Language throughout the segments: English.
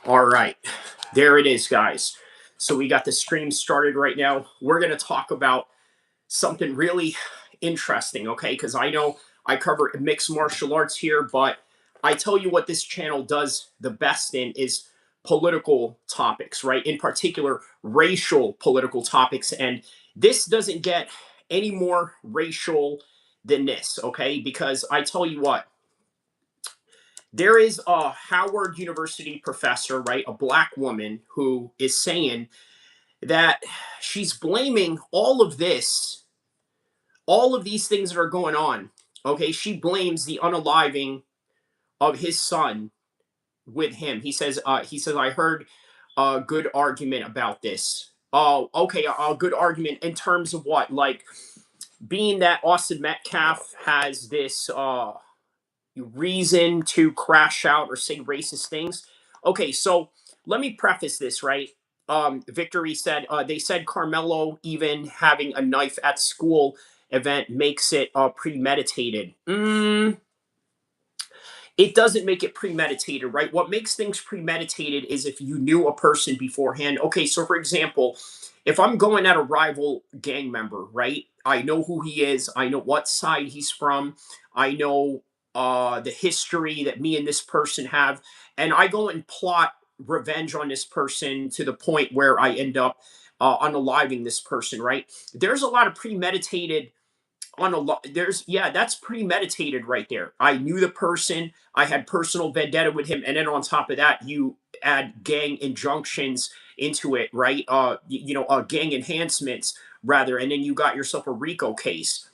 All right, there it is, guys. So we got the stream started right now. We're going to talk about something really interesting, okay? Because I know I cover mixed martial arts here, but I tell you what this channel does the best in is political topics, right? In particular, racial political topics. And this doesn't get any more racial than this, okay? Because I tell you what, there is a Howard University professor, right? A black woman who is saying that she's blaming all of these things that are going on. Okay, she blames the unaliving of his son with him. He says, I heard a good argument about this. Oh, okay, a good argument in terms of what? Like being that Austin Metcalf has this reason to crash out or say racist things. Okay, so let me preface this, right? Victory said they said Carmelo even having a knife at school event makes it premeditated. It doesn't make it premeditated, right? What makes things premeditated is if you knew a person beforehand. Okay, so for example, if I'm going at a rival gang member, right? I know who he is, I know what side he's from, I know the history that me and this person have, and I go and plot revenge on this person to the point where I end up unaliving this person, right? There's a lot of premeditated on a lot. There's, yeah, that's premeditated right there. I knew the person, I had personal vendetta with him, and then on top of that you add gang injunctions into it, right? Gang enhancements rather, and then you got yourself a RICO case.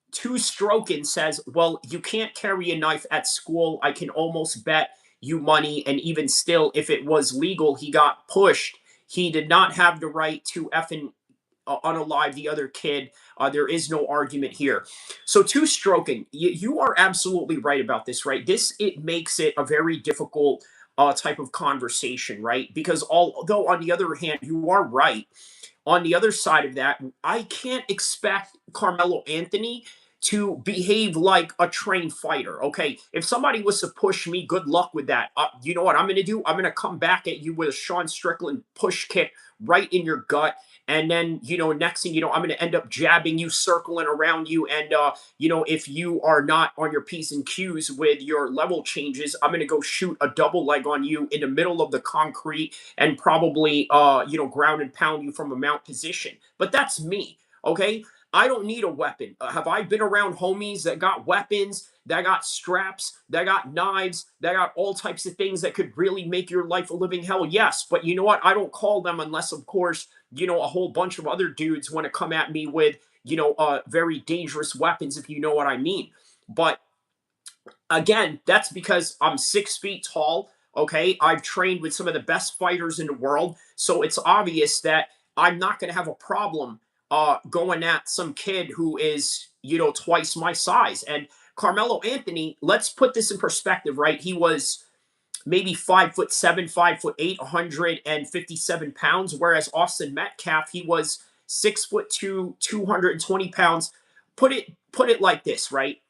Two Stroken says, well, you can't carry a knife at school. I can almost bet you money, and even still, if it was legal, he got pushed. He did not have the right to effing unalive the other kid. There is no argument here. So, Two Stroking, you are absolutely right about this, right? It makes it a very difficult type of conversation, right? Because although on the other hand, you are right. On the other side of that, I can't expect Carmelo Anthony to behave like a trained fighter. Okay, if somebody was to push me, good luck with that. You know what I'm going to do? I'm going to come back at you with a Sean Strickland push kick right in your gut. And then, next thing you know, I'm going to end up jabbing you, circling around you. And, if you are not on your P's and Q's with your level changes, I'm going to go shoot a double leg on you in the middle of the concrete and probably, ground and pound you from a mount position. But that's me. Okay. I don't need a weapon. Have I been around homies that got weapons, that got straps, that got knives, that got all types of things that could really make your life a living hell? Yes. But you know what? I don't call them unless, of course, a whole bunch of other dudes want to come at me with, very dangerous weapons, if you know what I mean. But again, that's because I'm 6 feet tall. Okay. I've trained with some of the best fighters in the world. So it's obvious that I'm not going to have a problem going at some kid who is, twice my size. And Carmelo Anthony, let's put this in perspective, right? He was maybe 5'7", 5'8", 157 pounds, whereas Austin Metcalf, he was 6'2", 220 pounds. Put it like this, right?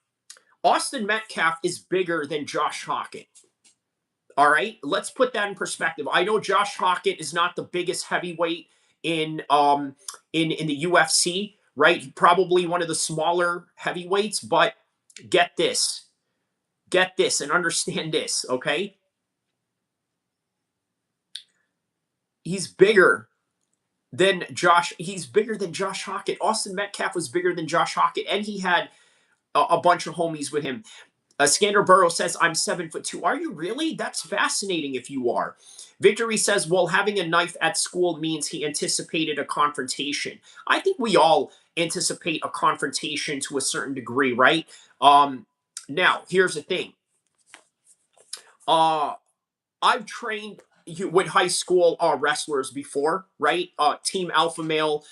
Austin Metcalf is bigger than Josh Hockett. All right, let's put that in perspective. I know Josh Hockett is not the biggest heavyweight in the UFC, right? Probably one of the smaller heavyweights, but get this, and understand this, okay? He's bigger than Josh. He's bigger than Josh Hockett. Austin Metcalf was bigger than Josh Hockett, and he had a bunch of homies with him. Skander Burrow says, I'm 7'2". Are you really? That's fascinating if you are. Victory says, well, having a knife at school means he anticipated a confrontation. I think we all anticipate a confrontation to a certain degree, right? Now, here's the thing. I've trained with high school wrestlers before, right? Team Alpha Male,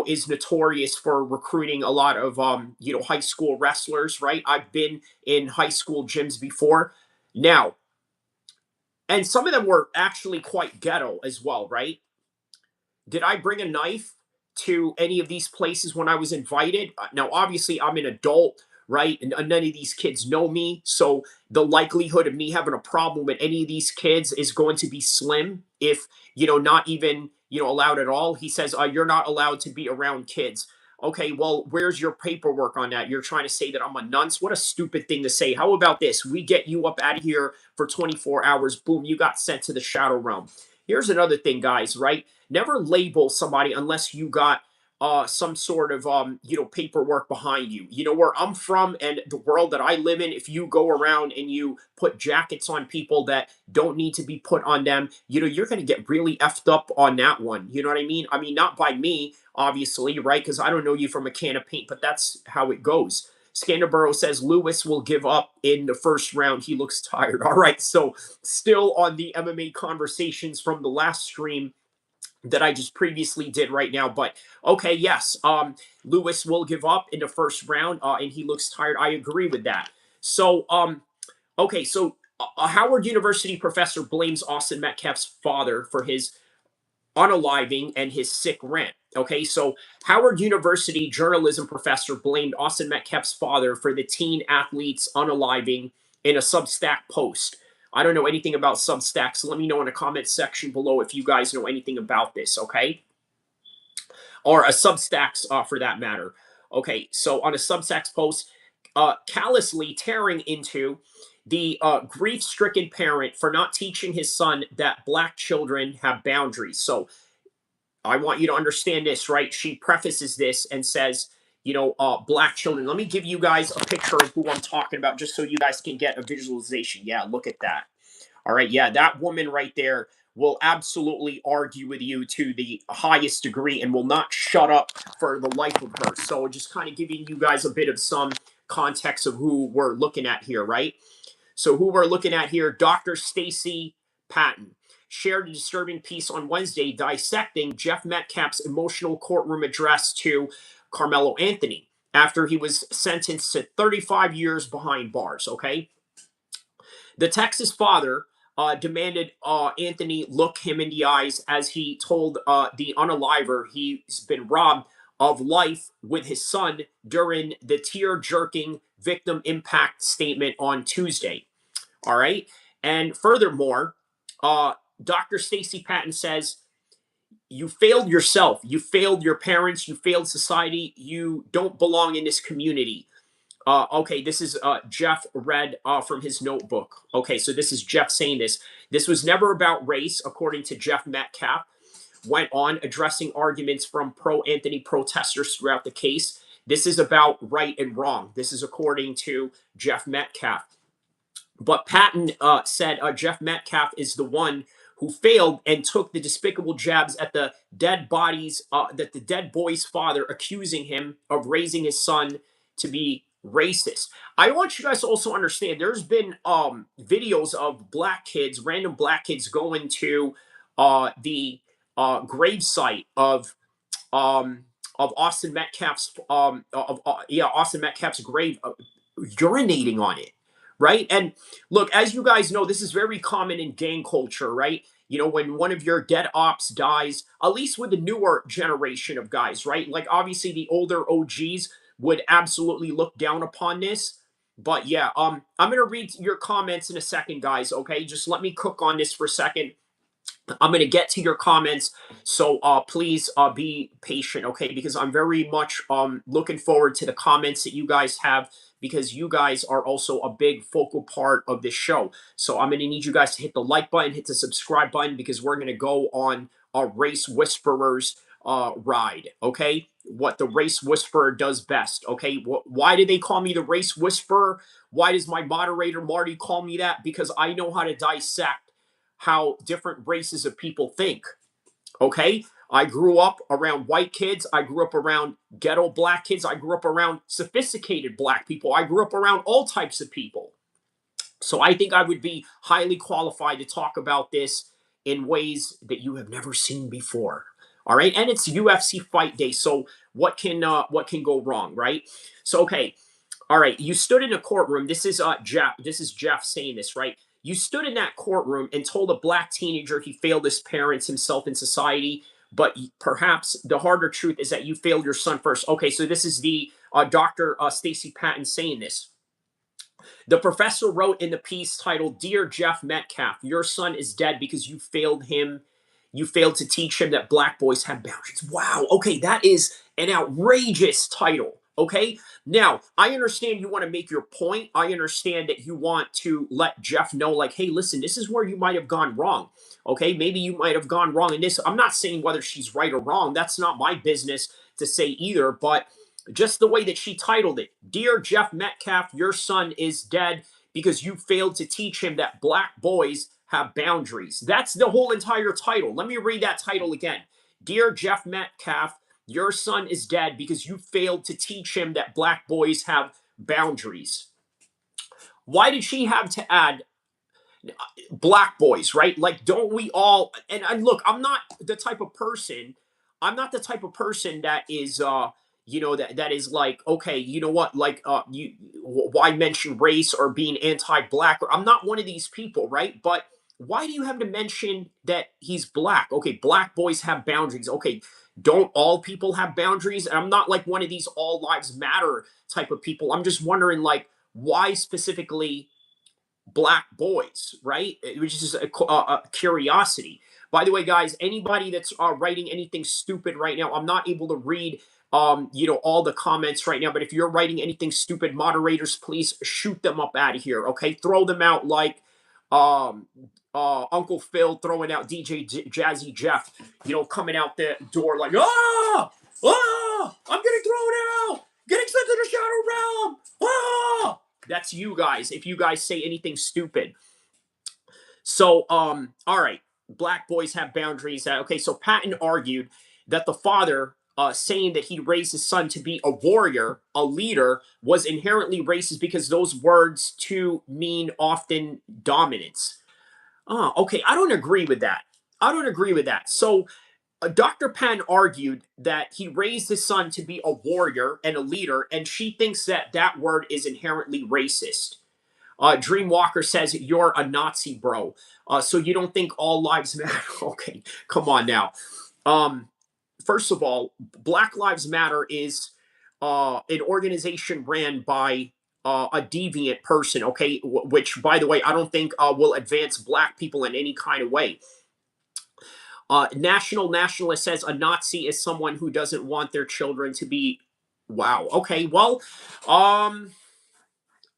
is notorious for recruiting a lot of, high school wrestlers, right? I've been in high school gyms before. Now, and some of them were actually quite ghetto as well, right? Did I bring a knife to any of these places when I was invited? Now, obviously, I'm an adult, right? And none of these kids know me. So the likelihood of me having a problem with any of these kids is going to be slim, if, not even, allowed at all. He says, you're not allowed to be around kids. Okay, well, where's your paperwork on that? You're trying to say that I'm a dunce? What a stupid thing to say. How about this? We get you up out of here for 24 hours. Boom, you got sent to the shadow realm. Here's another thing, guys, right? Never label somebody unless you got some sort of paperwork behind you. You know where I'm from and the world that I live in. If you go around and you put jackets on people that don't need to be put on them, you're going to get really effed up on that one. You know what I mean? I mean, not by me, obviously, right? Because I don't know you from a can of paint, but that's how it goes. Scandaborough says Lewis will give up in the first round. He looks tired. All right, so still on the MMA conversations from the last stream that I just previously did right now. But okay, yes, Lewis will give up in the first round, and he looks tired. I agree with that. So, okay, so a Howard University professor blames Austin Metcalf's father for his unaliving and his sick rant. Okay, so Howard University journalism professor blamed Austin Metcalf's father for the teen athlete's unaliving in a Substack post. I don't know anything about Substack, so let me know in the comment section below if you guys know anything about this, okay? Or a Substacks for that matter. Okay, so on a Substacks post, callously tearing into the grief-stricken parent for not teaching his son that black children have boundaries. So I want you to understand this, right? She prefaces this and says, black children. Let me give you guys a picture of who I'm talking about just so you guys can get a visualization. Yeah, look at that. All right. Yeah, that woman right there will absolutely argue with you to the highest degree and will not shut up for the life of her. So just kind of giving you guys a bit of some context of who we're looking at here, right? So who we're looking at here, Dr. Stacy Patton shared a disturbing piece on Wednesday dissecting Jeff Metcalf's emotional courtroom address to Karmelo Anthony after he was sentenced to 35 years behind bars, okay? The Texas father demanded Anthony look him in the eyes as he told the unaliver he's been robbed of life with his son during the tear-jerking victim impact statement on Tuesday. All right. And furthermore, Dr. Stacy Patton says, you failed yourself. You failed your parents. You failed society. You don't belong in this community. Okay, this is Jeff read from his notebook. Okay, so this is Jeff saying this. This was never about race, according to Jeff Metcalf. Went on addressing arguments from pro-Anthony protesters throughout the case. This is about right and wrong. This is according to Jeff Metcalf. But Patton said Jeff Metcalf is the one who failed and took the despicable jabs at the dead bodies, that the dead boy's father, accusing him of raising his son to be racist. I want you guys to also understand there's been videos of black kids, random black kids going to the gravesite of Austin Metcalf's Austin Metcalf's grave, urinating on it, right? And look, as you guys know, this is very common in gang culture, right? When one of your dead ops dies, at least with the newer generation of guys, right? Like obviously the older OGs would absolutely look down upon this. But yeah, I'm gonna read your comments in a second, guys. Okay, just let me cook on this for a second. I'm going to get to your comments, so please be patient, okay? Because I'm very much looking forward to the comments that you guys have, because you guys are also a big focal part of this show. So I'm going to need you guys to hit the like button, hit the subscribe button, because we're going to go on a Race Whisperers ride, okay? What the Race Whisperer does best, okay? Why do they call me the Race Whisperer? Why does my moderator Marty call me that? Because I know how to dissect how different races of people think. Okay, I grew up around white kids. I grew up around ghetto black kids. I grew up around sophisticated black people. I grew up around all types of people. So I think I would be highly qualified to talk about this in ways that you have never seen before. All right, and it's UFC fight day, so what can go wrong, right? So okay, all right, you stood in a courtroom. This is Jeff. This is Jeff saying this, right? You stood in that courtroom and told a black teenager he failed his parents, himself, and society. but perhaps the harder truth is that you failed your son first. Okay, so this is the Dr. Stacy Patton saying this. The professor wrote in the piece titled, "Dear Jeff Metcalf, your son is dead because you failed him. You failed to teach him that black boys have boundaries." Wow. Okay, that is an outrageous title. Okay. Now, I understand you want to make your point. I understand that you want to let Jeff know, like, hey, listen, this is where you might have gone wrong. Okay. Maybe you might have gone wrong in this. I'm not saying whether she's right or wrong. That's not my business to say either. But just the way that she titled it, "Dear Jeff Metcalf, your son is dead because you failed to teach him that black boys have boundaries." That's the whole entire title. Let me read that title again. "Dear Jeff Metcalf, your son is dead because you failed to teach him that black boys have boundaries." Why did she have to add black boys, right? Like, don't we all? And look, I'm not the type of person that is, that is like, okay, you know what, like, why mention race or being anti-black? Or I'm not one of these people, right? But why do you have to mention that he's black? Okay, black boys have boundaries. Okay, don't all people have boundaries? And I'm not like one of these all lives matter type of people. I'm just wondering, like, why specifically black boys, right? Which is a curiosity. By the way, guys, anybody that's writing anything stupid right now, I'm not able to read, all the comments right now. But if you're writing anything stupid, moderators, please shoot them up out of here. Okay, throw them out like um, Uncle Phil throwing out DJ Jazzy Jeff. Coming out the door like, I'm getting thrown out, getting sent to the shadow realm. That's you guys. If you guys say anything stupid. So, all right. Black boys have boundaries. Okay, so Patton argued that the father saying that he raised his son to be a warrior, a leader, was inherently racist because those words too mean often dominance. Oh, okay. I don't agree with that. I don't agree with that. So, Dr. Patton argued that he raised his son to be a warrior and a leader, and she thinks that that word is inherently racist. Dreamwalker says, "You're a Nazi, bro. So you don't think all lives matter?" Okay, come on now. Um, First of all, Black Lives Matter is an organization ran by a deviant person, okay, which, by the way, I don't think will advance black people in any kind of way. National Nationalist says a Nazi is someone who doesn't want their children to be. Wow. Okay. Well, um,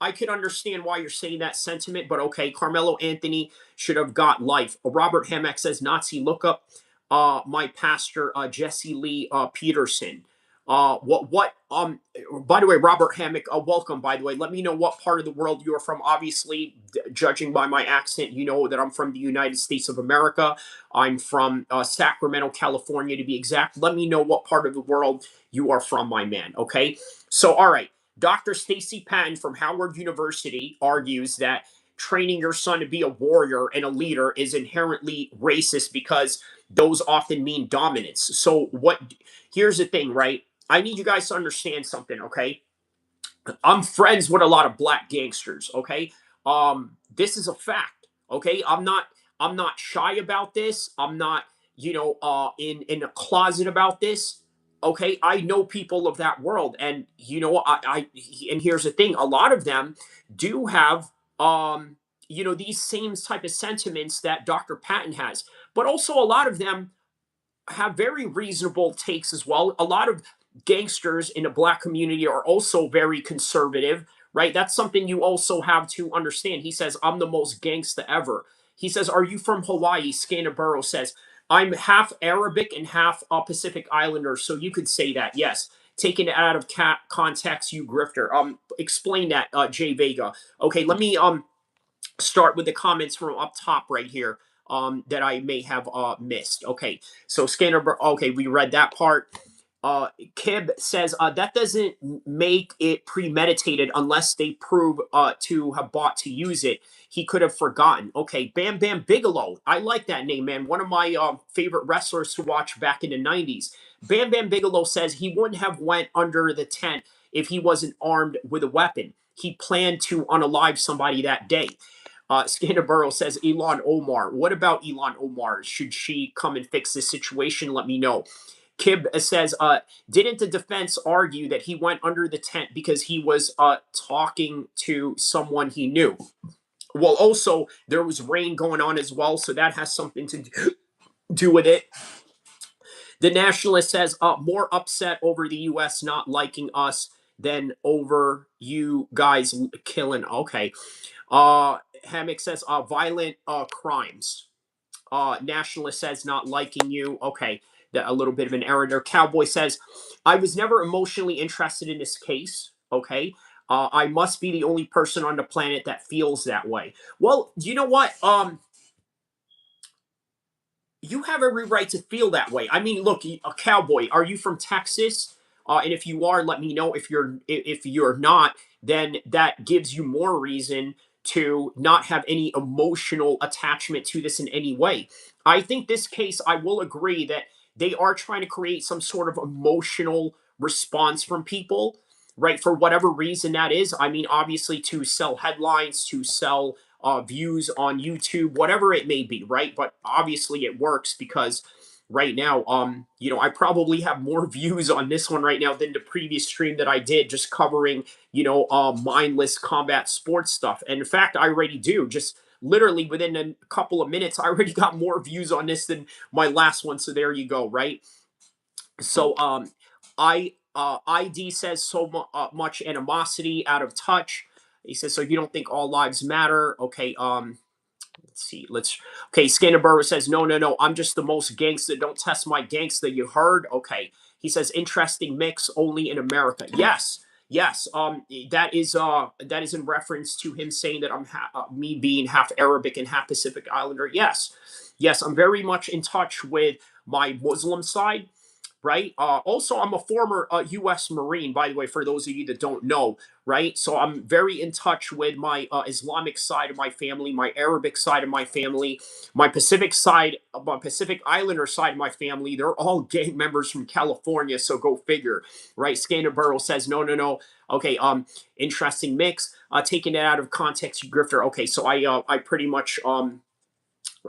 I could understand why you're saying that sentiment, but okay. Carmelo Anthony should have got life. Robert Hamek says Nazi. Look up my pastor Jesse Lee Peterson. What by the way, Robert Hammock, welcome, by the way. Let me know what part of the world you are from. Obviously, judging by my accent, you know that I'm from the United States of America. I'm from Sacramento, California, to be exact. Let me know what part of the world you are from, my man. Okay. So, all right. Dr. Stacy Patton from Howard University argues that training your son to be a warrior and a leader is inherently racist because those often mean dominance. So, here's the thing, right? I need you guys to understand something, okay? I'm friends with a lot of black gangsters, okay? This is a fact, okay? I'm not shy about this. I'm not, in a closet about this. Okay, I know people of that world, and and here's the thing: a lot of them do have, these same type of sentiments that Dr. Patton has, but also a lot of them have very reasonable takes as well. A lot of gangsters in the black community are also very conservative, right? That's something you also have to understand. He says, "I'm the most gangsta ever." He says, "Are you from Hawaii?" Scannabaro says, "I'm half Arabic and half Pacific Islander." So you could say that, yes. Taken it out of context, you grifter. Explain that, Jay Vega. Okay, let me start with the comments from up top right here that I may have missed. Okay, so Scanner, okay, we read that part. Kib says that doesn't make it premeditated unless they prove to have bought to use it. He could have forgotten. Okay, Bam Bam Bigelow. I like that name, man. One of my favorite wrestlers to watch back in the 90s. Bam Bam Bigelow says he wouldn't have went under the tent if he wasn't armed with a weapon. He planned to unalive somebody that day. Scannaburo says Elon Omar. What about Elon Omar? Should she come and fix this situation? Let me know. Kib says, didn't the defense argue that he went under the tent because he was talking to someone he knew? Well, also, there was rain going on as well, so that has something to do with it. The Nationalist says, more upset over the U.S. not liking us than over you guys killing. Okay. Hammock says, violent crimes. Nationalist says, not liking you. Okay. A little bit of an error there. Cowboy says, I was never emotionally interested in this case. Okay. I must be the only person on the planet that feels that way. Well, you know what? You have every right to feel that way. I mean, look, a cowboy. Are you from Texas? And if you are, let me know. If you're not, then that gives you more reason to not have any emotional attachment to this in any way. I think this case, I will agree that they are trying to create some sort of emotional response from people, right? For whatever reason that is. I mean, obviously to sell headlines, to sell views on YouTube, whatever it may be, right? But obviously it works because right now, I probably have more views on this one right now than the previous stream that I did just covering, mindless combat sports stuff. And in fact, I already do. Just literally within a couple of minutes, I already got more views on this than my last one. So there you go, right? So ID says so much animosity, out of touch. He says, so you don't think all lives matter? Okay, let's see. Okay, Scannaburo says, no, no, no. I'm just the most gangster. Don't test my gangster. You heard? Okay. He says, interesting mix only in America. Yes. Yes. That is in reference to him saying that me being half Arabic and half Pacific Islander. Yes. Yes, I'm very much in touch with my Muslim side, right? Also, I'm a former U.S. Marine, by the way, for those of you that don't know, right? So I'm very in touch with my Islamic side of my family, my Arabic side of my family, my Pacific side, my Pacific Islander side of my family. They're all gang members from California, so go figure, right? Scannaburo says, no, no, no. Okay, interesting mix. Taking it out of context, you grifter. Okay, so I pretty much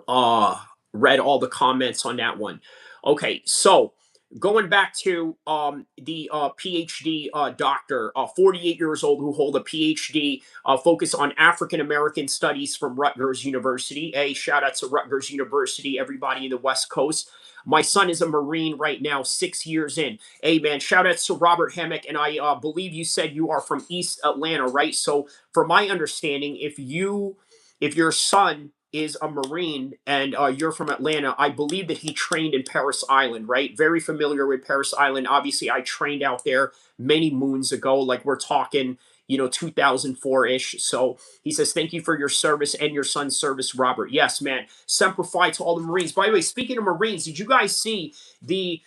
uh read all the comments on that one. Okay, so going back to the PhD doctor, 48 years old, who hold a PhD focus on African American studies from Rutgers University. A shout out to Rutgers University, everybody in the West Coast. My son is a Marine right now, 6 years in. Hey man, shout out to Robert Hammock, and I believe you said you are from East Atlanta, right? So, from my understanding, if your son is a Marine and you're from Atlanta, I believe that he trained in Paris Island, right? Very familiar with Paris Island. Obviously, I trained out there many moons ago, like we're talking, 2004-ish. So he says, thank you for your service and your son's service, Robert. Yes, man. Semper Fi to all the Marines. By the way, speaking of Marines, did you guys see the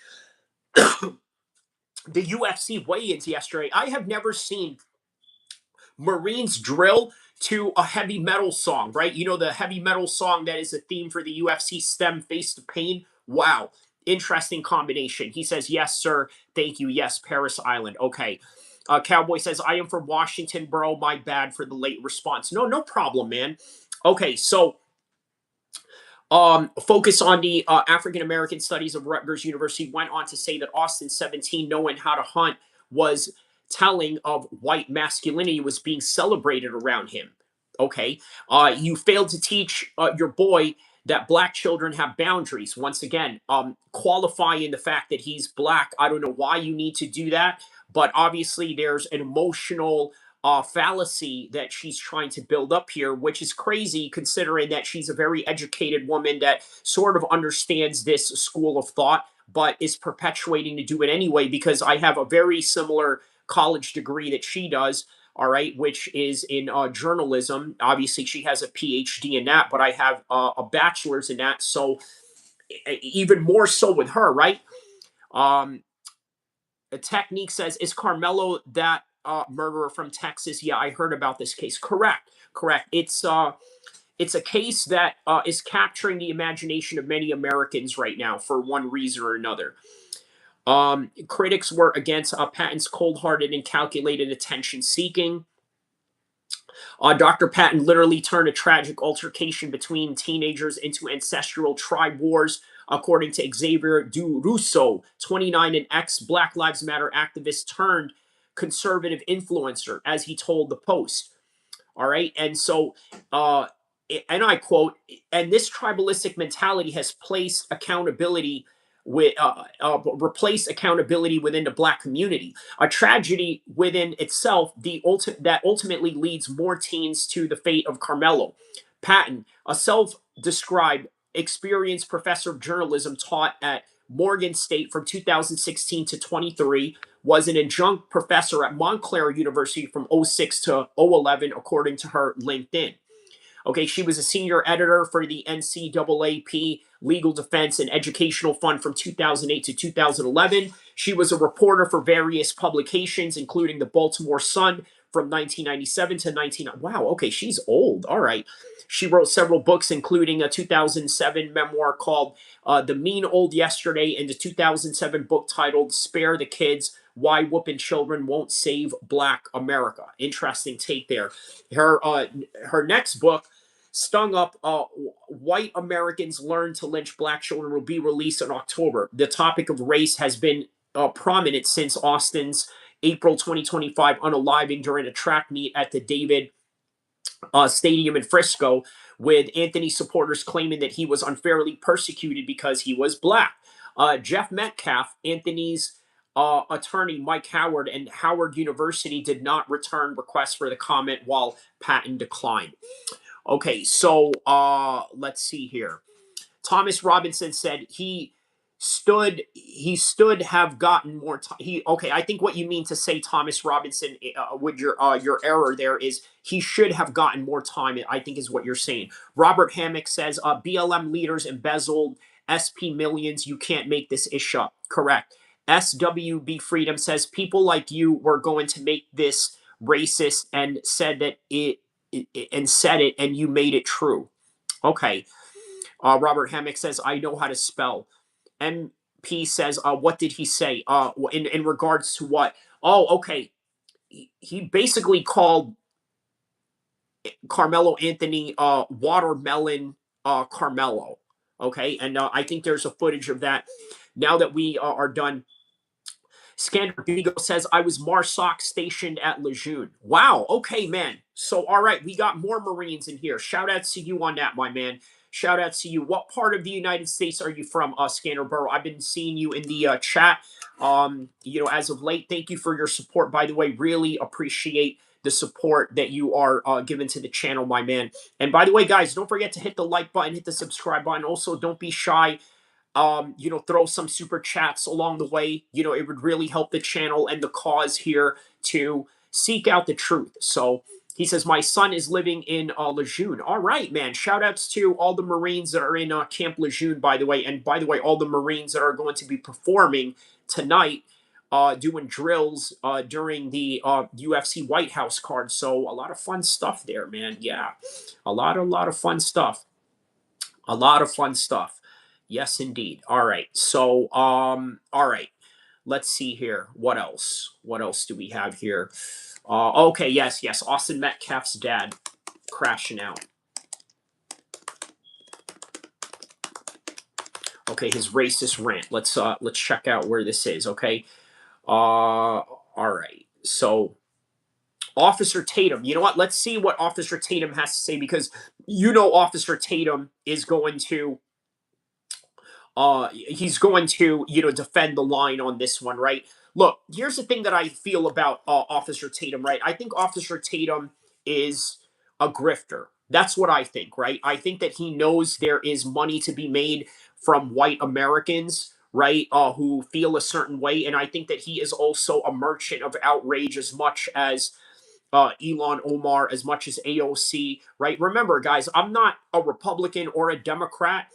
the UFC weigh-ins yesterday? I have never seen Marines drill to a heavy metal song, right? You know, the heavy metal song that is a theme for the UFC, Stem Face to Pain. Wow. Interesting combination. He says, yes, sir. Thank you. Yes, Paris Island. Okay. Cowboy says, I am from Washington, bro. My bad for the late response. No, no problem, man. Okay, so focus on the African American studies of Rutgers University went on to say that Austin 17, knowing how to hunt, was telling of white masculinity was being celebrated around him. Okay. You failed to teach your boy that black children have boundaries. Once again, qualifying the fact that he's black. I don't know why you need to do that, but obviously there's an emotional fallacy that she's trying to build up here, which is crazy considering that she's a very educated woman that sort of understands this school of thought, but is perpetuating to do it anyway because I have a very similar college degree that she does. All right, which is in journalism. Obviously, she has a PhD in that, but I have a bachelor's in that. So, even more so with her, right? Um, a technique says, is Carmelo that murderer from Texas? Yeah, I heard about this case. Correct, correct. It's a case that is capturing the imagination of many Americans right now for one reason or another. Critics were against Patton's cold-hearted and calculated attention-seeking. Dr. Patton literally turned a tragic altercation between teenagers into ancestral tribe wars, according to Xavier Du Russo, 29, an ex Black Lives Matter activist turned conservative influencer, as he told the Post. All right. And so, uh, and I quote, and this tribalistic mentality has placed accountability replaced accountability within the Black community, a tragedy within itself, that ultimately leads more teens to the fate of Karmelo. Patton, a self-described experienced professor of journalism, taught at Morgan State from 2016 to 23, was an adjunct professor at Montclair University from '06 to '11, according to her LinkedIn. Okay, she was a senior editor for the NCAAP Legal Defense and Educational Fund from 2008 to 2011. She was a reporter for various publications, including the Baltimore Sun from 1997 to 19. Wow, okay, she's old. All right. She wrote several books, including a 2007 memoir called The Mean Old Yesterday, and the 2007 book titled Spare the Kids: Why Whooping Children Won't Save Black America. Interesting take there. Her next book, Stung Up, White Americans Learn to Lynch Black Children, will be released in October. The topic of race has been prominent since Austin's April 2025 unaliving during a track meet at the David Stadium in Frisco, with Anthony supporters claiming that he was unfairly persecuted because he was Black. Jeff Metcalf, Anthony's attorney Mike Howard, and Howard University did not return requests for the comment, while Patton declined. Okay, so let's see here. Thomas Robinson said he stood have gotten more time. He Okay, I think what you mean to say, Thomas Robinson, with your error there, is he should have gotten more time, I think is what you're saying. Robert Hammock says BLM leaders embezzled SP millions. You can't make this ish up. Correct. SWB Freedom says people like you were going to make this racist and said that it and you made it true. Okay. Robert Hammock says, I know how to spell. MP says, what did he say? In regards to what? Oh, okay. He basically called Karmelo Anthony watermelon Carmelo. Okay. And I think there's a footage of that. Now that we are done, Scanner Beagle says, I was MARSOC stationed at Lejeune. Wow. Okay, man. So, all right, we got more Marines in here. Shout out to you on that, my man. Shout out to you. What part of the United States are you from, Scanner Burrow? I've been seeing you in the chat, as of late. Thank you for your support, by the way. Really appreciate the support that you are giving to the channel, my man. And by the way, guys, don't forget to hit the like button, hit the subscribe button. Also, don't be shy. Throw some super chats along the way. It would really help the channel and the cause here to seek out the truth. So he says, my son is living in Lejeune. All right, man. Shout outs to all the Marines that are in Camp Lejeune, by the way. And by the way, all the Marines that are going to be performing tonight, doing drills during the UFC White House card. So a lot of fun stuff there, man. Yeah, a lot of fun stuff. A lot of fun stuff. Yes, indeed. All right. So, all right. Let's see here. What else? What else do we have here? Okay. Yes. Yes. Austin Metcalf's dad crashing out. Okay. His racist rant. Let's check out where this is. Okay. All right. So, Officer Tatum. You know what? Let's see what Officer Tatum has to say, because Officer Tatum is going to he's going to defend the line on this one, right? Look, here's the thing that I feel about Officer Tatum, right? I think Officer Tatum is a grifter. That's what I think, right? I think that he knows there is money to be made from white Americans, right, who feel a certain way. And I think that he is also a merchant of outrage, as much as Elon Omar, as much as AOC, right? Remember, guys, I'm not a Republican or a Democrat.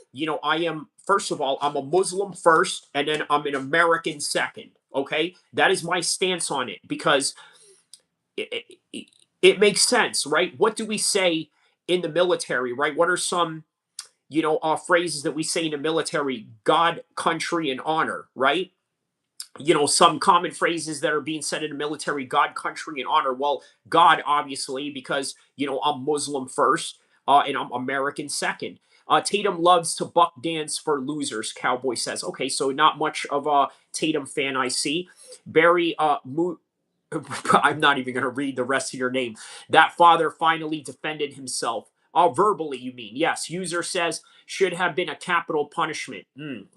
I am, first of all, I'm a Muslim first, and then I'm an American second. Okay. That is my stance on it, because it makes sense, right? What do we say in the military, right? What are some, phrases that we say in the military? God, country, and honor, right? some common phrases that are being said in the military: God, country, and honor. Well, God, obviously, because, I'm Muslim first, and I'm American second. Tatum loves to buck dance for losers, Cowboy says. Okay, so not much of a Tatum fan, I see. Barry I'm not even going to read the rest of your name. That father finally defended himself. Verbally, you mean? Yes. User says should have been a capital punishment.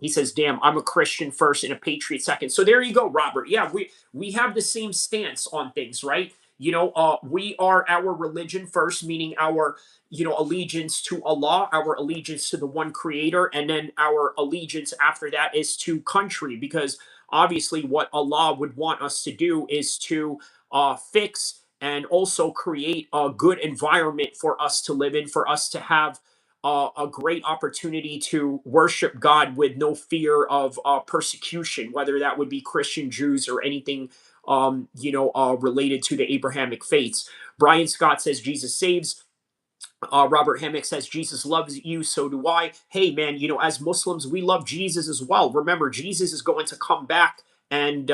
He says, "Damn, I'm a Christian first and a patriot second." So there you go, Robert. Yeah, we have the same stance on things, right? We are our religion first, meaning our allegiance to Allah, our allegiance to the one Creator, and then our allegiance after that is to country, because obviously what Allah would want us to do is to fix and also create a good environment for us to live in, for us to have a great opportunity to worship God with no fear of persecution, whether that would be Christian, Jews, or anything related to the Abrahamic faiths. Brian Scott says Jesus saves. Robert Hammock says Jesus loves you, so do I. Hey, man, as Muslims, we love Jesus as well. Remember, Jesus is going to come back and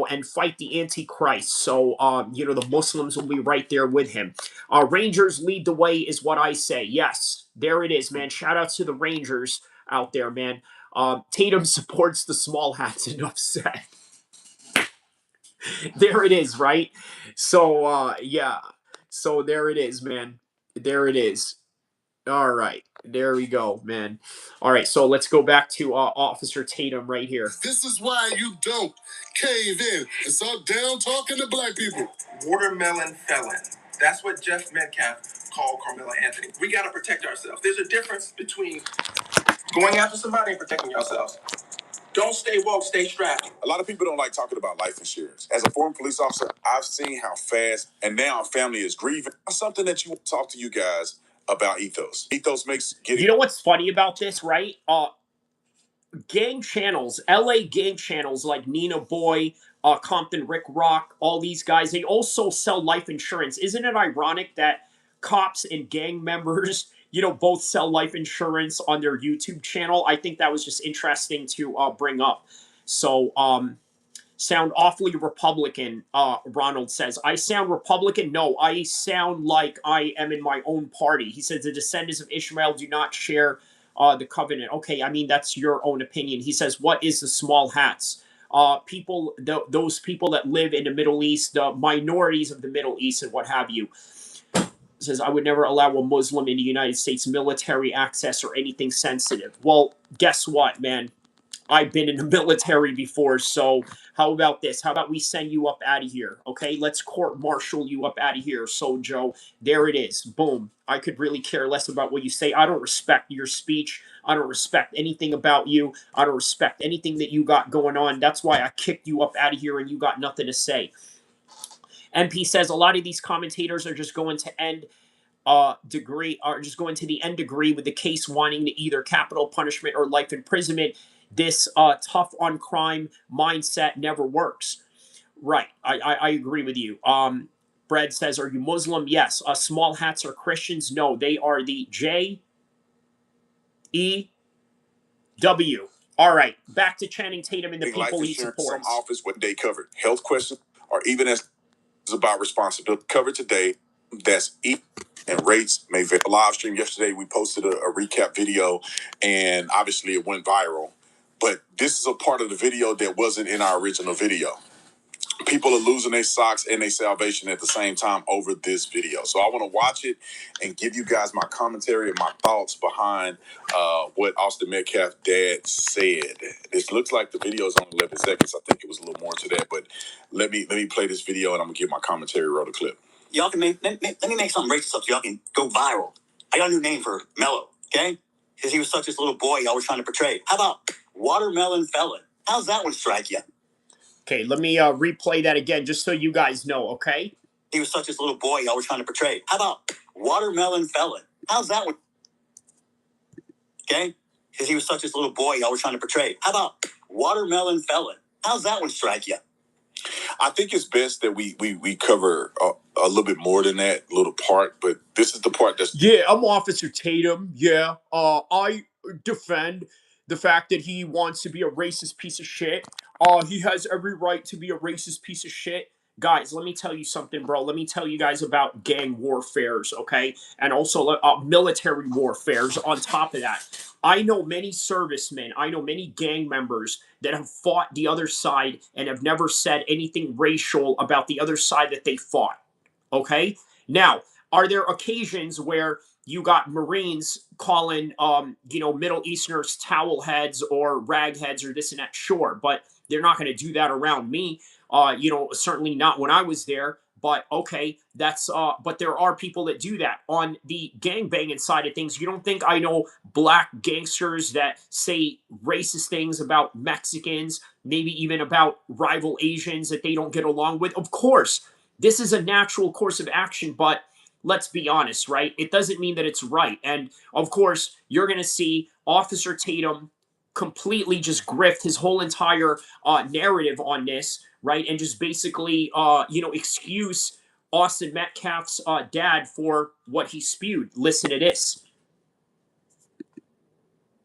and fight the Antichrist. So, the Muslims will be right there with him. Rangers lead the way, is what I say. Yes, there it is, man. Shout out to the Rangers out there, man. Tatum supports the small hats. Enough said. There it is, right? So, yeah. So there it is, man. There it is. All right. There we go, man. All right. So let's go back to Officer Tatum right here. This is why you don't cave in and start down talking to black people. Watermelon felon. That's what Jeff Metcalf called Karmelo Anthony. We got to protect ourselves. There's a difference between going after somebody and protecting yourselves. Don't stay woke, stay strapped. A lot of people don't like talking about life insurance. As a former police officer, I've seen how fast and now our family is grieving. Something that you want to talk to you guys about ethos. Ethos makes getting. You know what's funny about this, right? Gang channels, LA gang channels like Nina Boy, Compton Rick Rock, all these guys, they also sell life insurance. Isn't it ironic that cops and gang members, both sell life insurance on their YouTube channel? I think that was just interesting to bring up. So, sound awfully Republican, Ronald says. I sound Republican? No, I sound like I am in my own party. He says the descendants of Ishmael do not share the covenant. Okay, I mean, that's your own opinion. He says, what is the small hats? Those people that live in the Middle East, the minorities of the Middle East and what have you. Says, I would never allow a Muslim in the United States military access or anything sensitive. Well, guess what, man? I've been in the military before, so how about this? How about we send you up out of here? Okay, let's court-martial you up out of here. So, Joe, there it is. Boom. I could really care less about what you say. I don't respect your speech. I don't respect anything about you. I don't respect anything that you got going on. That's why I kicked you up out of here and you got nothing to say. MP says a lot of these commentators are just going to end degree are just going to the end degree with the case wanting to either capital punishment or life imprisonment. This tough on crime mindset never works. Right. I agree with you. Brad says, are you Muslim? Yes. Small hats are Christians? No, they are the J-E-W. All right. Back to Channing Tatum and the people he supports. Some office what they covered. Health questions or even as about responsibility covered today. That's and rates may vary. Live stream yesterday, we posted a recap video, and obviously it went viral. But this is a part of the video that wasn't in our original video. People are losing their socks and their salvation at the same time over this video. So I want to watch it and give you guys my commentary and my thoughts behind what Austin Metcalf's dad said. This looks like the video is only 11 seconds. I think it was a little more to that, but let me play this video and I'm gonna give my commentary. Roll the clip. Y'all can let me make something racist up so y'all can go viral. I got a new name for Mello, okay? Because he was such this little boy y'all were trying to portray. How about watermelon felon? How's that one strike you? Okay, let me replay that again just so you guys know, okay? He was such this little boy y'all were trying to portray. How about watermelon felon? How's that one? Okay? Because he was such this little boy y'all were trying to portray. How about watermelon felon? How's that one strike you? I think it's best that we cover a little bit more than that little part, but this is the part that's... Yeah, I'm Officer Tatum. Yeah, I defend the fact that he wants to be a racist piece of shit. Oh, he has every right to be a racist piece of shit. Guys, let me tell you something, bro. Let me tell you guys about gang warfares, okay? And also military warfares on top of that. I know many servicemen, I know many gang members that have fought the other side and have never said anything racial about the other side that they fought. Okay. Now, are there occasions where you got Marines calling, Middle Easterners towel heads or rag heads or this and that? Sure, but they're not going to do that around me. Certainly not when I was there. But okay, but there are people that do that on the gang banging side of things. You don't think I know black gangsters that say racist things about Mexicans, maybe even about rival Asians that they don't get along with? Of course, this is a natural course of action, but let's be honest, right? It doesn't mean that it's right. And of course, you're going to see Officer Tatum completely just grift his whole entire narrative on this, right? And just basically, excuse Austin Metcalf's dad for what he spewed. Listen to this.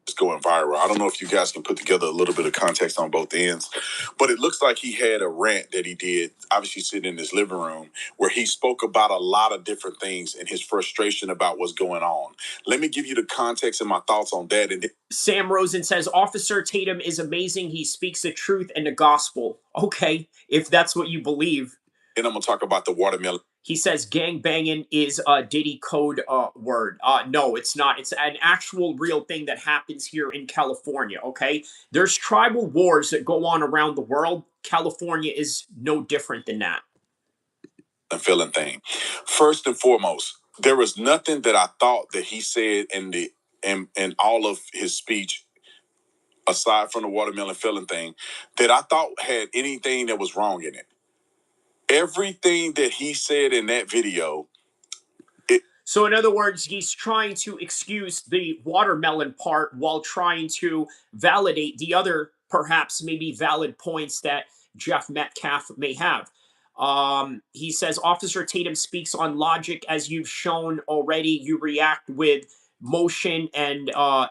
It's going viral. I don't know if you guys can put together a little bit of context on both ends, but it looks like he had a rant that he did, obviously sitting in his living room, where he spoke about a lot of different things and his frustration about what's going on. Let me give you the context and my thoughts on that. And Sam Rosen says, Officer Tatum is amazing. He speaks the truth and the gospel. Okay, if that's what you believe. then I'm going to talk about the watermelon. He says gang banging is a Diddy code word. No, it's not. It's an actual real thing that happens here in California, okay? There's tribal wars that go on around the world. California is no different than that. And feeling thing. First and foremost, there was nothing that I thought that he said in all of his speech, aside from the watermelon filling thing, that I thought had anything that was wrong in it. Everything that he said in that video. So, in other words, he's trying to excuse the watermelon part while trying to validate the other, perhaps maybe valid points that Jeff Metcalf may have. He says, Officer Tatum speaks on logic. As you've shown already, you react with motion and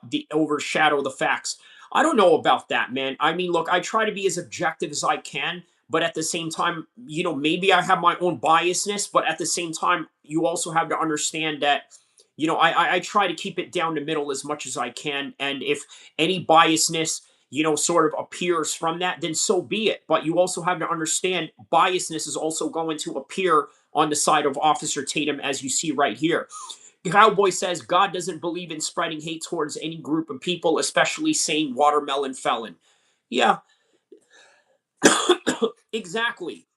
the overshadow the facts. I don't know about that, man. I mean, look, I try to be as objective as I can, but at the same time, maybe I have my own biasness, but at the same time, you also have to understand that, I try to keep it down the middle as much as I can. And if any biasness, sort of appears from that, then so be it. But you also have to understand biasness is also going to appear on the side of Officer Tatum, as you see right here. Cowboy says God doesn't believe in spreading hate towards any group of people, especially saying watermelon felon. Yeah, exactly.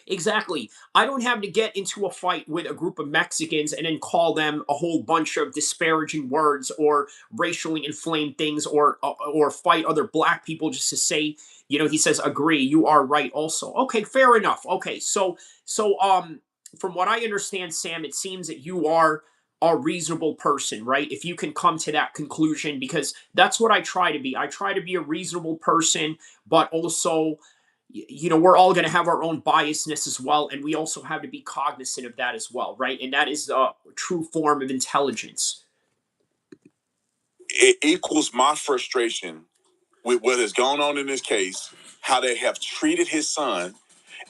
Exactly. I don't have to get into a fight with a group of Mexicans and then call them a whole bunch of disparaging words or racially inflamed things or fight other black people just to say, he says agree, you are right also. Okay, fair enough. Okay. So from what I understand, Sam, it seems that you are a reasonable person, right? If you can come to that conclusion, because that's what I try to be. I try to be a reasonable person, but also we're all going to have our own biasness as well, and we also have to be cognizant of that as well, right? And that is a true form of intelligence. It equals my frustration with what has gone on in this case, how they have treated his son,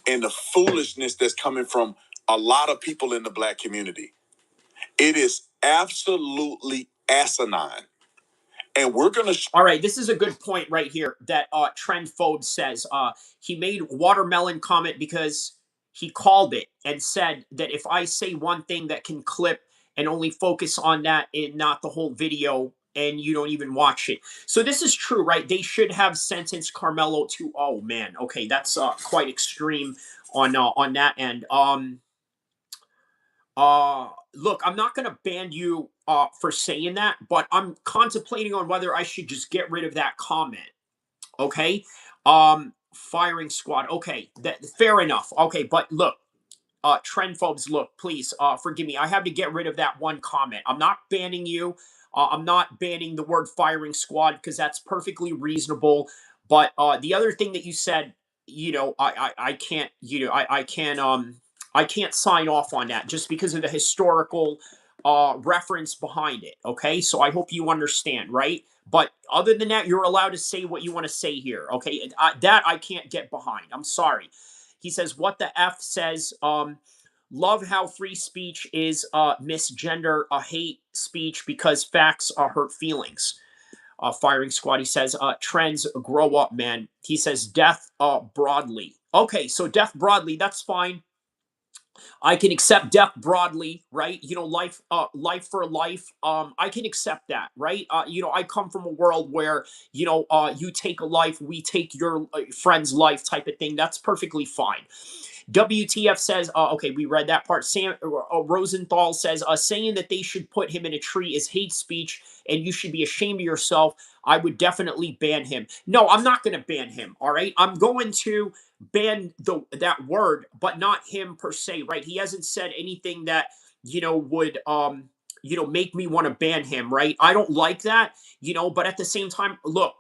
and the foolishness that's coming from a lot of people in the black community. It is absolutely asinine. And we're going to. All right, this is a good point right here that Trend Phobes says. He made watermelon comment because he called it and said that if I say one thing that can clip and only focus on that and not the whole video, and you don't even watch it. So this is true, right? They should have sentenced Karmelo to. Oh man, okay, that's quite extreme on that end. Look, I'm not gonna ban you for saying that, but I'm contemplating on whether I should just get rid of that comment. Okay. Firing squad. Okay, that fair enough. Okay, but look, trend phobes, look, please forgive me. I have to get rid of that one comment. I'm not banning you. I'm not banning the word firing squad because that's perfectly reasonable. But the other thing that you said, I can't, I can't sign off on that just because of the historical reference behind it. Okay, so I hope you understand, right? But other than that, you're allowed to say what you want to say here. Okay, that I can't get behind. I'm sorry. He says, "What the f says." Love how free speech is misgender hate speech because facts hurt feelings. Firing squad. He says, trends grow up, man. He says, death broadly. Okay, so death broadly, that's fine. I can accept death broadly, right? You know, life for life. I can accept that, right? You know, I come from a world where, you know, you take a life, we take your friend's life type of thing. That's perfectly fine. WTF says, okay, we read that part. Sam Rosenthal says, saying that they should put him in a tree is hate speech and you should be ashamed of yourself. I would definitely ban him. No, I'm not going to ban him. All right. I'm going to ban that word, but not him per se, right? He hasn't said anything that, would, make me want to ban him, right? I don't like that, but at the same time, look,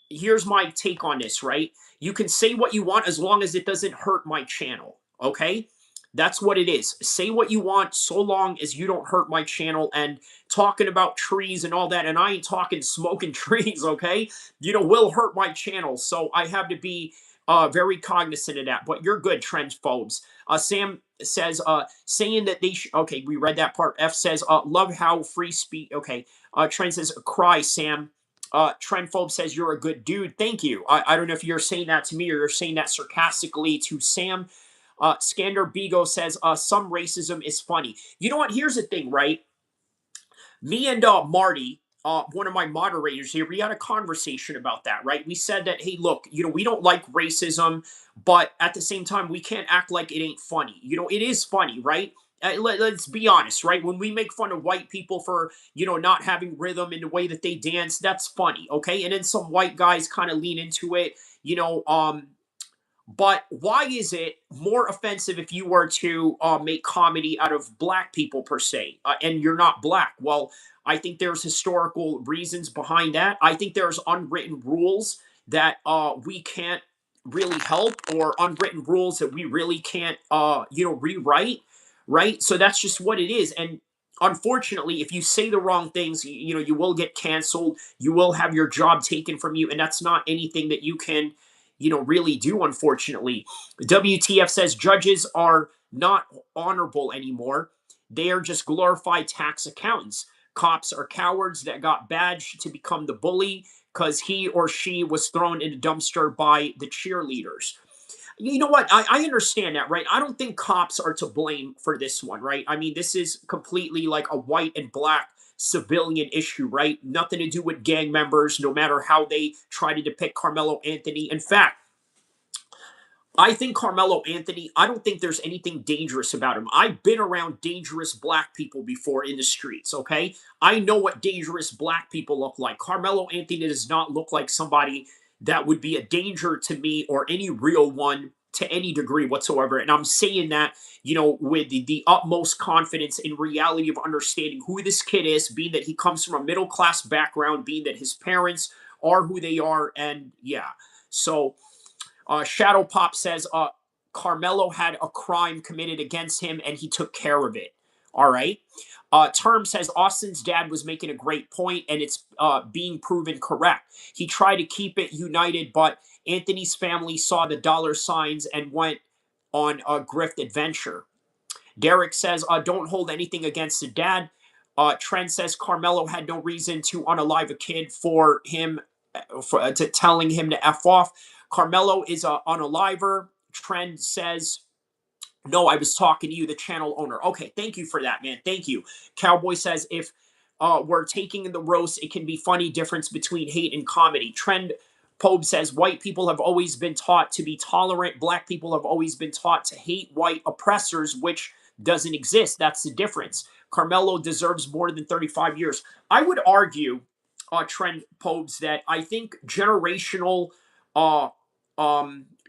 here's my take on this, right? You can say what you want as long as it doesn't hurt my channel, okay? That's what it is. Say what you want so long as you don't hurt my channel. And talking about trees and all that, and I ain't talking smoking trees, okay? Will hurt my channel. So I have to be very cognizant of that. But you're good, trench phobes. Sam says, saying that they okay, we read that part. F says, love how free speech, okay. Trent says, cry, Sam. Trendphobe says you're a good dude. Thank you. I don't know if you're saying that to me or you're saying that sarcastically to Sam. Skander Bigo says some racism is funny. You know what? Here's the thing, right? Me and Marty, one of my moderators here, we had a conversation about that, right? We said that, hey, look, we don't like racism, but at the same time, we can't act like it ain't funny. It is funny, right? Let's be honest, right? When we make fun of white people for, not having rhythm in the way that they dance, that's funny, okay? And then some white guys kind of lean into it, but why is it more offensive if you were to make comedy out of black people per se, and you're not black? Well, I think there's historical reasons behind that. I think there's unwritten rules that we can't really help, or unwritten rules that we really can't, rewrite. Right. So that's just what it is. And unfortunately, if you say the wrong things, you will get canceled. You will have your job taken from you, and that's not anything that you can really do, unfortunately. WTF says judges are not honorable anymore. They are just glorified tax accountants. Cops are cowards that got badged to become the bully because he or she was thrown in a dumpster by the cheerleaders. You know what? I understand that, right? I don't think cops are to blame for this one, right? I mean, this is completely like a white and black civilian issue, right? Nothing to do with gang members, no matter how they try to depict Carmelo Anthony. In fact, I think Carmelo Anthony, I don't think there's anything dangerous about him. I've been around dangerous black people before in the streets, okay? I know what dangerous black people look like. Carmelo Anthony does not look like somebody that would be a danger to me or any real one to any degree whatsoever. And I'm saying that, with the utmost confidence in reality of understanding who this kid is, being that he comes from a middle class background, being that his parents are who they are. And yeah, so Shadow Pop says Carmelo had a crime committed against him and he took care of it. All right. Term says Austin's dad was making a great point and it's being proven correct. He tried to keep it united, but Anthony's family saw the dollar signs and went on a grift adventure. Derek says, don't hold anything against the dad. Trent says Carmelo had no reason to unalive a kid for him, to telling him to F off. Carmelo is a unaliver. Trent says, no, I was talking to you, the channel owner. Okay, thank you for that, man. Thank you. Cowboy says, if we're taking the roast, it can be funny difference between hate and comedy. Trend Pope says, white people have always been taught to be tolerant. Black people have always been taught to hate white oppressors, which doesn't exist. That's the difference. Carmelo deserves more than 35 years. I would argue, Trend Popes, that I think generational uh,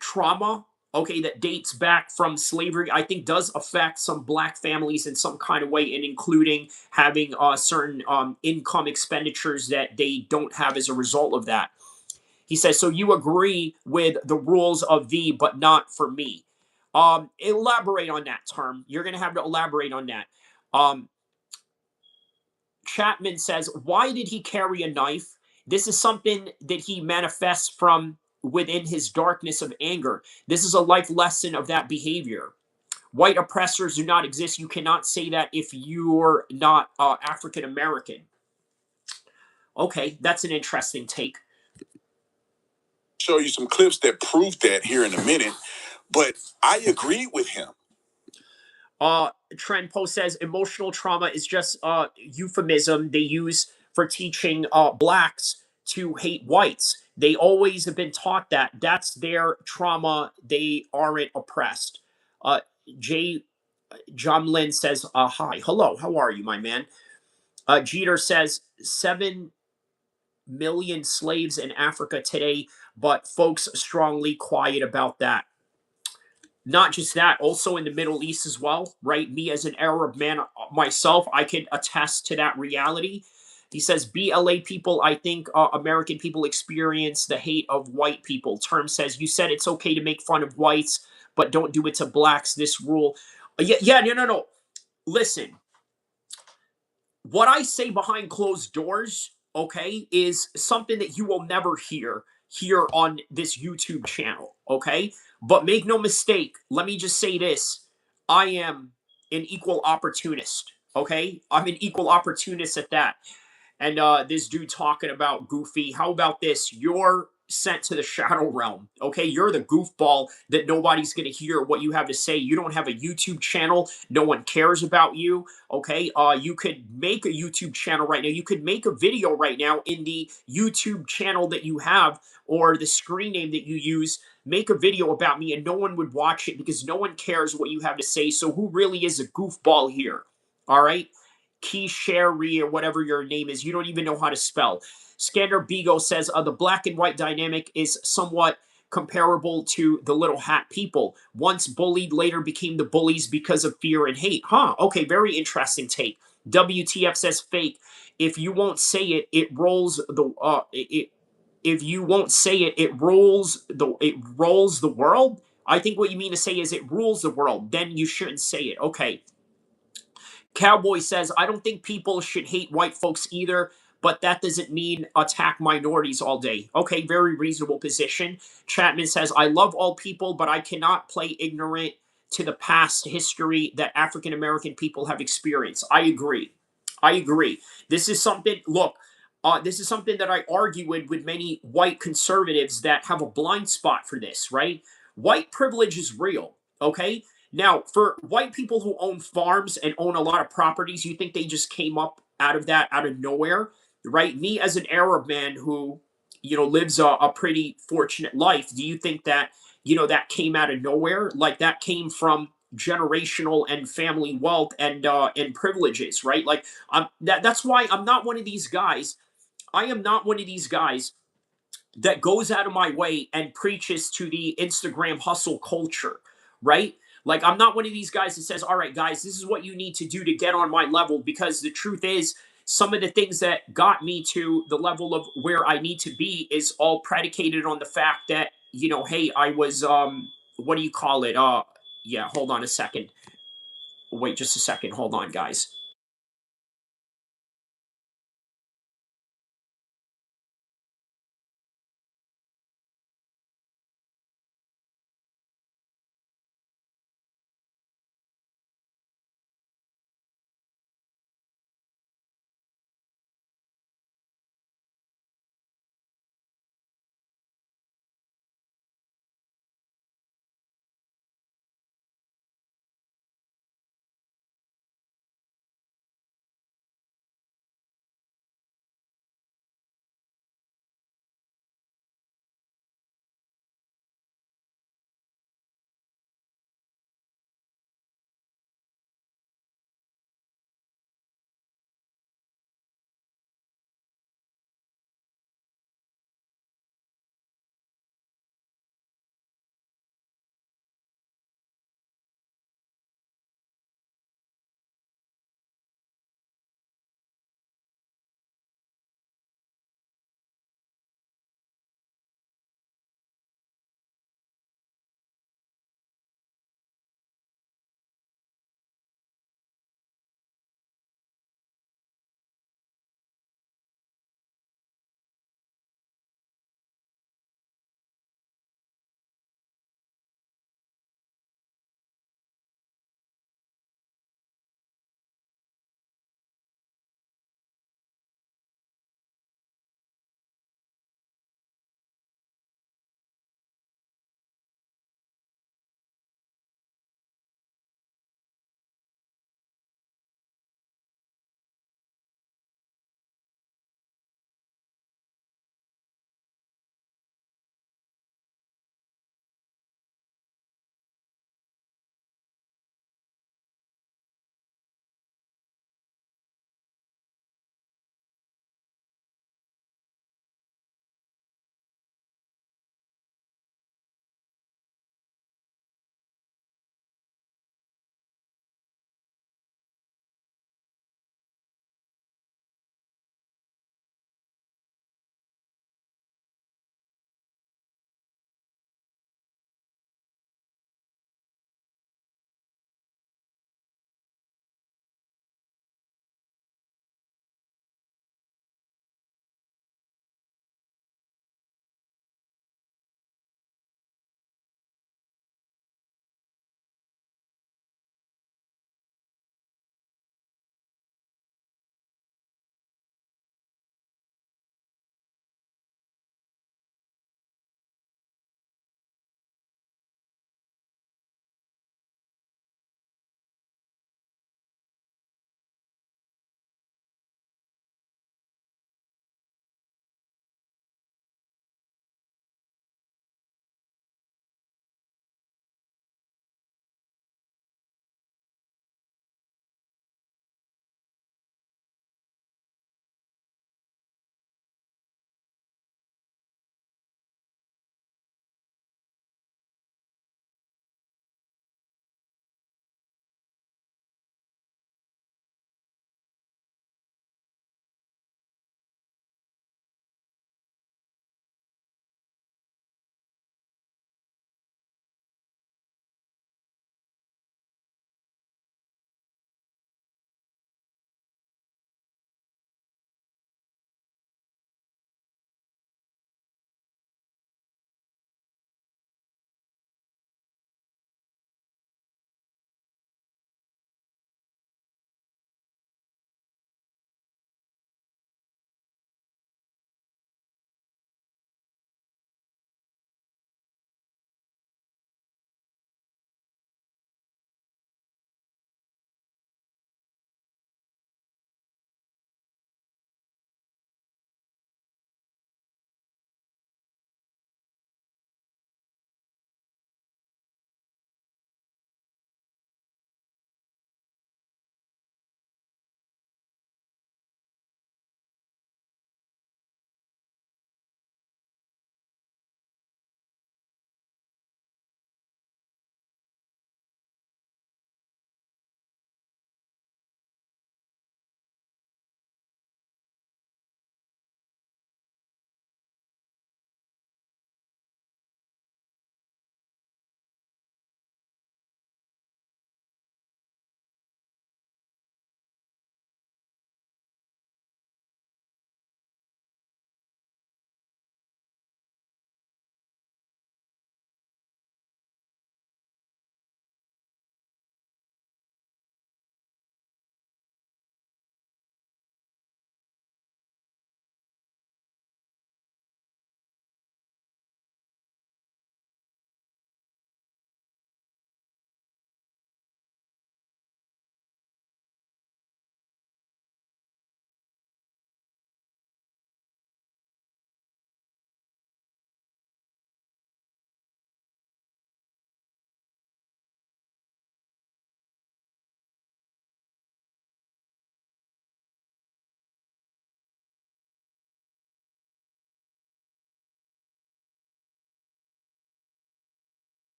trauma, okay, that dates back from slavery, I think does affect some black families in some kind of way, and including having certain income expenditures that they don't have as a result of that. He says, so you agree with the rules of thee, but not for me. Elaborate on that term. You're going to have to elaborate on that. Um, Chapman says, why did he carry a knife? This is something that he manifests from within his darkness of anger. This is a life lesson of that behavior. White oppressors do not exist. You cannot say that if you're not African American. Okay, that's an interesting take. Show you some clips that prove that here in a minute, but I agree with him. Trend Post says emotional trauma is just euphemism they use for teaching blacks to hate whites. They always have been taught that. That's their trauma. They aren't oppressed. Uh, Jay John Lynn says, hi. Hello, how are you, my man? Jeter says 7 million slaves in Africa today, but folks strongly quiet about that. Not just that, also in the Middle East as well, right? Me as an Arab man myself, I can attest to that reality. He says, BLA people, I think American people experience the hate of white people. Term says, you said it's okay to make fun of whites, but don't do it to blacks. This rule. Yeah, no. Listen, what I say behind closed doors, okay, is something that you will never hear here on this YouTube channel, okay? But make no mistake, let me just say this. I am an equal opportunist, okay? I'm an equal opportunist at that. And this dude talking about Goofy. How about this? You're sent to the shadow realm. Okay, you're the goofball that nobody's gonna hear what you have to say. You don't have a YouTube channel. No one cares about you. Okay, you could make a YouTube channel right now. You could make a video right now in the YouTube channel that you have or the screen name that you use. Make a video about me, and no one would watch it because no one cares what you have to say. So who really is a goofball here? All right. Keisherry or whatever your name is. You don't even know how to spell. Scanner Bigo says the black and white dynamic is somewhat comparable to the little hat people. Once bullied, later became the bullies because of fear and hate. Huh. Okay, very interesting take. WTF says fake. If you won't say it, it rolls the if you won't say it, it rolls the world. I think what you mean to say is it rules the world. Then you shouldn't say it. Okay. Cowboy says, I don't think people should hate white folks either, but that doesn't mean attack minorities all day. Okay, very reasonable position. Chapman says, I love all people, but I cannot play ignorant to the past history that African American people have experienced. I agree. I agree. This is something, look, this is something that I argue with many white conservatives that have a blind spot for this, right? White privilege is real, okay? Now, for white people who own farms and own a lot of properties, you think they just came up out of that, out of nowhere, right? Me as an Arab man who, lives a pretty fortunate life, do you think that, that came out of nowhere? Like that came from generational and family wealth and privileges, right? Like that's why I'm not one of these guys. I am not one of these guys that goes out of my way and preaches to the Instagram hustle culture, right? Like, I'm not one of these guys that says, all right, guys, this is what you need to do to get on my level. Because the truth is, some of the things that got me to the level of where I need to be is all predicated on the fact that, hey, I was, what do you call it? Yeah, hold on a second. Wait just a second. Hold on, guys.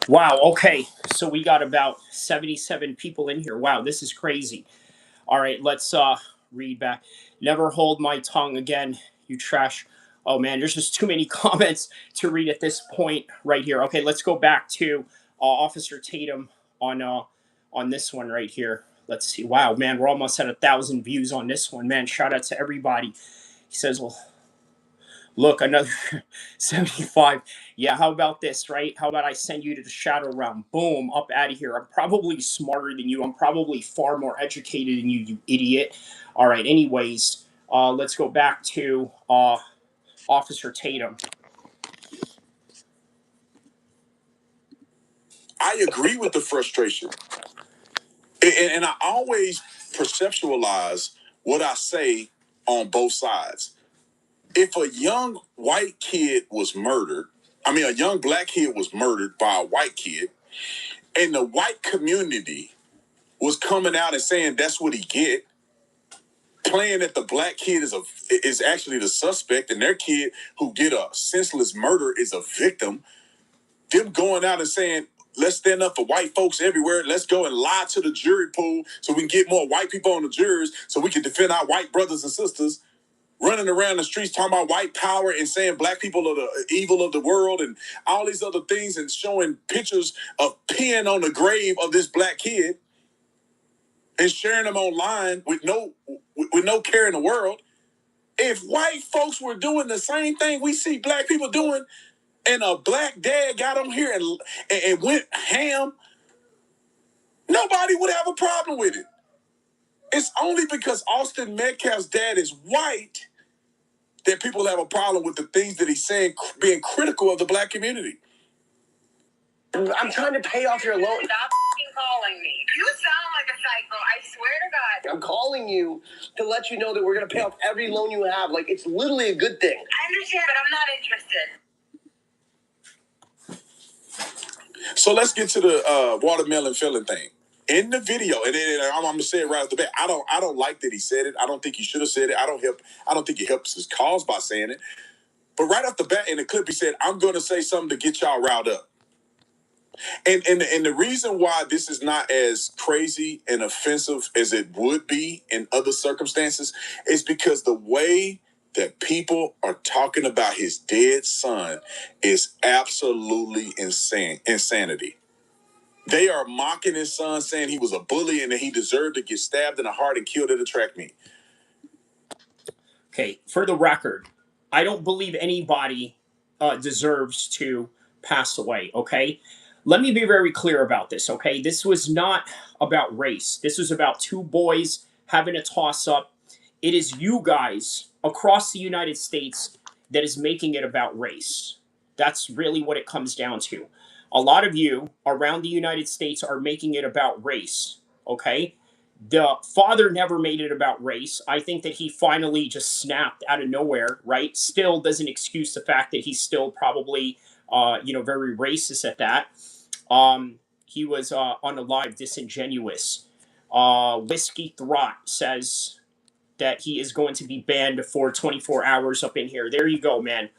Wow. Okay. So we got about 77 people in here. Wow, this is crazy. All right, let's read back. Never hold my tongue again, you trash. Oh man, there's just too many comments to read at this point right here. Okay, let's go back to Officer Tatum on this one right here. Let's see. Wow, man, we're almost at 1,000 views on this one. Man, shout out to everybody. He says, well, look, another 75. Yeah, how about this, right? How about I send you to the shadow realm? Boom, up out of here. I'm probably smarter than you. I'm probably far more educated than you, you idiot. All right, anyways, let's go back to Officer Tatum. I agree with the frustration. And I always perceptualize what I say on both sides. If a young white kid was murdered, I mean, a young black kid was murdered by a white kid, and the white community was coming out and saying that's what he get, playing that the black kid is actually the suspect, and their kid who get a senseless murder is a victim. Them going out and saying, let's stand up for white folks everywhere. Let's go and lie to the jury pool so we can get more white people on the jurors so we can defend our white brothers and sisters. Running around the streets talking about white power and saying black people are the evil of the world and all these other things, and showing pictures of peeing on the grave of this black kid and sharing them online with no care in the world. If white folks were doing the same thing we see black people doing, and a black dad got on here and went ham, nobody would have a problem with it. It's only because Austin Metcalf's dad is white that people have a problem with the things that he's saying, being critical of the black community. I'm trying to pay off your loan. Stop calling me. You sound like a psycho. I swear to God. I'm calling you to let you know that we're going to pay off every loan you have. Like, it's literally a good thing. I understand, but I'm not interested. So let's get to the watermelon filling thing. In the video, and I'm gonna say it right off the bat. I don't like that he said it. I don't think he should have said it. I don't think he helps his cause by saying it. But right off the bat in the clip, he said, "I'm gonna say something to get y'all riled up." And the reason why this is not as crazy and offensive as it would be in other circumstances is because the way that people are talking about his dead son is absolutely insanity. They are mocking his son, saying he was a bully and that he deserved to get stabbed in the heart and killed at a track meet. Okay, for the record, I don't believe anybody deserves to pass away. Okay, let me be very clear about this. Okay, this was not about race. This was about two boys having a toss up. It is you guys across the United States that is making it about race. That's really what it comes down to. A lot of you around the United States are making it about race. Okay, the father never made it about race. I think that he finally just snapped out of nowhere, right? Still doesn't excuse the fact that he's still probably, very racist at that. He was unalive, disingenuous. Whiskey Throt says that he is going to be banned for 24 hours up in here. There you go, man.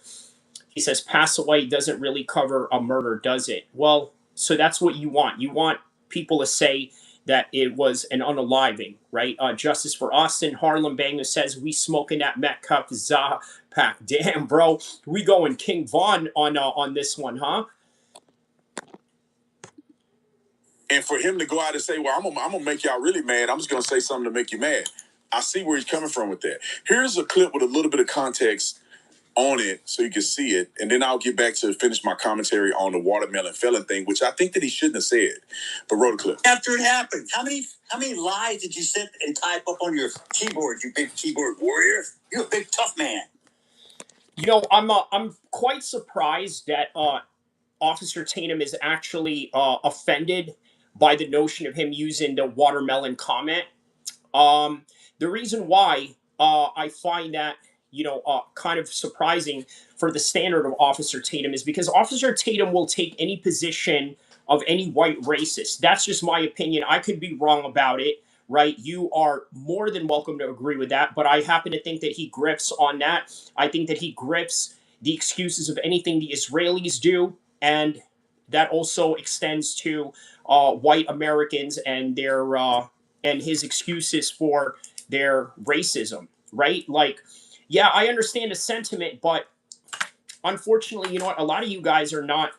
He says pass away doesn't really cover a murder, does it? Well, so that's what you want. You want people to say that it was an unaliving, right? Justice for Austin. Harlem Banger says we smoking that Metcalf Zaha pack. Damn, bro, we going King Von on this one, huh? And for him to go out and say, "Well, I'm gonna make y'all really mad. I'm just gonna say something to make you mad." I see where he's coming from with that. Here's a clip with a little bit of context on it so you can see it, and then I'll get back to finish my commentary on the watermelon felon thing, which I think that he shouldn't have said. But roll the clip. After it happened, how many lies did you sit and type up on your keyboard, you big keyboard warrior? You're a big tough man. You know, I'm quite surprised that Officer Tatum is actually offended by the notion of him using the watermelon comment. The reason why I find that kind of surprising for the standard of Officer Tatum is because Officer Tatum will take any position of any white racist. That's just my opinion. I could be wrong about it, right? You are more than welcome to agree with that, but I happen to think that he grifts on that. I think that he grifts the excuses of anything the Israelis do, and that also extends to white Americans and their and his excuses for their racism, right? Like, yeah, I understand the sentiment, but unfortunately, you know what? A lot of you guys are not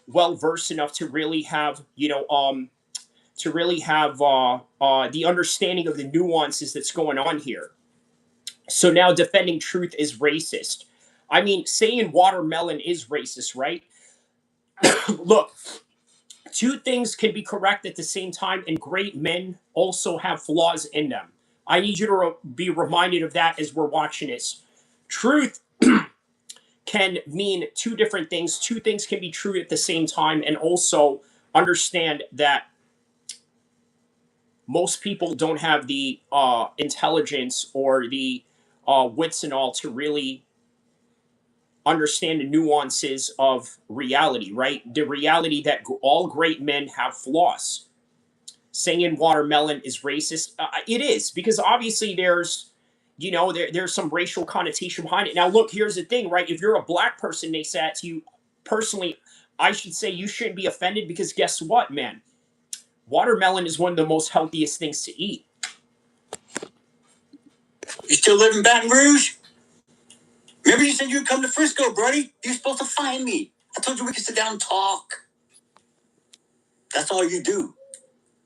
well versed enough to really have, the understanding of the nuances that's going on here. So now defending truth is racist. I mean, saying watermelon is racist, right? Look, two things can be correct at the same time, and great men also have flaws in them. I need you to be reminded of that as we're watching this. Truth can mean two different things. Two things can be true at the same time, and also understand that most people don't have the intelligence or the wits and all to really understand the nuances of reality, right? The reality that all great men have flaws. Saying watermelon is racist, it is, because obviously there's, there's some racial connotation behind it. Now, look, here's the thing, right? If you're a black person, they say that to you, personally, I should say you shouldn't be offended, because guess what, man? Watermelon is one of the most healthiest things to eat. You still live in Baton Rouge? Remember you said you'd come to Frisco, Brody? You were supposed to find me. I told you we could sit down and talk. That's all you do.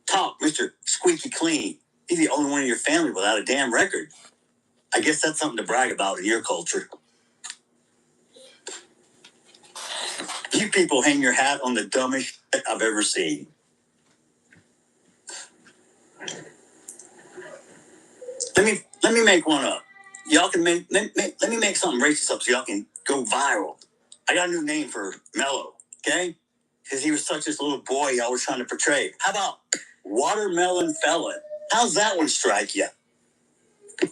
Talk, Mr. Squeaky Clean. You're the only one in your family without a damn record. I guess that's something to brag about in your culture. You people hang your hat on the dumbest shit I've ever seen. Let me make one up. Y'all can let me make something racist up so y'all can go viral. I got a new name for Mello, okay? Because he was such this little boy y'all was trying to portray. How about Watermelon Felon? How's that one strike you? I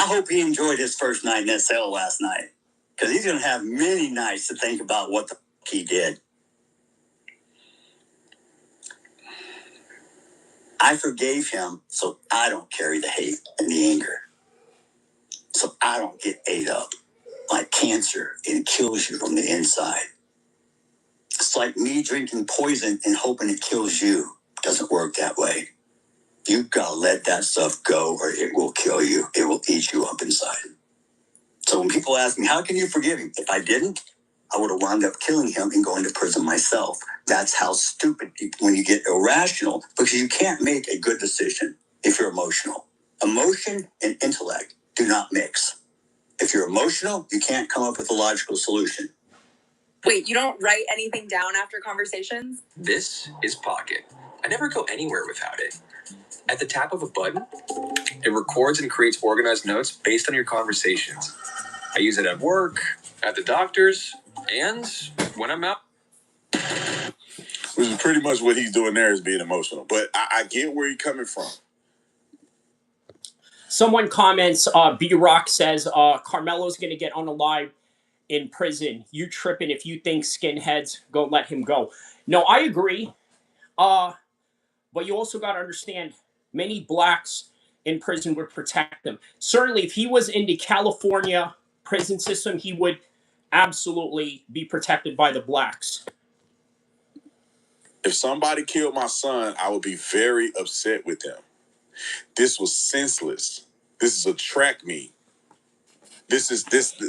hope he enjoyed his first night in that cell last night. Because he's going to have many nights to think about what the f*** he did. I forgave him so I don't carry the hate and the anger. So I don't get ate up like cancer and kills you from the inside. It's like me drinking poison and hoping it kills you. It doesn't work that way. You've got to let that stuff go or it will kill you. It will eat you up inside. So when people ask me, how can you forgive him? If I didn't, I would have wound up killing him and going to prison myself. That's how stupid people, when you get irrational, because you can't make a good decision if you're emotional. Emotion and intellect do not mix. If you're emotional, you can't come up with a logical solution. Wait, you don't write anything down after conversations? This is Pocket. I never go anywhere without it. At the tap of a button, it records and creates organized notes based on your conversations. I use it at work, at the doctor's, and when I'm out. Which is pretty much what he's doing there, is being emotional. But I get where he's coming from. Someone comments, B-Rock says, Carmelo's going to get unalived in prison. You tripping if you think skinheads go let him go. No, I agree. But you also got to understand, many blacks in prison would protect him. Certainly, if he was in the California prison system, he would absolutely be protected by the blacks. If somebody killed my son, I would be very upset with them. This was senseless. This is a track meet.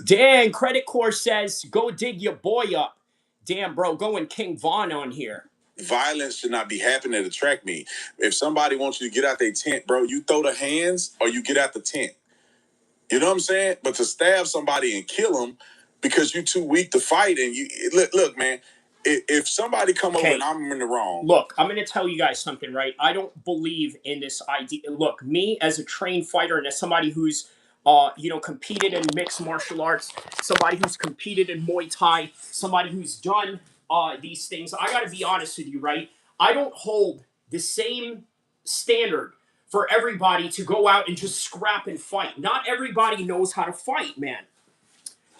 Dan, Credit Corps says, go dig your boy up. Damn, bro, going King Von on here. Violence should not be happening at a track meet. If somebody wants you to get out their tent, bro, you throw the hands or you get out the tent. You know what I'm saying? But to stab somebody and kill them because you're too weak to fight, and you look, man. If somebody come over and I'm in the wrong. Look, I'm going to tell you guys something, right? I don't believe in this idea. Look, me as a trained fighter and as somebody who's, competed in mixed martial arts, somebody who's competed in Muay Thai, somebody who's done these things, I got to be honest with you, right? I don't hold the same standard for everybody to go out and just scrap and fight. Not everybody knows how to fight, man.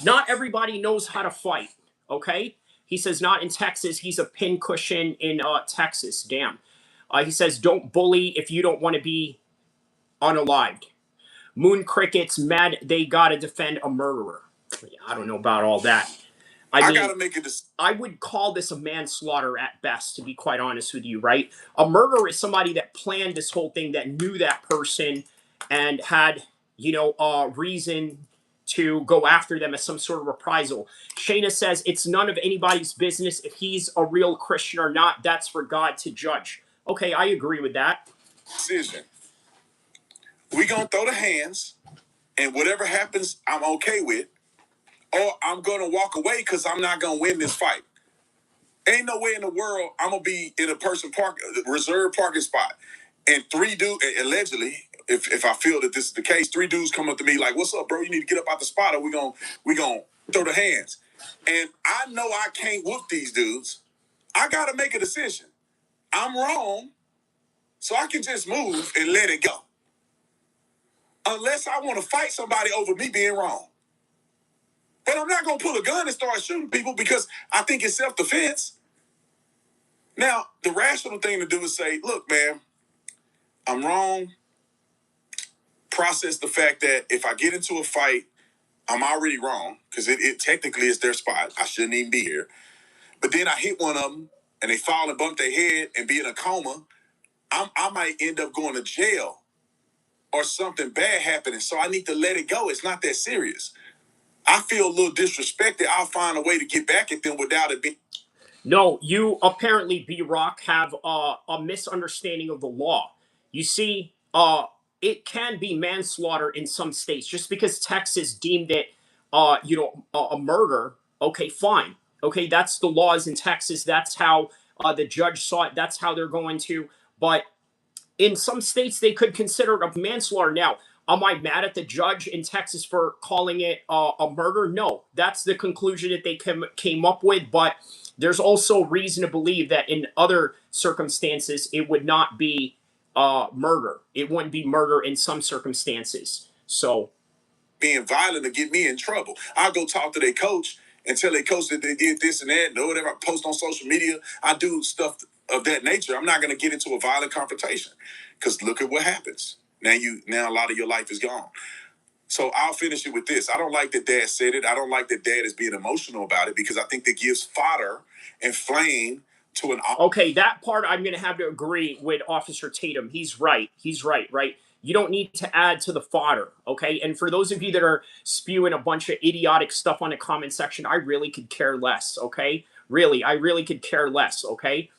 Not everybody knows how to fight, okay? He says, not in Texas. He's a pincushion in Texas. Damn. He says, don't bully if you don't want to be unalived. Moon Crickets, mad they got to defend a murderer. I don't know about all that. I mean, gotta make a decision. I would call this a manslaughter at best, to be quite honest with you, right? A murderer is somebody that planned this whole thing, that knew that person and had, reason to go after them as some sort of reprisal. Shayna says it's none of anybody's business if he's a real Christian or not. That's for God to judge. Okay, I agree with that. Decision. We gonna throw the hands, and whatever happens, I'm okay with. Or I'm gonna walk away because I'm not gonna win this fight. Ain't no way in the world I'm gonna be in a reserved parking spot, and three dudes allegedly, if I feel that this is the case, three dudes come up to me like, "What's up, bro? You need to get up out the spot, or we gonna throw the hands." And I know I can't whoop these dudes. I gotta make a decision. I'm wrong, so I can just move and let it go. Unless I want to fight somebody over me being wrong. But I'm not gonna pull a gun and start shooting people because I think it's self-defense. Now, the rational thing to do is say, look, man, I'm wrong. Process the fact that if I get into a fight, I'm already wrong because it technically is their spot. I shouldn't even be here. But then I hit one of them and they fall and bump their head and be in a coma. I might end up going to jail or something bad happening. So I need to let it go. It's not that serious. I feel a little disrespected. I'll find a way to get back at them without it being. No, you apparently, B-Rock, have a misunderstanding of the law. You see, it can be manslaughter in some states. Just because Texas deemed it, a murder, okay, fine. Okay, that's the laws in Texas. That's how the judge saw it. That's how they're going to. But in some states, they could consider it a manslaughter. Now, am I mad at the judge in Texas for calling it a murder? No, that's the conclusion that they came up with. But there's also reason to believe that in other circumstances, it would not be murder. It wouldn't be murder in some circumstances. So, being violent to get me in trouble. I'll go talk to their coach and tell their coach that they did this and that, and whatever. I post on social media. I do stuff of that nature. I'm not going to get into a violent confrontation because look at what happens. Now a lot of your life is gone. So I'll finish it with this. I don't like that Dad said it. I don't like that Dad is being emotional about it because I think that gives fodder and flame to an. Okay, that part I'm going to have to agree with Officer Tatum. He's right. He's right, right? You don't need to add to the fodder, okay? And for those of you that are spewing a bunch of idiotic stuff on the comment section, I really could care less, okay? Really, I really could care less, okay?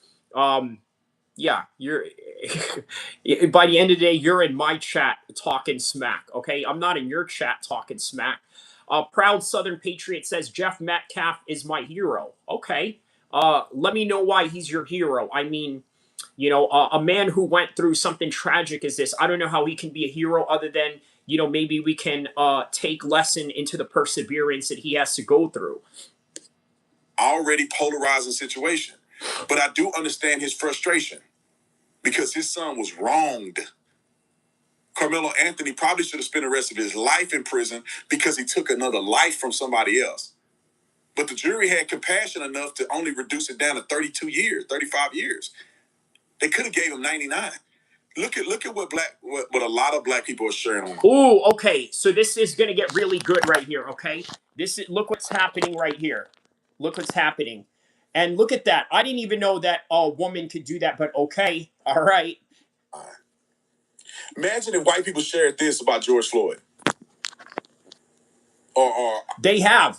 Yeah, you're by the end of the day, you're in my chat talking smack, okay? I'm not in your chat talking smack. Proud Southern Patriot says Jeff Metcalf is my hero. Okay. Let me know why he's your hero. I mean, a man who went through something tragic as this, I don't know how he can be a hero other than, maybe we can take lesson into the perseverance that he has to go through. Already polarizing situation. But I do understand his frustration because his son was wronged. Karmelo Anthony probably should have spent the rest of his life in prison because he took another life from somebody else. But the jury had compassion enough to only reduce it down to 32 years, 35 years. They could have gave him 99. Look at what a lot of black people are sharing on. Ooh, okay. So this is gonna get really good right here, okay? Look what's happening right here. Look what's happening. And look at that. I didn't even know that a woman could do that, but okay. All right. Imagine if white people shared this about George Floyd. Or they have,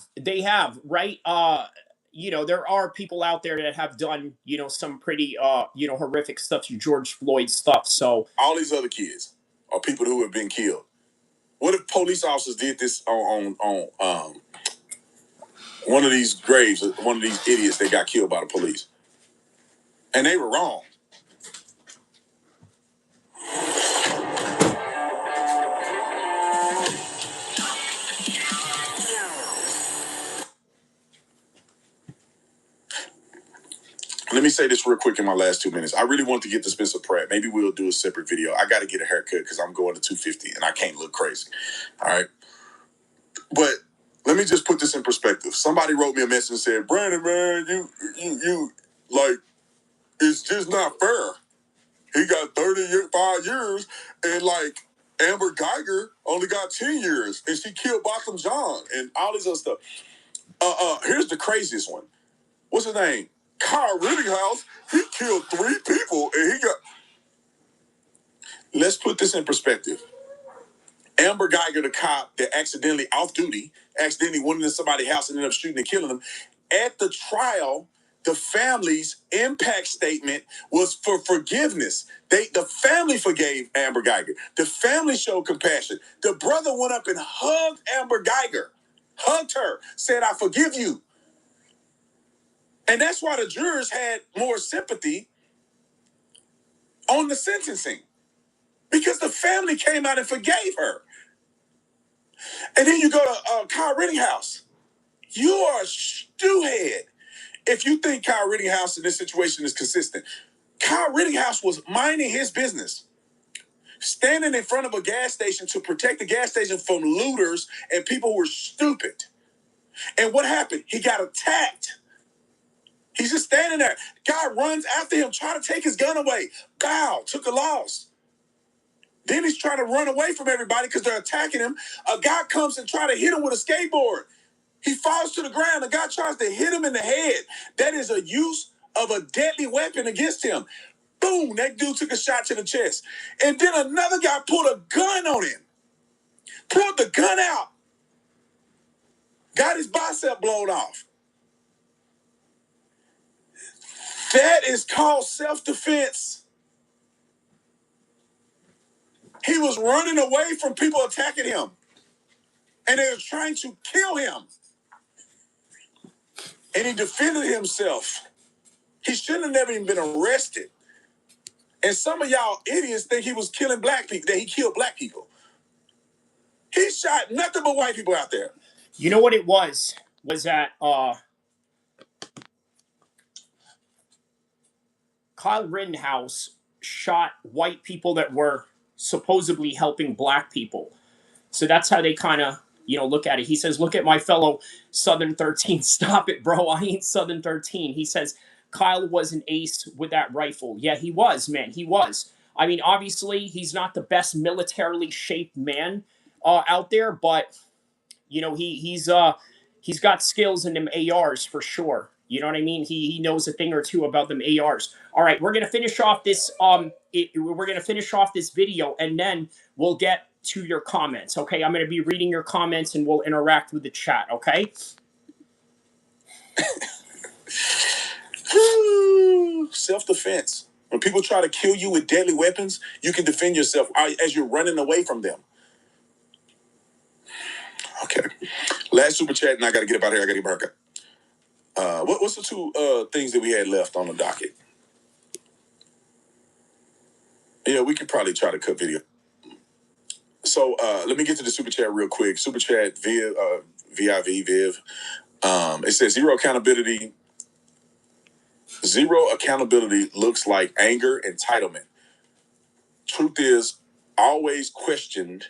right? There are people out there that have done, some pretty horrific stuff to George Floyd stuff. So all these other kids are people who have been killed. What if police officers did this on one of these graves, one of these idiots that got killed by the police? And they were wrong. Let me say this real quick in my last 2 minutes. I really want to get to Spencer Pratt. Maybe we'll do a separate video. I got to get a haircut because I'm going to 250 and I can't look crazy. All right. But let me just put this in perspective. Somebody wrote me a message and said, Brandon, man, you like, it's just not fair. He got 35 years and like Amber Geiger only got 10 years and she killed Botham John and all this other stuff. Here's the craziest one. What's his name? Kyle Rittenhouse. He killed 3 people, and he got. Let's put this in perspective. Amber Geiger, the cop that accidentally off duty, accidentally went into somebody's house and ended up shooting and killing them. At the trial, the family's impact statement was for forgiveness. The family forgave Amber Geiger. The family showed compassion. The brother went up and hugged Amber Geiger, hugged her, said, "I forgive you." And that's why the jurors had more sympathy on the sentencing, because the family came out and forgave her. And then you go to Kyle Rittenhouse. You are a stewhead if you think Kyle Rittenhouse in this situation is consistent. Kyle Rittenhouse was minding his business, standing in front of a gas station to protect the gas station from looters and people who were stupid. And what happened? He got attacked. He's just standing there. Guy runs after him, trying to take his gun away. Bow, took a loss. Then he's trying to run away from everybody because they're attacking him. A guy comes and tries to hit him with a skateboard. He falls to the ground. The guy tries to hit him in the head. That is a use of a deadly weapon against him. Boom, that dude took a shot to the chest. And then another guy pulled a gun on him. Pulled the gun out. Got his bicep blown off. That is called self-defense. He was running away from people attacking him. And they were trying to kill him. And he defended himself. He shouldn't have never even been arrested. And some of y'all idiots think he was killing black people, that he killed black people. He shot nothing but white people out there. You know what it was? Was that Kyle Rittenhouse shot white people that were supposedly helping black people. So that's how they kind of, look at it. He says, "Look at my fellow Southern 13. Stop it, bro. I ain't Southern 13. He says, "Kyle was an ace with that rifle." Yeah, he was, man. He was. I mean, obviously, he's not the best militarily shaped man out there, but he's got skills in them ARs for sure. You know what I mean? He knows a thing or two about them ARs. All right, we're gonna finish off this video, and then we'll get to your comments. Okay, I'm gonna be reading your comments, and we'll interact with the chat. Okay. Self-defense. When people try to kill you with deadly weapons, you can defend yourself as you're running away from them. Okay. Last super chat, and I got to get up out here. I got to get my haircut. What's the 2 things that we had left on the docket? Yeah, we could probably try to cut video. So let me get to the super chat real quick. Super chat Viv. It says zero accountability. Zero accountability looks like anger, entitlement. Truth is always questioned,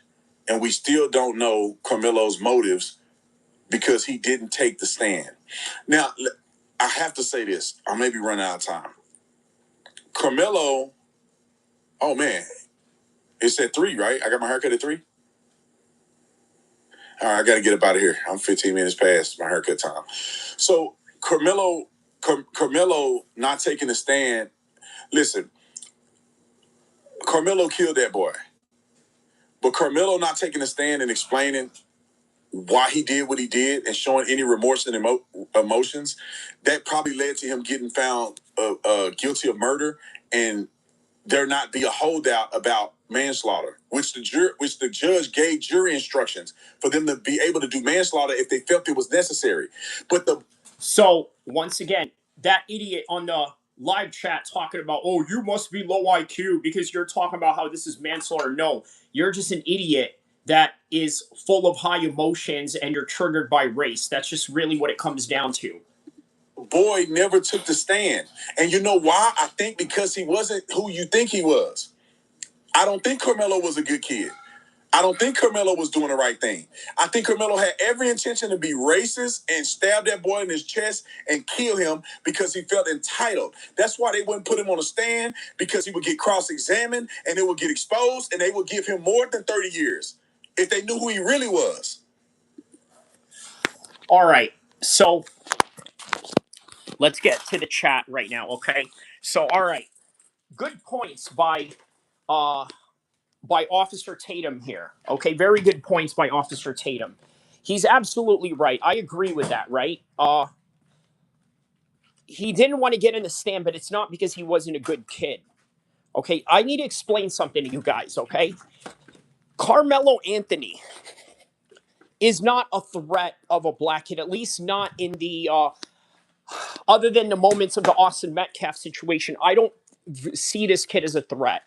and we still don't know Karmelo's motives because he didn't take the stand. Now, I have to say this. I may be running out of time. Karmelo, oh man, it's at 3, right? I got my haircut at 3. All right, I got to get up out of here. I'm 15 minutes past my haircut time. So Karmelo not taking a stand. Listen, Karmelo killed that boy. But Karmelo not taking a stand and explaining why he did what he did and showing any remorse and emotions, that probably led to him getting found guilty of murder and there not be a holdout about manslaughter, which the judge gave jury instructions for them to be able to do manslaughter if they felt it was necessary. So once again, that idiot on the live chat talking about, "Oh, you must be low IQ because you're talking about how this is manslaughter." No, you're just an idiot that is full of high emotions and you're triggered by race. That's just really what it comes down to. Boy never took the stand. And you know why? I think because he wasn't who you think he was. I don't think Karmelo was a good kid. I don't think Karmelo was doing the right thing. I think Karmelo had every intention to be racist and stab that boy in his chest and kill him because he felt entitled. That's why they wouldn't put him on a stand, because he would get cross-examined and it would get exposed and they would give him more than 30 years if they knew who he really was. All right. So let's get to the chat right now, okay? So, all right, good points uh by Officer Tatum here. Okay, very good points by Officer Tatum. He's absolutely right. I agree with that, right? He didn't want to get in the stand, but it's not because he wasn't a good kid. Okay, I need to explain something to you guys, okay? Karmelo Anthony is not a threat of a black kid, at least not in the other than the moments of the Austin Metcalf situation. I don't see this kid as a threat.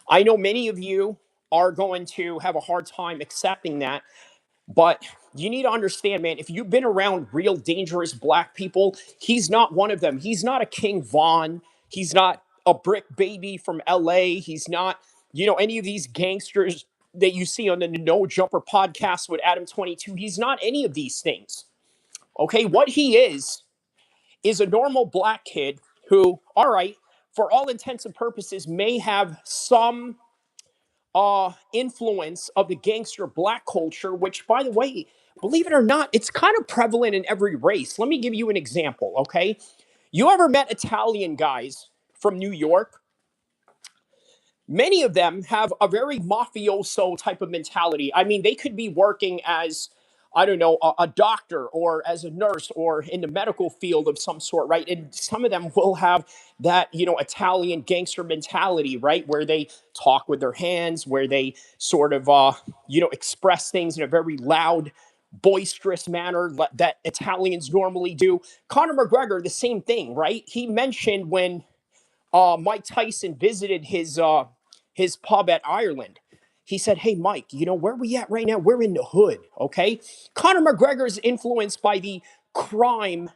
I know many of you are going to have a hard time accepting that, but you need to understand, man, if you've been around real dangerous black people, he's not one of them. He's not a King Von. He's not a brick baby from LA. He's not, any of these gangsters that you see on the No Jumper podcast with Adam 22. He's not any of these things. Okay, what he is a normal black kid who, all right, for all intents and purposes, may have some influence of the gangster black culture, which, by the way, believe it or not, it's kind of prevalent in every race. Let me give you an example, okay? You ever met Italian guys from New York? Many of them have a very mafioso type of mentality. I mean, they could be working as, I don't know, a doctor or as a nurse or in the medical field of some sort, right? And some of them will have that, Italian gangster mentality, right? Where they talk with their hands, where they sort of, express things in a very loud, boisterous manner that Italians normally do. Conor McGregor, the same thing, right? He mentioned when Mike Tyson visited his pub at Ireland. He said, "Hey, Mike, where we at right now? We're in the hood, okay?" Conor McGregor is influenced by the crime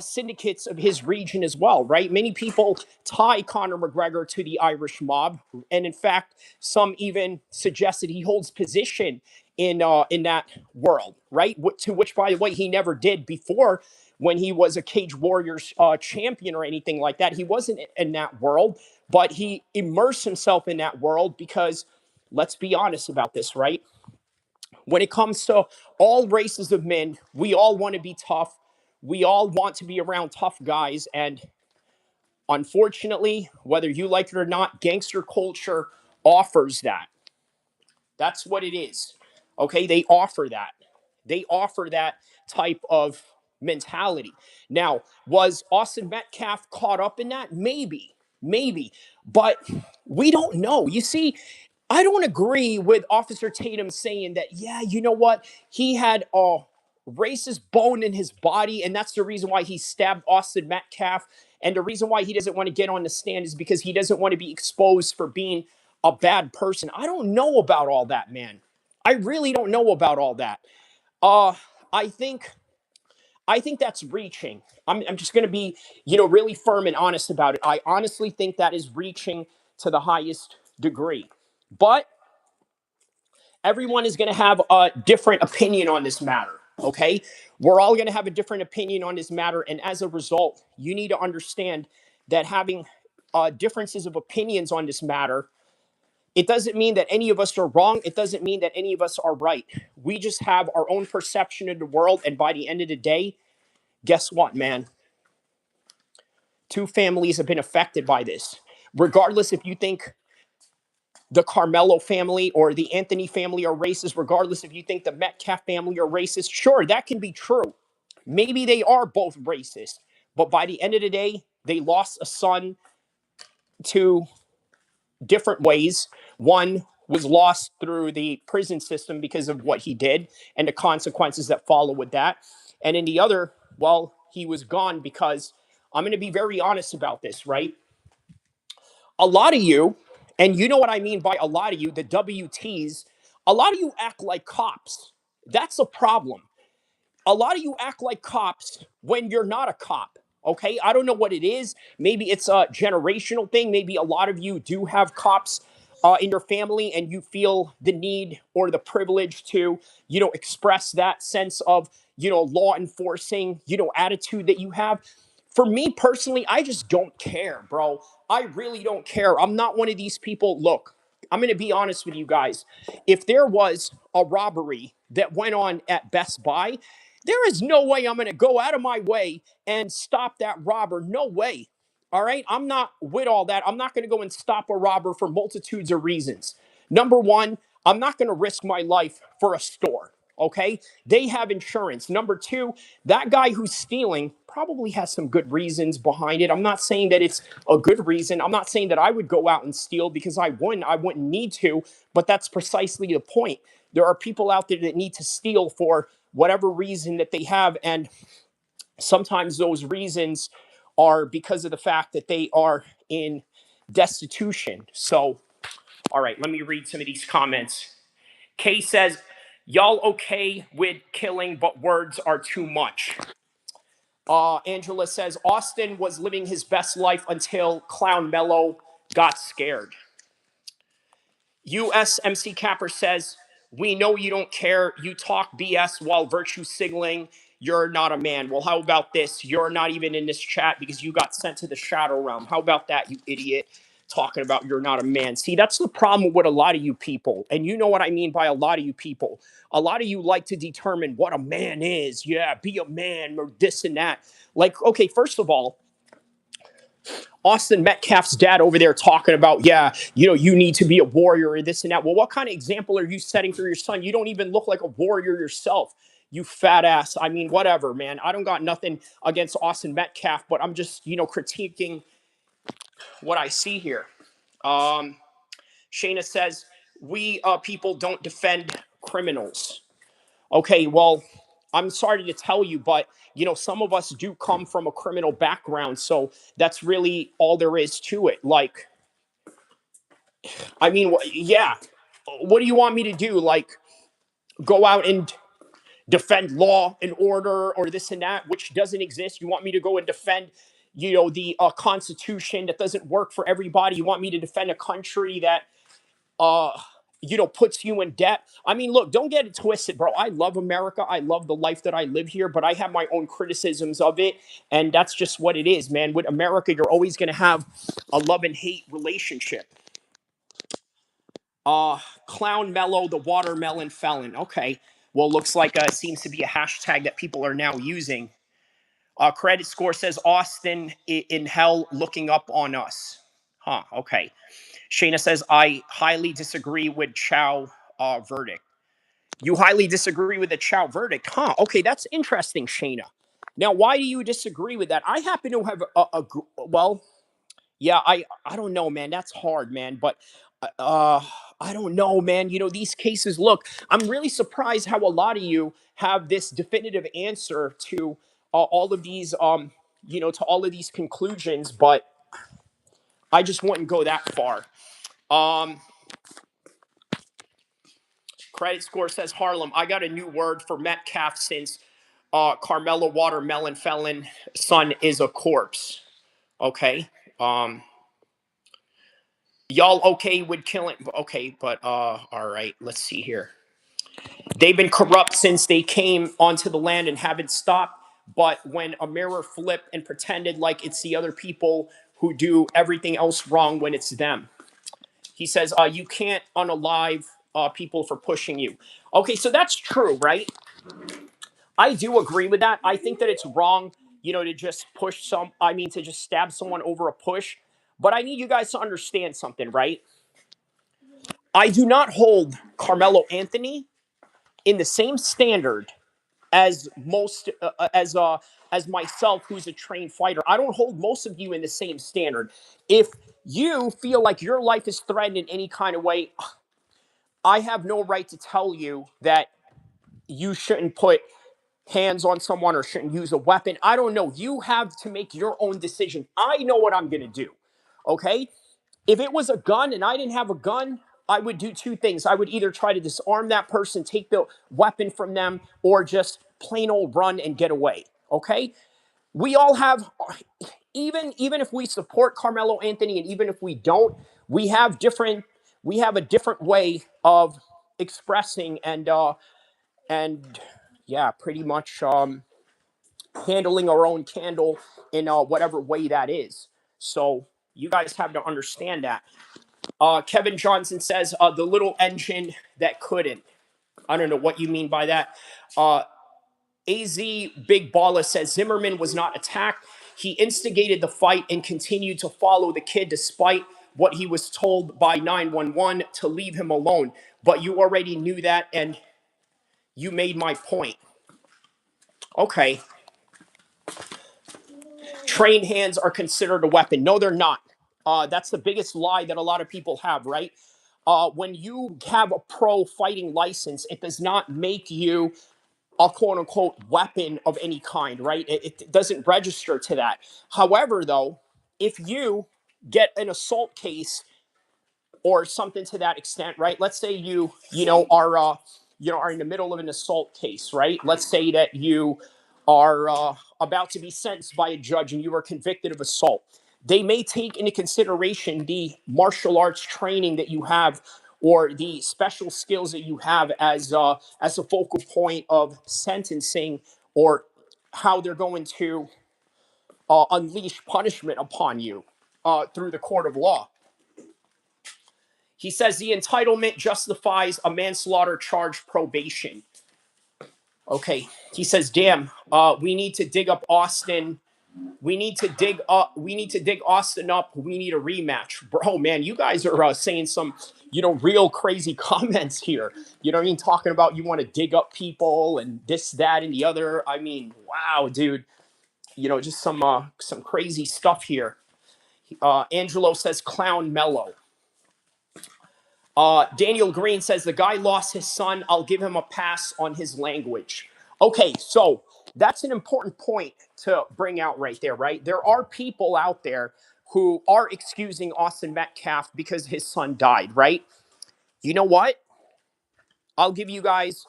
syndicates of his region as well, right? Many people tie Conor McGregor to the Irish mob, and in fact, some even suggest that he holds position in that world, right? To which, by the way, he never did before when he was a Cage Warriors champion or anything like that. He wasn't in that world, but he immersed himself in that world because, let's be honest about this, right? When it comes to all races of men, we all want to be tough. We all want to be around tough guys. And unfortunately, whether you like it or not, gangster culture offers that. That's what it is. Okay, they offer that. They offer that type of mentality. Now, was Austin Metcalf caught up in that? Maybe, but we don't know. You see, I don't agree with Officer Tatum saying that, yeah, you know what? He had a racist bone in his body, and that's the reason why he stabbed Austin Metcalf. And the reason why he doesn't want to get on the stand is because he doesn't want to be exposed for being a bad person. I don't know about all that, man. I really don't know about all that. Uh, I think I think that's reaching. I'm just going to be, really firm and honest about it. I honestly think that is reaching to the highest degree. But everyone is going to have a different opinion on this matter, okay? We're all going to have a different opinion on this matter. And as a result, you need to understand that having differences of opinions on this matter, it doesn't mean that any of us are wrong. It doesn't mean that any of us are right. We just have our own perception of the world. And by the end of the day, guess what, man? Two families have been affected by this. Regardless if you think the Karmelo family or the Anthony family are racist, regardless if you think the Metcalf family are racist, sure, that can be true. Maybe they are both racist. But by the end of the day, they lost a son to different ways. One was lost through the prison system because of what he did and the consequences that follow with that. And in the other, well, he was gone because I'm going to be very honest about this, right? A lot of you, and you know what I mean by a lot of you, the WTs, a lot of you act like cops. That's a problem. A lot of you act like cops when you're not a cop. Okay, I don't know what it is. Maybe it's a generational thing. Maybe a lot of you do have cops in your family, and you feel the need or the privilege to, express that sense of, law enforcing, attitude that you have. For me personally, I just don't care, bro. I really don't care. I'm not one of these people. Look, I'm going to be honest with you guys. If there was a robbery that went on at Best Buy, There is no way I'm going to go out of my way and stop that robber. No way. All right. I'm not with all that. I'm not going to go and stop a robber for multitudes of reasons. Number one, I'm not going to risk my life for a store. Okay. They have insurance. Number two, that guy who's stealing probably has some good reasons behind it. I'm not saying that it's a good reason. I'm not saying that I would go out and steal because I wouldn't. I wouldn't need to. But that's precisely the point. There are people out there that need to steal for whatever reason that they have. And sometimes those reasons are because of the fact that they are in destitution. So, all right, let me read some of these comments. Kay says, y'all okay with killing, but words are too much. Angela says, Austin was living his best life until Clown Mello got scared. USMC Capper says, we know you don't care. You talk BS while virtue signaling. You're not a man. Well, how about this? You're not even in this chat because you got sent to the shadow realm. How about that, you idiot? Talking about you're not a man. See, that's the problem with a lot of you people. And you know what I mean by a lot of you people. A lot of you like to determine what a man is. Yeah, be a man or this and that. Like, okay, first of all, Austin Metcalf's dad over there talking about, yeah, you know, you need to be a warrior or this and that. Well, what kind of example are you setting for your son? You don't even look like a warrior yourself, you fat ass. I mean, whatever, man. I don't got nothing against Austin Metcalf, but I'm just, critiquing what I see here. Shayna says, we people don't defend criminals. Okay, well, I'm sorry to tell you, but some of us do come from a criminal background, so that's really all there is to it. Like, I mean, yeah, what do you want me to do? Like, go out and defend law and order or this and that, which doesn't exist? You want me to go and defend, the Constitution that doesn't work for everybody? You want me to defend a country that uh puts you in debt? I mean, look, don't get it twisted, bro. I love America. I love the life that I live here, but I have my own criticisms of it, and that's just what it is, man. With America, you're always going to have a love and hate relationship. Clown Mellow, the watermelon felon. Okay, well, looks like seems to be a hashtag that people are now using. Credit score says Austin in hell looking up on us. Huh, okay. Shayna says, I highly disagree with Chow verdict. You highly disagree with the Chow verdict? Huh, okay, that's interesting, Shayna. Now, why do you disagree with that? I happen to have well, yeah, I don't know, man. That's hard, man. But I don't know, man. These cases, look, I'm really surprised how a lot of you have this definitive answer to all of these to all of these conclusions, but I just wouldn't go that far. Credit score says Harlem. I got a new word for Metcalf since Carmelo Watermelon Felon son is a corpse. Okay. Y'all okay with killing? Okay, but all right. Let's see here. They've been corrupt since they came onto the land and haven't stopped. But when a mirror flipped and pretended like it's the other people who do everything else wrong when it's them. He says, you can't unalive people for pushing you. Okay, so that's true, right? I do agree with that. I think that it's wrong, to just to just stab someone over a push. But I need you guys to understand something, right? I do not hold Carmelo Anthony in the same standard as most as myself, who's a trained fighter. I don't hold most of you in the same standard. If you feel like your life is threatened in any kind of way, I have no right to tell you that you shouldn't put hands on someone or shouldn't use a weapon. I don't know. You have to make your own decision. I know what I'm going to do. Okay? If it was a gun and I didn't have a gun, I would do two things. I would either try to disarm that person, take the weapon from them, or just plain old run and get away. Okay? We all have, even if we support Carmelo Anthony and even if we don't, we have a different way of expressing and yeah, pretty much handling our own candle in whatever way that is. So you guys have to understand that. Kevin Johnson says the little engine that couldn't. I don't know what you mean by that. AZ Big Balla says Zimmerman was not attacked. He instigated the fight and continued to follow the kid despite what he was told by 911 to leave him alone. But you already knew that and you made my point. Okay. Trained hands are considered a weapon. No, they're not. That's the biggest lie that a lot of people have, right? When you have a pro fighting license, it does not make you a quote unquote weapon of any kind, right? It doesn't register to that. However, though, if you get an assault case or something to that extent, right? Let's say are in the middle of an assault case, right? Let's say that you are about to be sentenced by a judge and you were convicted of assault. They may take into consideration the martial arts training that you have or the special skills that you have as a focal point of sentencing or how they're going to unleash punishment upon you through the court of law. He says the entitlement justifies a manslaughter charge probation. Okay. He says, damn, we need to dig up Austin. We need to dig Austin up. We need a rematch. Bro, man, you guys are saying some, real crazy comments here. You know what I mean? Talking about you want to dig up people and this, that, and the other. I mean, wow, dude. Just some crazy stuff here. Angelo says clown mellow. Daniel Green says the guy lost his son. I'll give him a pass on his language. Okay, so that's an important point to bring out right there, right? There are people out there who are excusing Austin Metcalf because his son died, right? You know what? I'll give you guys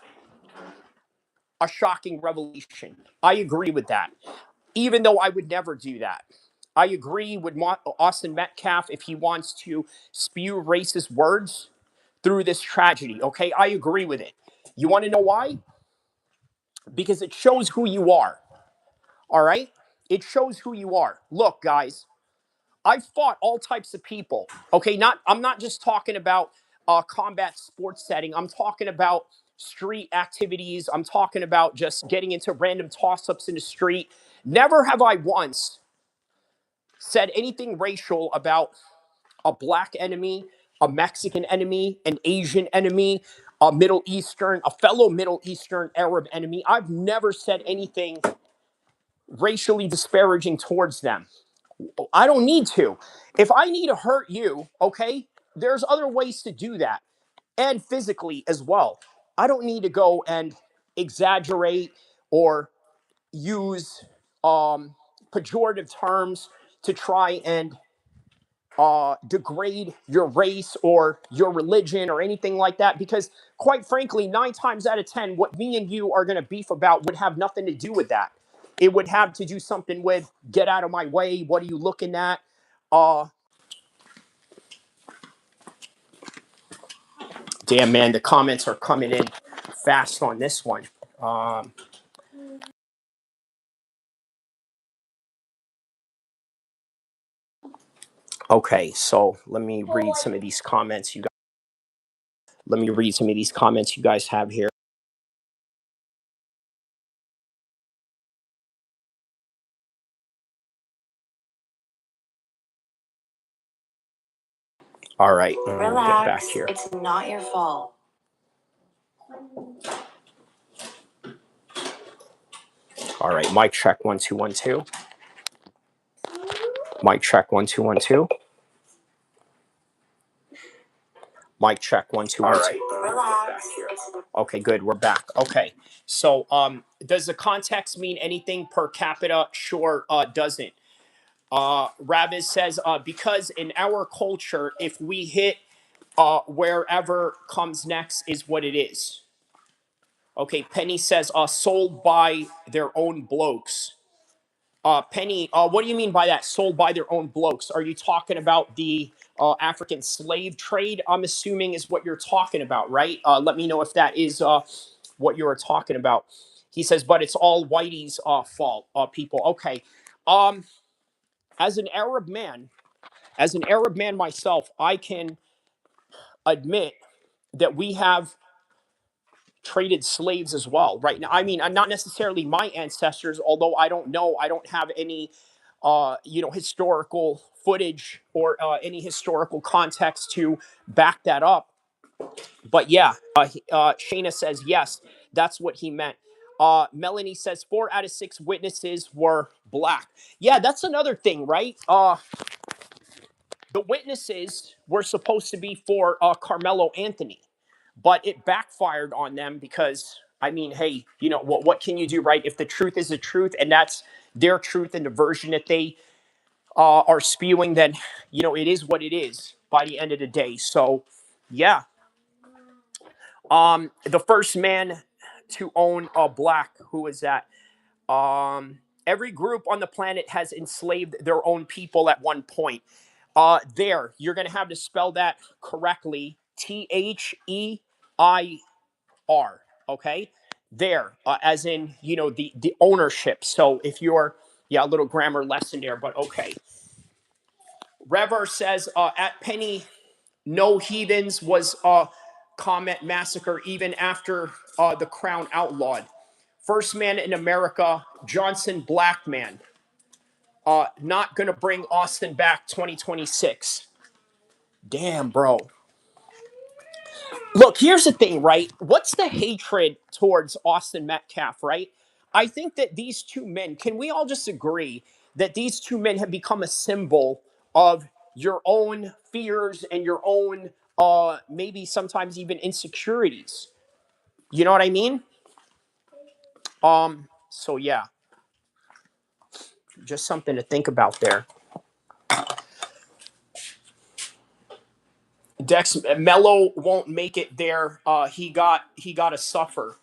a shocking revelation. I agree with that, even though I would never do that. I agree with Austin Metcalf if he wants to spew racist words through this tragedy, okay? I agree with it. You want to know why? Because it shows who you are, all right? It shows who you are. Look, guys, I've fought all types of people, okay? I'm not just talking about combat sports setting. I'm talking about street activities. I'm talking about just getting into random toss-ups in the street. Never have I once said anything racial about a black enemy, a Mexican enemy, an Asian enemy, a fellow Middle Eastern Arab enemy. I've never said anything racially disparaging towards them. I don't need to. If I need to hurt you, okay, there's other ways to do that, and physically as well. I don't need to go and exaggerate or use pejorative terms to try and degrade your race or your religion or anything like that, because quite frankly 9 times out of 10 what me and you are going to beef about would have nothing to do with that. It would have to do something with get out of my way, what are you looking at. Damn, man, the comments are coming in fast on this one. Okay, so let me read some of these comments you guys have here. All right, Relax. get back here. It's not your fault. All right, mic check 1 2 1 2. Mic check 1 2 1 2. Mic check 1 2 1 2. All right, relax. Okay, good. We're back. Okay, so does the context mean anything per capita? Sure, doesn't. Raviz says because in our culture, if we hit wherever comes next is what it is. Okay, Penny says sold by their own blokes. Penny, what do you mean by that? Sold by their own blokes? Are you talking about the African slave trade? I'm assuming is what you're talking about, right? Let me know if that is what you're talking about. He says, but it's all Whitey's fault, people. Okay. As an Arab man myself, I can admit that we have traded slaves as well, right? Now, I mean, not necessarily my ancestors, although I don't know, I don't have any, historical footage or any historical context to back that up. But yeah, Shayna says yes, that's what he meant. Melanie says 4 out of 6 witnesses were black. Yeah, that's another thing, right? The witnesses were supposed to be for Carmelo Anthony, but it backfired on them because, I mean, hey, what can you do, right? If the truth is the truth and that's their truth and the version that they are spewing, then, it is what it is by the end of the day. So, yeah. The first man to own a black, who is that? Every group on the planet has enslaved their own people at one point. There, you're going to have to spell that correctly. Their. Okay, there, as in the ownership. So if you're, yeah, a little grammar lesson there, but okay. Rever says at Penny, no heathens was a comment massacre even after the crown outlawed. First man in America, Johnson, black man. Not gonna bring Austin back 2026. Damn, bro. Look, here's the thing, right? What's the hatred towards Austin Metcalf, right? I think that these two men, can we all just agree that these two men have become a symbol of your own fears and your own, maybe sometimes even insecurities? You know what I mean? So yeah, just something to think about there. Dex Mello won't make it there. He got to suffer.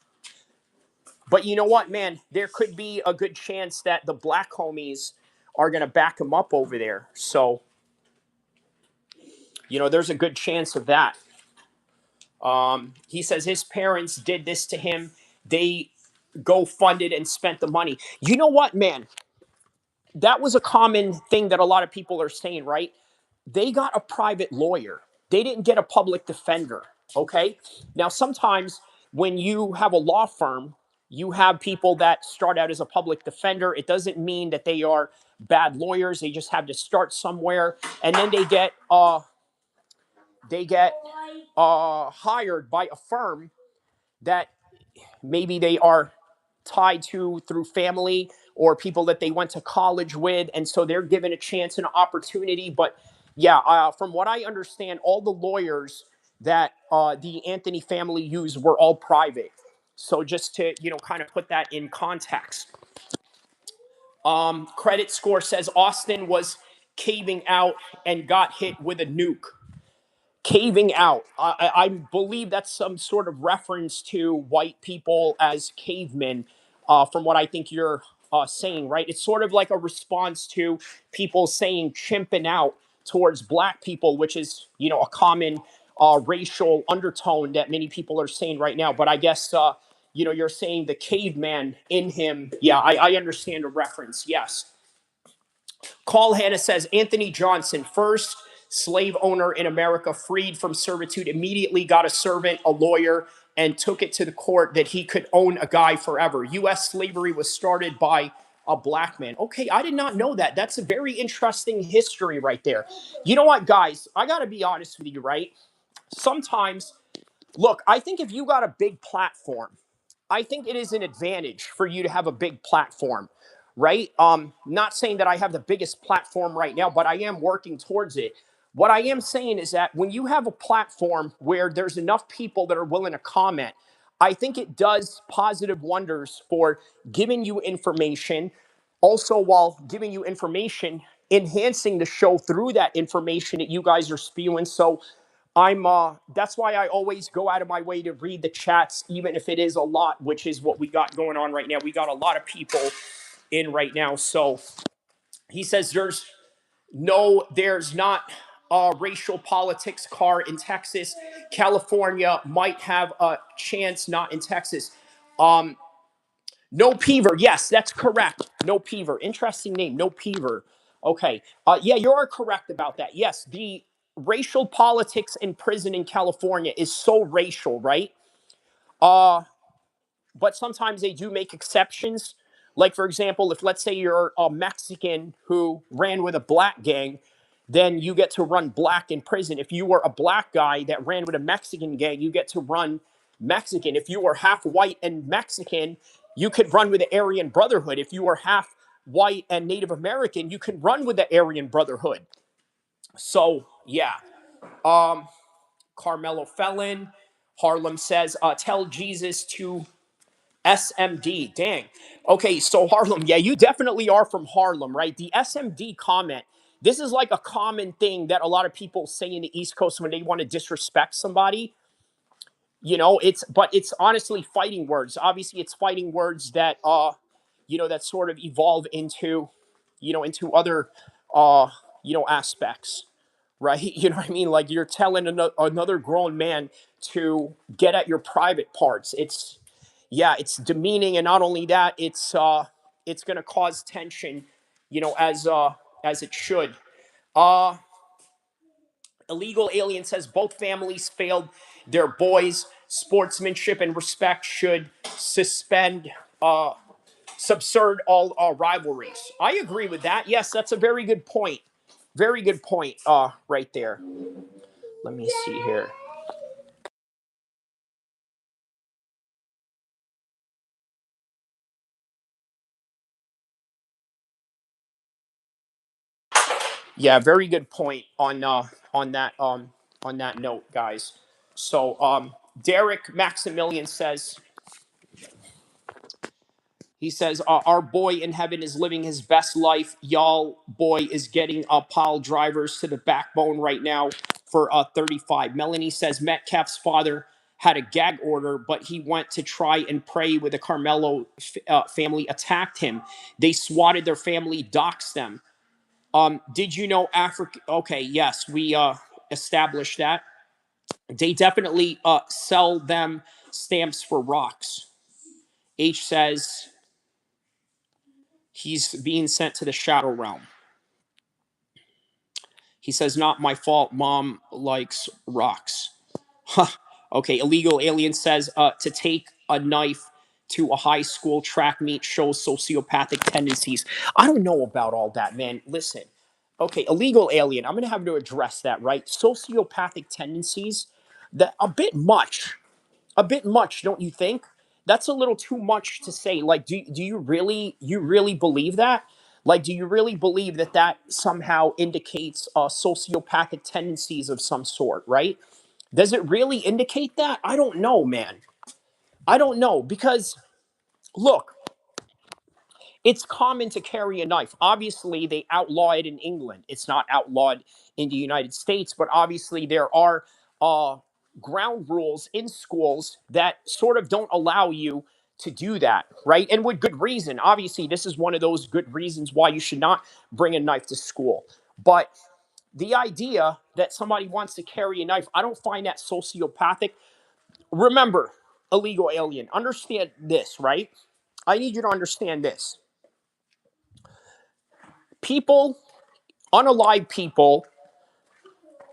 But you know what, man? There could be a good chance that the black homies are gonna back him up over there. So, there's a good chance of that. He says his parents did this to him. They go funded and spent the money. You know what, man? That was a common thing that a lot of people are saying, right? They got a private lawyer. They didn't get a public defender. Okay. Now, sometimes when you have a law firm, you have people that start out as a public defender. It doesn't mean that they are bad lawyers. They just have to start somewhere, and then they get hired by a firm that maybe they are tied to through family or people that they went to college with, and so they're given a chance and an opportunity. But yeah, from what I understand, all the lawyers that the Anthony family used were all private. So just to kind of put that in context. Credit score says Austin was caving out and got hit with a nuke. Caving out. I believe that's some sort of reference to white people as cavemen, from what I think you're saying, right? It's sort of like a response to people saying chimping out towards black people, which is, a common racial undertone that many people are saying right now. But I guess, you're saying the caveman in him. Yeah, I understand the reference. Yes. Call Hannah says Anthony Johnson, first slave owner in America, freed from servitude, immediately got a servant, a lawyer, and took it to the court that he could own a guy forever. U.S. slavery was started by a black man. Okay, I did not know that. That's a very interesting history right there. You know what, guys? I got to be honest with you, right? Sometimes, look, I think if you got a big platform, I think it is an advantage for you to have a big platform, right? Not saying that I have the biggest platform right now, but I am working towards it. What I am saying is that when you have a platform where there's enough people that are willing to comment, I think it does positive wonders for giving you information. Also, while giving you information, enhancing the show through that information that you guys are spewing. So that's why I always go out of my way to read the chats, even if it is a lot, which is what we got going on right now. We got a lot of people in right now. So he says there's not a racial politics car in Texas. California might have a chance, not in Texas. No Peaver. Yes, that's correct. No Peaver. Interesting name. No Peaver. Okay. Yeah, you're correct about that. Yes, the racial politics in prison in California is so racial, right? but sometimes they do make exceptions. Like, for example, if let's say you're a Mexican who ran with a black gang, then you get to run black in prison. If you were a black guy that ran with a Mexican gang, you get to run Mexican. If you were half white and Mexican, you could run with the Aryan Brotherhood. If you were half white and Native American, you could run with the Aryan Brotherhood. So, yeah. Carmelo Felon. Harlem says, tell Jesus to SMD. Dang. Okay, so Harlem, yeah, you definitely are from Harlem, right? The SMD comment. This is like a common thing that a lot of people say in the East Coast when they want to disrespect somebody. But it's honestly fighting words. Obviously, it's fighting words that that sort of evolve into other aspects, right? You know what I mean? Like you're telling another grown man to get at your private parts. It's demeaning, and not only that, it's going to cause tension, as it should. Uh Illegal Alien says both families failed their boys. Sportsmanship and respect should suspend subside all rivalries. I agree with that. Yes, that's a very good point. Very good point. Right there. Let me see here. Yeah, very good point on that note, guys. So Derek Maximilian says, our boy in heaven is living his best life. Y'all boy is getting pile drivers to the backbone right now for 35. Melanie says Metcalf's father had a gag order, but he went to try and pray with the Carmelo family attacked him. They swatted their family, doxed them. Did you know Africa? Okay, yes, we established that. They definitely sell them stamps for rocks. H says he's being sent to the shadow realm. He says, not my fault. Mom likes rocks. Huh. Okay, illegal alien says to take a knife to a high school track meet shows sociopathic tendencies. I don't know about all that, man. Listen. Okay, illegal alien. I'm going to have to address that, right? Sociopathic tendencies. That a bit much. A bit much, don't you think? That's a little too much to say. Like, do you really believe that? Like, do you really believe that that somehow indicates sociopathic tendencies of some sort, right? Does it really indicate that? I don't know, man. I don't know because look, it's common to carry a knife. Obviously, they outlaw it in England. It's not outlawed in the United States, but obviously there are uh, ground rules in schools that sort of don't allow you to do that, right? And with good reason. Obviously, this is one of those good reasons why you should not bring a knife to school. But the idea that somebody wants to carry a knife, I don't find that sociopathic. Remember, illegal alien, understand this, right? I need you to understand this. People, unalive people,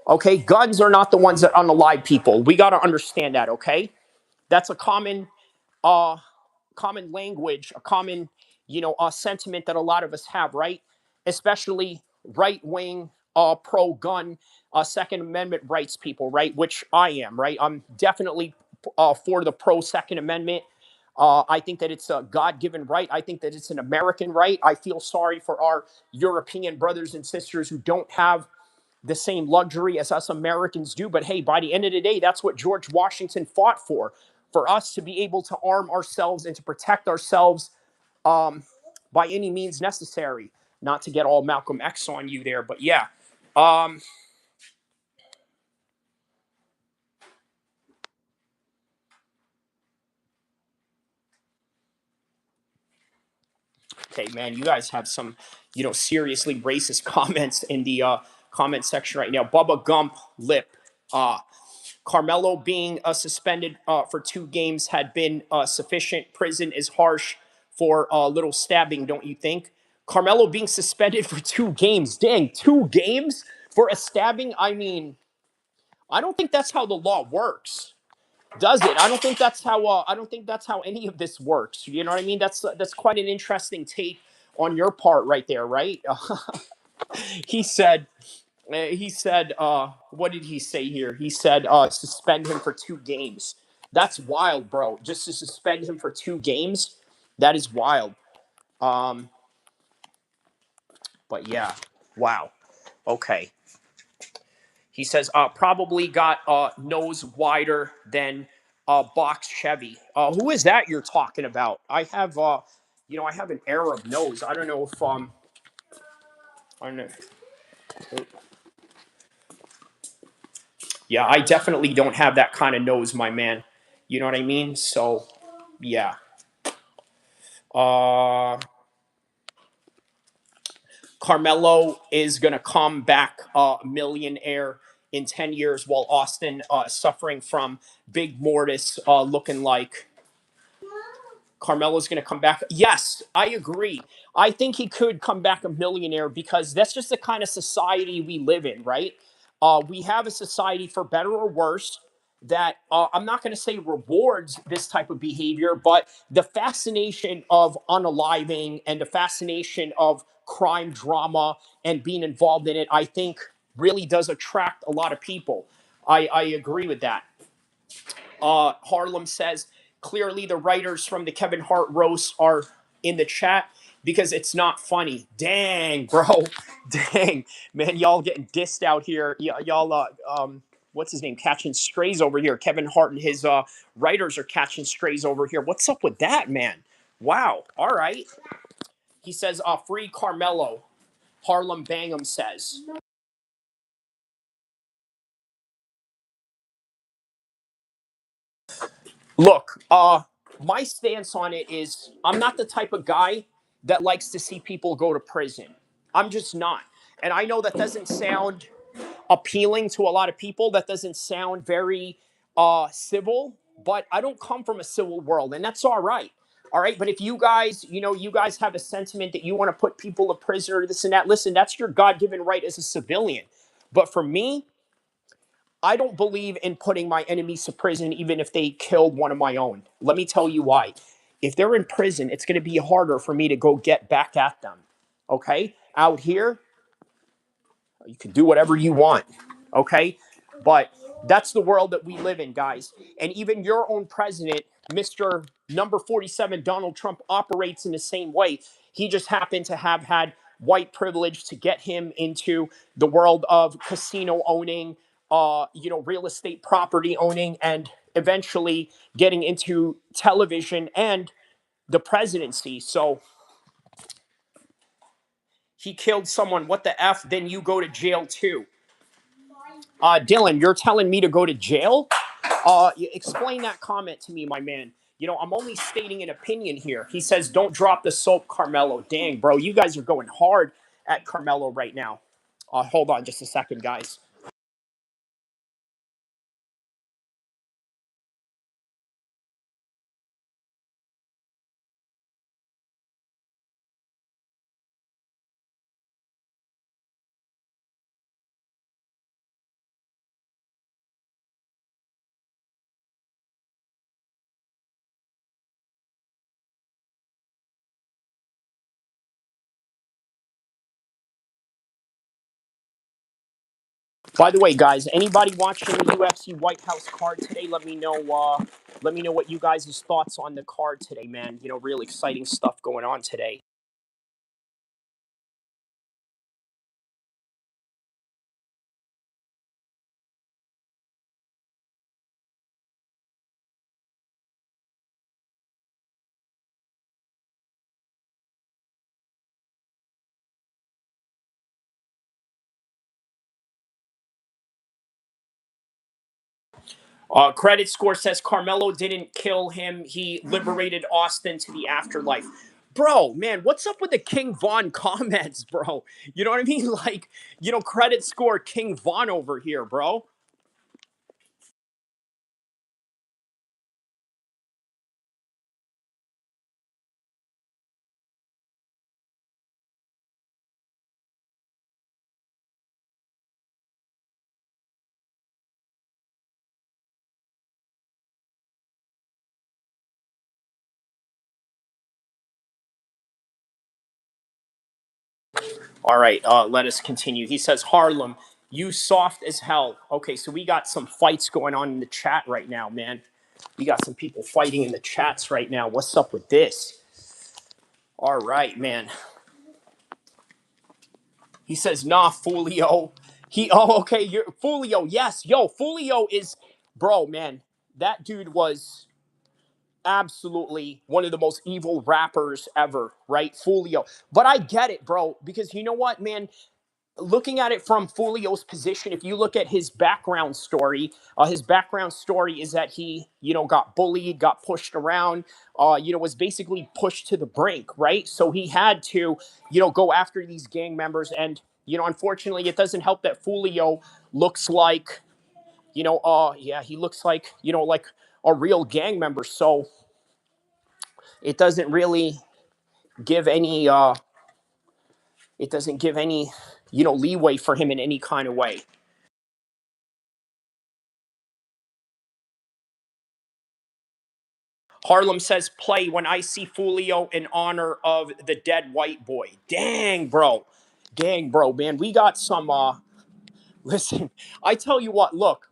okay, guns are not the ones that unalive people. We got to understand that, okay? That's a uh common language, a common, sentiment that a lot of us have, right? Especially right-wing pro-gun second amendment rights people, right? Which I am, right? I'm definitely for the pro second amendment. I think that it's a God-given right. I think that it's an American right. I feel sorry for our European brothers and sisters who don't have the same luxury as us Americans do. But hey, by the end of the day, that's what George Washington fought for us to be able to arm ourselves and to protect ourselves by any means necessary. Not to get all Malcolm X on you there, but yeah. Um, okay, man, you guys have some, seriously racist comments in the comment section right now. Bubba Gump Lip. Carmelo being suspended for 2 games had been sufficient. Prison is harsh for a little stabbing, don't you think? Carmelo being suspended for 2 games. Dang, 2 games for a stabbing? I mean, I don't think that's how the law works. Does it? I don't think that's how. I don't think that's how any of this works. You know what I mean? That's quite an interesting take on your part, right there, right? he said. What did he say here? He said, suspend him for 2 games. That's wild, bro. Just to suspend him for 2 games, that is wild. Um, but yeah, wow. Okay. He says, probably got nose wider than box Chevy. Who is that you're talking about? I have, I have an Arab nose. I don't know if I don't know. Yeah, I definitely don't have that kind of nose, my man. You know what I mean? So, yeah. Uh, Carmelo is going to come back a millionaire in 10 years while Austin suffering from big mortis looking like Carmelo's going to come back. Yes, I agree. I think he could come back a millionaire because that's just the kind of society we live in, right? We have a society, for better or worse, that I'm not going to say rewards this type of behavior, but the fascination of unaliving and the fascination of crime drama and being involved in it, I think really does attract a lot of people. I agree with that. Harlem says clearly the writers from the Kevin Hart roast are in the chat because it's not funny. Dang, bro. Dang, man, y'all getting dissed out here. Y'all, what's his name? Catching strays over here. Kevin Hart and his writers are catching strays over here. What's up with that, man? Wow. All right. He says, free Carmelo. Harlem Bangham says. Look, my stance on it is I'm not the type of guy that likes to see people go to prison. I'm just not. And I know that doesn't sound appealing to a lot of people. That doesn't sound very civil, but I don't come from a civil world, and that's all right. All right. But if you guys, you guys have a sentiment that you want to put people in prison or this and that, listen, that's your God given right as a civilian. But for me, I don't believe in putting my enemies to prison, even if they killed one of my own. Let me tell you why. If they're in prison, it's going to be harder for me to go get back at them. Okay? Out here, you can do whatever you want. Okay? But that's the world that we live in, guys. And even your own president, Mr. Number 47, Donald Trump, operates in the same way. He just happened to have had white privilege to get him into the world of casino owning, real estate property owning, and eventually getting into television and the presidency. So he killed someone. What the F? Then you go to jail too. Dylan, you're telling me to go to jail? Explain that comment to me, my man. I'm only stating an opinion here. He says, don't drop the soap, Carmelo. Dang, bro, you guys are going hard at Carmelo right now. Hold on just a second, guys. By the way, guys, anybody watching the UFC White House card today? Let me know. Let me know what you guys' thoughts on the card today, man. Real exciting stuff going on today. Credit score says Carmelo didn't kill him. He liberated Austin to the afterlife. Bro, man, what's up with the King Von comments, bro? You know what I mean? Like, credit score King Von over here, bro. All right, let us continue. He says, Harlem, you soft as hell. Okay, so we got some fights going on in the chat right now, man. We got some people fighting in the chats right now. What's up with this? All right, man. He says, nah, Fulio. Okay, you're Fulio. Yes, yo, Fulio is, bro, man. That dude was absolutely one of the most evil rappers ever, right? Fulio. But I get it, bro, because you know what, man? Looking at it from Fulio's position, if you look at his background story is that he, got bullied, got pushed around, was basically pushed to the brink, right? So he had to, go after these gang members. And, unfortunately, it doesn't help that Fulio looks like, he looks like, like a real gang member. So it doesn't really give any, leeway for him in any kind of way. Harlem says, play when I see Fulio in honor of the dead white boy. Dang, bro. Dang, bro, man. We got some, listen, I tell you what, look,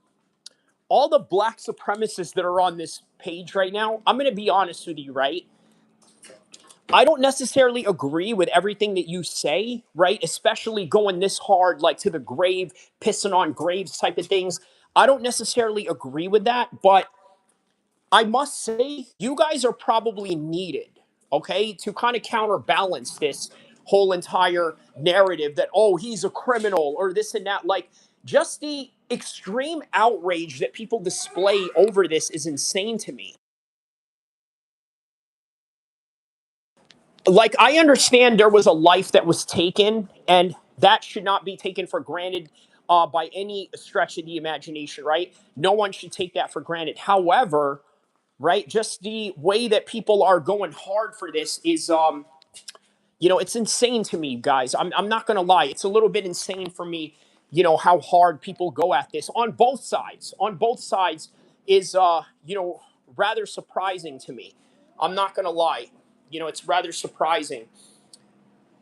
all the black supremacists that are on this page right now, I'm going to be honest with you, right? I don't necessarily agree with everything that you say, right? Especially going this hard, like to the grave, pissing on graves type of things. I don't necessarily agree with that, but I must say, you guys are probably needed, okay, to kind of counterbalance this whole entire narrative that, oh, he's a criminal or this and that. Like, just the extreme outrage that people display over this is insane to me. Like, I understand there was a life that was taken, and that should not be taken for granted by any stretch of the imagination, right? No one should take that for granted. However, right, just the way that people are going hard for this is, it's insane to me, guys. I'm not going to lie. It's a little bit insane for me, how hard people go at this on both sides. On both sides is, rather surprising to me. I'm not going to lie. It's rather surprising.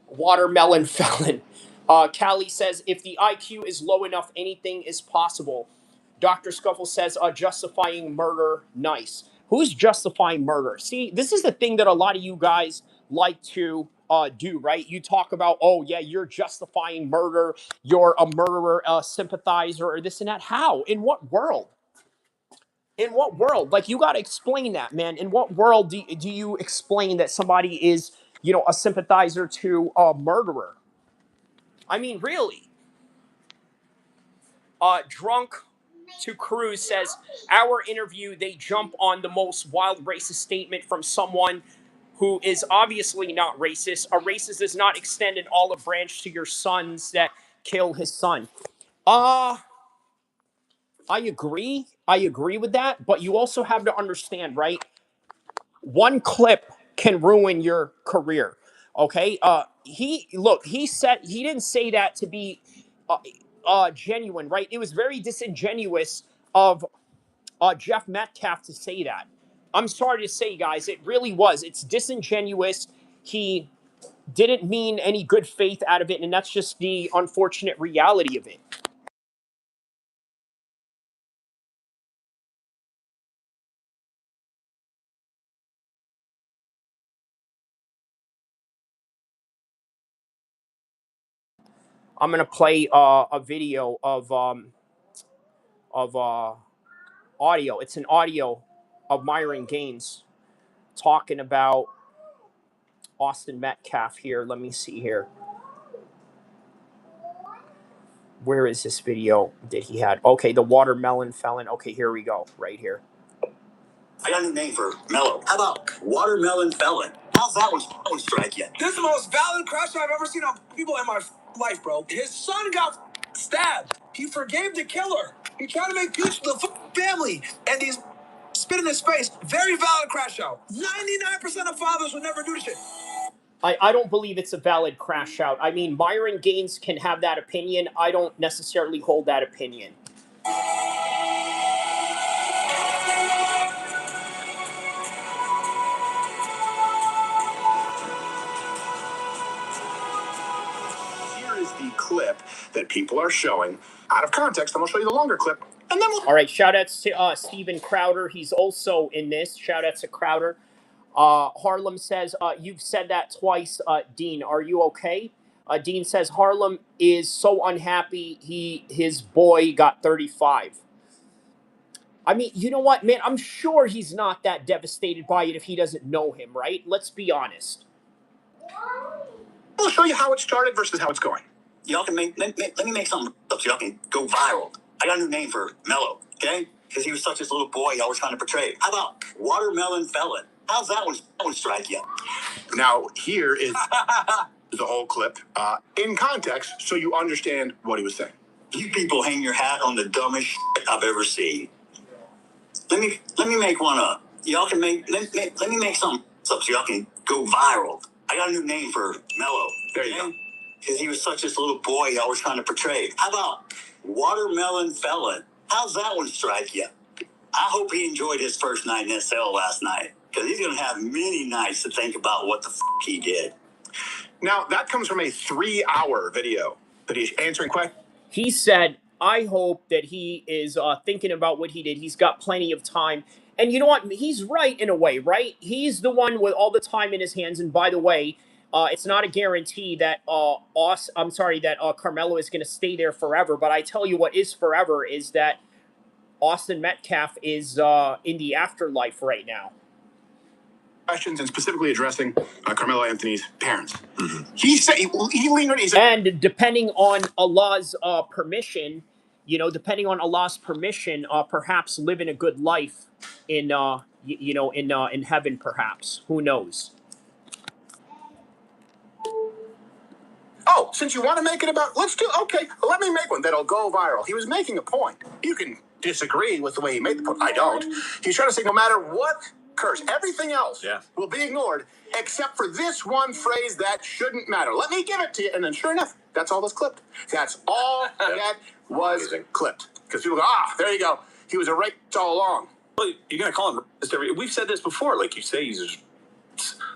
Watermelon felon. Callie says, if the IQ is low enough, anything is possible. Dr. Scuffle says, justifying murder, nice. Who's justifying murder? See, this is the thing that a lot of you guys like to do, right? You talk about, oh, yeah, you're justifying murder, you're a murderer, sympathizer, or this and that. How? In what world? In what world? Like, you got to explain that, man. In what world do you explain that somebody is, a sympathizer to a murderer? I mean, really? Drunk to Cruz says, our interview, they jump on the most wild racist statement from someone who is obviously not racist. A racist does not extend an olive branch to your sons that kill his son. Uh, I agree. I agree with that. But you also have to understand, right? One clip can ruin your career. Okay. He didn't say that to be genuine, right? It was very disingenuous of Jeff Metcalf to say that. I'm sorry to say, guys, it really was. It's disingenuous. He didn't mean any good faith out of it, and that's just the unfortunate reality of it. I'm gonna play a video of audio. It's an audio of Myron Gaines talking about Austin Metcalf here. Let me see here. Where is this video that he had? Okay, the watermelon felon. Okay, here we go. Right here. I got a new name for Mellow. How about Watermelon Felon? How's that one strike yet? This is the most valid crash I've ever seen on people in my life, bro. His son got stabbed. He forgave the killer. He tried to make peace with the family, and he's spit in his face. Very valid crash out. 99% of fathers would never do this shit. I don't believe it's a valid crash out. I mean, Myron Gaines can have that opinion. I don't necessarily hold that opinion. clip that people are showing out of context. I'm going to show you the longer clip. And then All right, shout outs to Steven Crowder. He's also in this. Shout outs to Crowder. Harlem says, you've said that twice, Dean. Are you okay? Dean says, Harlem is so unhappy his boy got 35. I mean, you know what, man? I'm sure he's not that devastated by it if he doesn't know him, right? Let's be honest. I'll show you how it started versus how it's going. Y'all can let me make something up so y'all can go viral. I got a new name for Mello, okay? Because he was such this little boy y'all was trying to portray. How about Watermelon Felon? How's that one strike you? Now, here is the whole clip in context so you understand what he was saying. You people hang your hat on the dumbest shit I've ever seen. Let me make one up. Y'all can let me make something up so y'all can go viral. I got a new name for Mello. There you go. Because he was such this little boy y'all was trying to portray. How about Watermelon Felon? How's that one strike you? I hope he enjoyed his first night in SL last night. Because he's going to have many nights to think about what the he did. Now, that comes from a 3-hour video that he's answering questions. He said, I hope that he is thinking about what he did. He's got plenty of time. And you know what? He's right in a way, right? He's the one with all the time in his hands. And by the way, it's not a guarantee that Karmelo is going to stay there forever. But I tell you what is forever is that Austin Metcalf is in the afterlife right now. Questions and specifically addressing Karmelo Anthony's parents. Mm-hmm. He said he leaned on. He said, and depending on Allah's permission, perhaps living a good life in in heaven, perhaps. Who knows? Oh, since you want to make it about, let me make one that'll go viral. He was making a point. You can disagree with the way he made the point. I don't. He's trying to say no matter what curse, everything else will be ignored except for this one phrase that shouldn't matter. Let me give it to you. And then sure enough, that's all that's clipped. That's all that was clipped. Because people go, there you go. He was a rapist all along. Well, you're going to call him rapist. We've said this before. Like you say, he's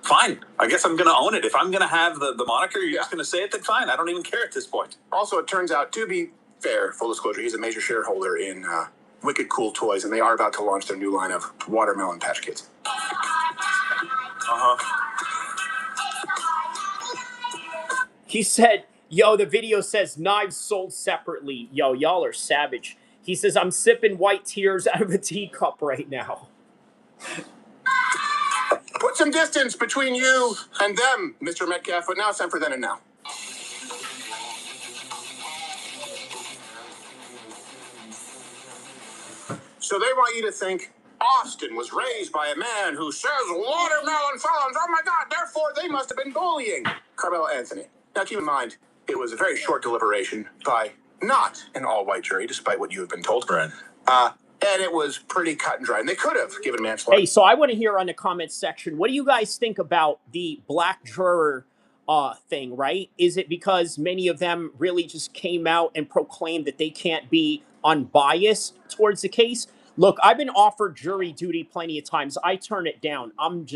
fine. I guess I'm going to own it. If I'm going to have the moniker, you're just going to say it, then fine. I don't even care at this point. Also, it turns out, to be fair, full disclosure, he's a major shareholder in Wicked Cool Toys, and they are about to launch their new line of Watermelon Patch Kids. He said, yo, the video says knives sold separately. Yo, y'all are savage. He says, I'm sipping white tears out of a teacup right now. Put some distance between you and them, Mr. Metcalf, but now it's time for then and now. So they want you to think Austin was raised by a man who says watermelon felons. Oh my God, therefore they must have been bullying Karmelo Anthony. Now keep in mind, it was a very short deliberation by not an all-white jury, despite what you have been told. Right. And it was pretty cut and dry. And they could have given manslaughter. Hey, so I want to hear on the comments section, what do you guys think about the black juror thing, right? Is it because many of them really just came out and proclaimed that they can't be unbiased towards the case? Look, I've been offered jury duty plenty of times. I turn it down. I'm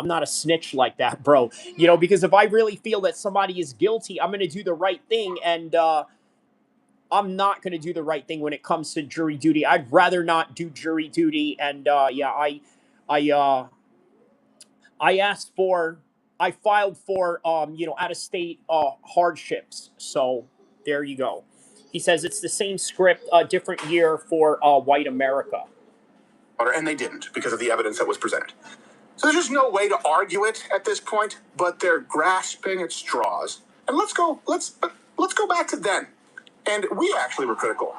not a snitch like that, bro. Because if I really feel that somebody is guilty, I'm going to do the right thing. And I'm not going to do the right thing when it comes to jury duty. I'd rather not do jury duty. And I filed for out-of-state hardships. So there you go. He says it's the same script, different year for white America. And they didn't because of the evidence that was presented. So there's just no way to argue it at this point, but they're grasping at straws. And let's go back to then. And we actually were critical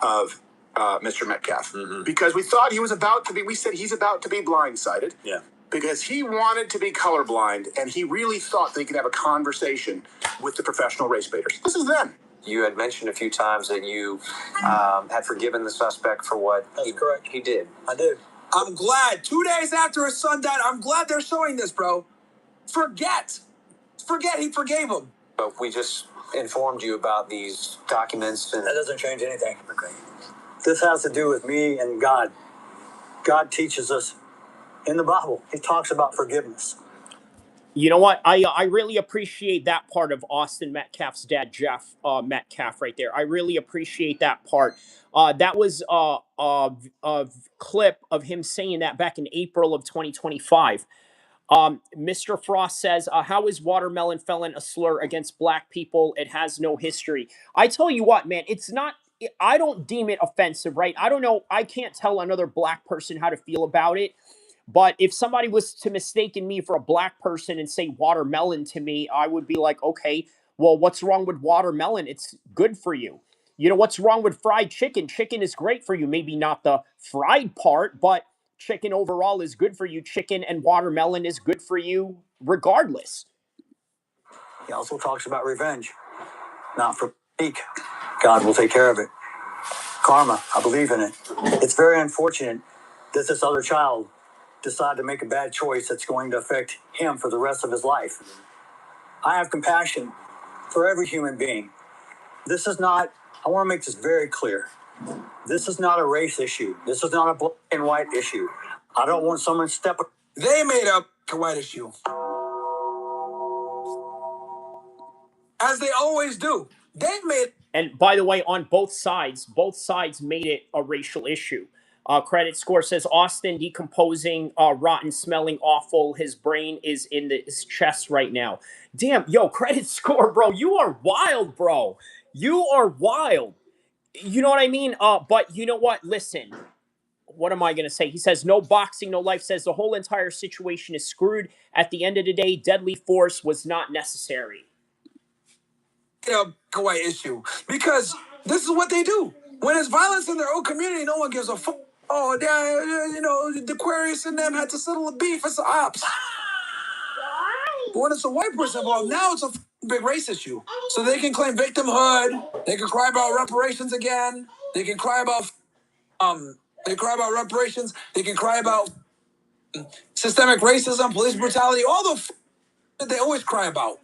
of Mr. Metcalf because we thought we said he's about to be blindsided. Yeah. Because he wanted to be colorblind and he really thought that he could have a conversation with the professional race baiters. This is then. You had mentioned a few times that you had forgiven the suspect for what he did. I did. I'm glad. 2 days after his son died, I'm glad they're showing this, bro. Forget he forgave him. But we just informed you about these documents. And that doesn't change anything. Okay. This has to do with me and God. God teaches us in the Bible. He talks about forgiveness. You know what? I really appreciate that part of Austin Metcalf's dad, Jeff Metcalf, right there. I really appreciate that part. That was a clip of him saying that back in April of 2025. Mr. Frost says, how is watermelon felon a slur against black people? It has no history. I tell you what, man, it's not, I don't deem it offensive, right? I don't know. I can't tell another black person how to feel about it. But if somebody was to mistaken me for a black person and say watermelon to me, I would be like, okay, well, what's wrong with watermelon? It's good for you. You know, what's wrong with fried chicken? Chicken is great for you. Maybe not the fried part, but chicken overall is good for you. Chicken and watermelon is good for you regardless. He also talks about revenge, not for peak. God will take care of it. Karma, I believe in it. It's very unfortunate that this other child decided to make a bad choice that's going to affect him for the rest of his life. I have compassion for every human being. This is not, I want to make this very clear. This is not a race issue. This is not a black and white issue. I don't want someone to step. They made up a white issue, as they always do. They made. And by the way, on both sides made it a racial issue. Credit score says Austin decomposing, rotten, smelling awful. His brain is in his chest right now. Damn, yo, credit score, bro. You are wild, bro. You are wild. You know what I mean? But you know what? Listen, what am I going to say? He says, no boxing, no life. Says the whole entire situation is screwed. At the end of the day, deadly force was not necessary. A white issue, because this is what they do. When there's violence in their own community, no one gives a fuck. Oh, the Aquarius and them had to settle a beef. It's the ops. But when it's a white person involved, now it's a big race issue. So they can claim victimhood. They can cry about reparations again. They can cry about reparations. They can cry about systemic racism, police brutality, all the that they always cry about.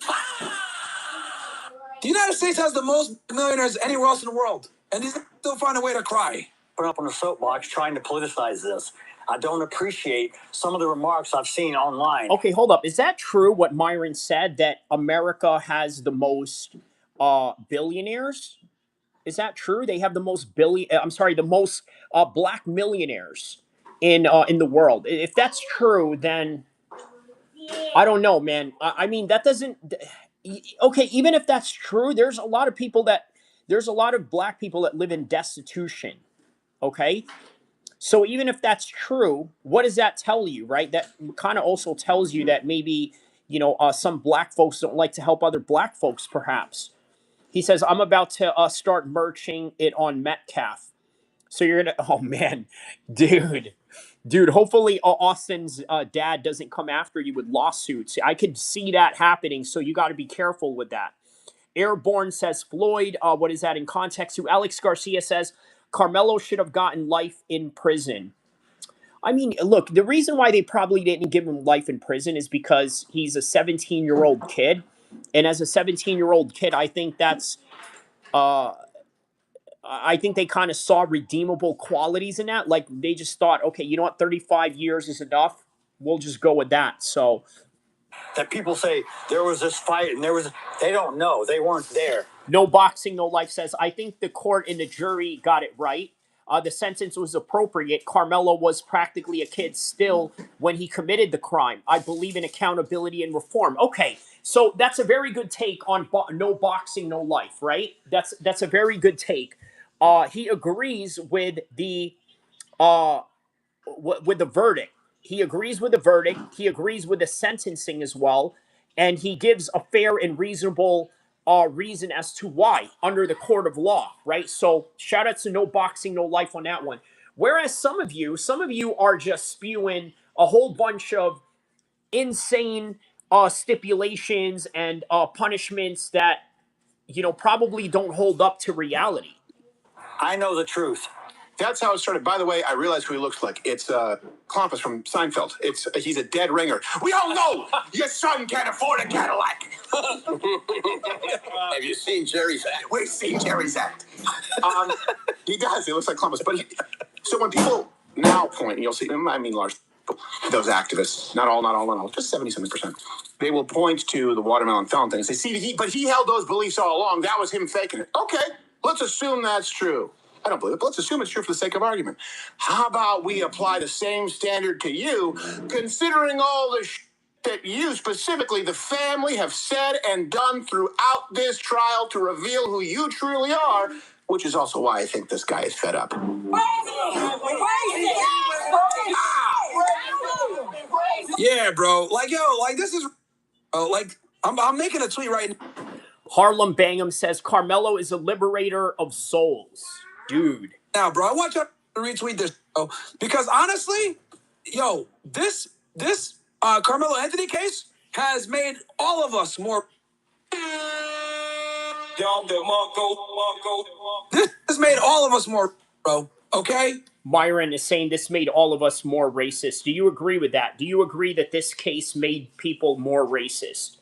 The United States has the most millionaires anywhere else in the world, and these still find a way to cry. Put up on a soapbox trying to politicize this. I don't appreciate some of the remarks I've seen online. Okay, hold up. Is that true what Myron said, that America has the most billionaires? Is that true? They have the most the most black millionaires in the world. If that's true, then I don't know, man. I mean, that doesn't. Okay, even if that's true, there's a lot of black people that live in destitution. Okay, so even if that's true, what does that tell you, right? That kind of also tells you that maybe some black folks don't like to help other black folks, perhaps. He says, I'm about to start merching it on Metcalf. So you're going to, oh man, dude, hopefully Austin's dad doesn't come after you with lawsuits. I could see that happening, so you got to be careful with that. Airborne says, Floyd, what is that in context to? Alex Garcia says, Karmelo should have gotten life in prison. I mean, look, the reason why they probably didn't give him life in prison is because he's a 17-year-old kid. And as a 17-year-old kid, I think that's, I think they kind of saw redeemable qualities in that. Like, they just thought, okay, you know what, 35 years is enough. We'll just go with that. So that people say there was this fight and they don't know. They weren't there. No boxing, no life says, I think the court and the jury got it right. The sentence was appropriate. Karmelo was practically a kid still when he committed the crime. I believe in accountability and reform. Okay, so that's a very good take on no boxing, no life, right? That's a very good take. He agrees with the verdict. He agrees with the verdict. He agrees with the sentencing as well, and he gives a fair and reasonable reason as to why under the court of law, right? So shout out to no boxing, no life on that one. Whereas some of you are just spewing a whole bunch of insane stipulations and punishments that probably don't hold up to reality. I know the truth. That's how it started. By the way, I realize who he looks like. It's Klompus from Seinfeld. He's a dead ringer. We all know your son can't afford a Cadillac. Have you seen Jerry's act? We've seen Jerry's act. He does. He looks like Klompus. But so when people now point, and you'll see, I mean, Lars, those activists, not all, just 70-something%. They will point to the watermelon felon thing and say, see, he held those beliefs all along. That was him faking it. Okay, let's assume that's true. I don't believe it, but let's assume it's true for the sake of argument. How about we apply the same standard to you, considering all the that you, specifically the family, have said and done throughout this trial to reveal who you truly are, which is also why I think this guy is fed up. Yeah, bro. Like, yo, like, this is, like, I'm making a tweet right now. Harlem Bangham says Karmelo is a liberator of souls. Dude. Now, bro, I want you to retweet this, bro, because honestly, yo, this Karmelo Anthony case has made all of us more. This has made all of us more, bro. Okay? Myron is saying this made all of us more racist. Do you agree with that? Do you agree that this case made people more racist?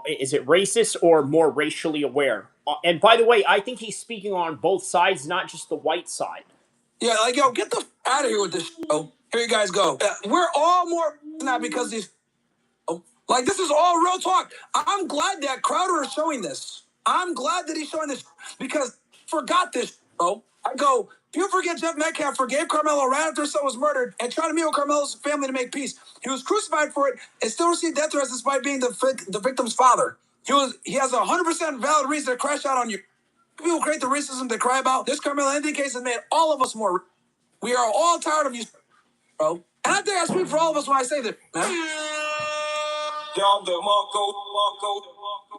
Is it racist or more racially aware? And by the way, I think he's speaking on both sides, not just the white side. Yeah, like, yo, get the out of here with this show. Here you guys go. We're all more now because these. Like, this is all real talk. I'm glad that Crowder is showing this. I'm glad that he's showing this because forgot this, bro. I go, you forget Jeff Metcalf forgave Karmelo right after his son was murdered and tried to meet with Carmelo's family to make peace. He was crucified for it and still received death threats despite being the victim's father. He has a 100% valid reason to crash out on you. People create the racism to cry about. This Karmelo Anthony case has made all of us more. We are all tired of you, bro. And I think I speak for all of us when I say this, man. Get the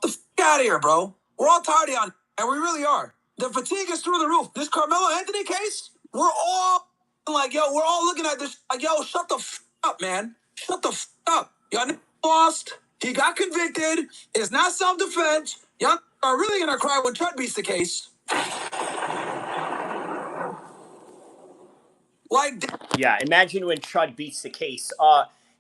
f*** out of here, bro. We're all tired of you, and we really are. The fatigue is through the roof. This Karmelo Anthony case, we're all like, yo, we're all looking at this like, yo, shut the f*** up, man. Shut the f*** up. Y'all lost. He got convicted. It's not self-defense. Y'all are really gonna cry when Chud beats the case. Like, yeah, imagine when Chud beats the case.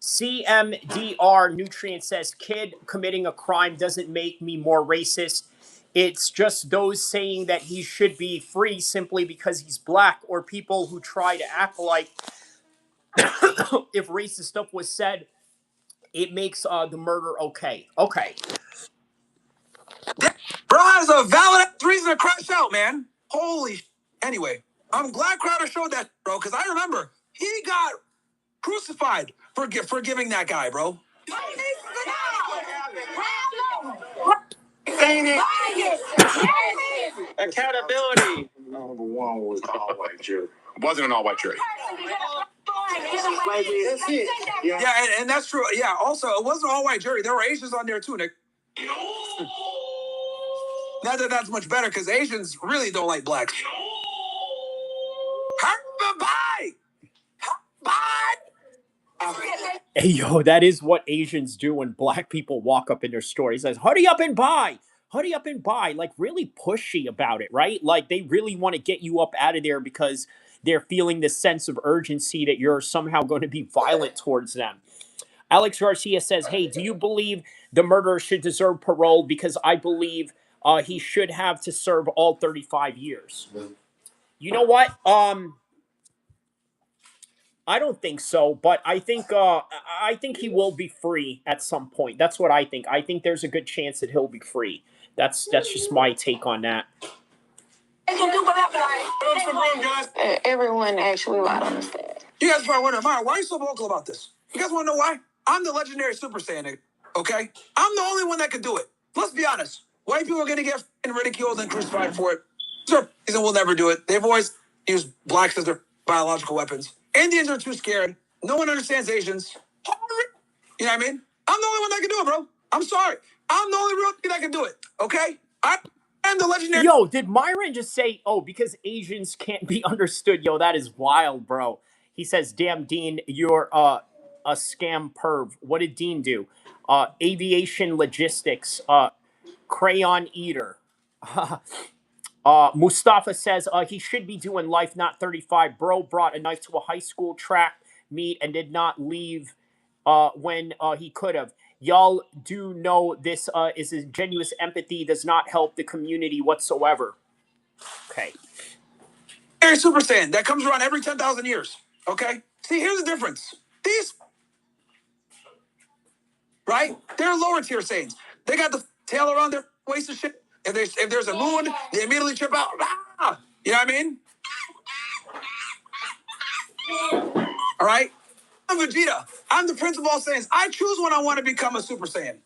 CMDR Nutrient says, kid committing a crime doesn't make me more racist. It's just those saying that he should be free simply because he's black, or people who try to act like if racist stuff was said, it makes the murder okay. Okay. Bro has a valid reason to crash out, man. Holy. Anyway, I'm glad Crowder showed that, bro, because I remember he got crucified for giving that guy, bro. Accountability. Number one was an all-white jury. It wasn't an all-white jury. Yeah, and that's true. Yeah, also, it wasn't an all-white jury. There were Asians on there, too, Nick. Not that that's much better, because Asians really don't like blacks. Bye! Hey, yo, that is what Asians do when black people walk up in their store. He says, hurry up and buy. Hurry up and buy. Like, really pushy about it, right? Like, they really want to get you up out of there because they're feeling this sense of urgency that you're somehow going to be violent towards them. Alex Garcia says, hey, do you believe the murderer should deserve parole? Because I believe he should have to serve all 35 years. You know what? I don't think so, but I think he will be free at some point. That's what I think. I think there's a good chance that he'll be free. That's just my take on that. Everyone actually lied on the stand. You guys probably wondering, Mara, why are you so vocal about this? You guys want to know why? I'm the legendary Super Saiyan, nigga, okay? I'm the only one that can do it. Let's be honest. White people are going to get ridiculed and crucified for it. There's a reason we'll never do it. They've always used blacks as their biological weapons. Indians are too scared. No one understands Asians. You know what I mean? I'm the only one that can do it, bro. I'm sorry. I'm the only real thing that can do it, okay? I'm the legendary... Yo, did Myron just say, oh, because Asians can't be understood? Yo, that is wild, bro. He says, damn, Dean, you're a scam perv. What did Dean do? Aviation logistics. Crayon eater. Mustafa says he should be doing life, not 35. Bro brought a knife to a high school track meet and did not leave when he could have. Y'all do know this is a genuine empathy, does not help the community whatsoever. Okay. Super Saiyan that comes around every 10,000 years. Okay? See, here's the difference. These, right? They're lower tier Saiyans. They got the tail around their waist and shit. If there's a moon, they immediately trip out. Ah! You know what I mean? All right? I'm Vegeta. I'm the Prince of all Saiyans. I choose when I want to become a Super Saiyan.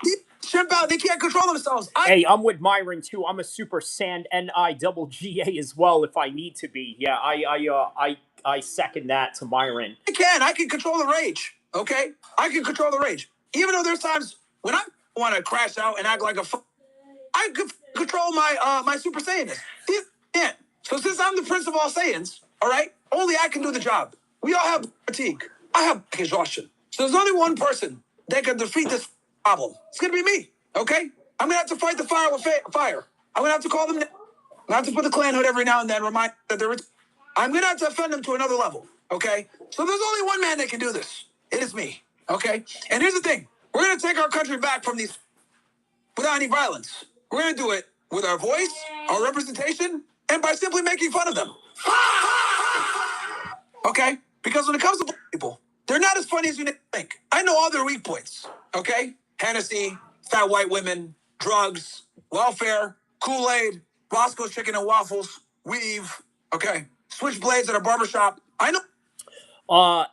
These trip out. They can't control themselves. Hey, I'm with Myron too. I'm a Super Saiyan NIGA as well if I need to be. Yeah, I second that to Myron. I can control the rage. Okay? I can control the rage. Even though there's times when I want to crash out and act like I could control my Super Saiyanness. These can't. So since I'm the Prince of all Saiyans, all right, only I can do the job. We all have fatigue. I have exhaustion. So there's only one person that can defeat this problem. It's gonna be me. Okay? I'm gonna have to fight the fire with fire. I'm gonna have to call them. I'm gonna have to put the clan hood every now and then, remind that they're. I'm gonna have to offend them to another level. Okay? So there's only one man that can do this. It is me. Okay? And here's the thing: we're gonna take our country back from these without any violence. We're gonna do it with our voice, our representation, and by simply making fun of them. Okay? Because when it comes to black people, they're not as funny as you think. I know all their weak points. Okay? Hennessy, fat white women, drugs, welfare, Kool-Aid, Roscoe's Chicken and Waffles, weave. Okay? Switchblades at a barbershop. I know.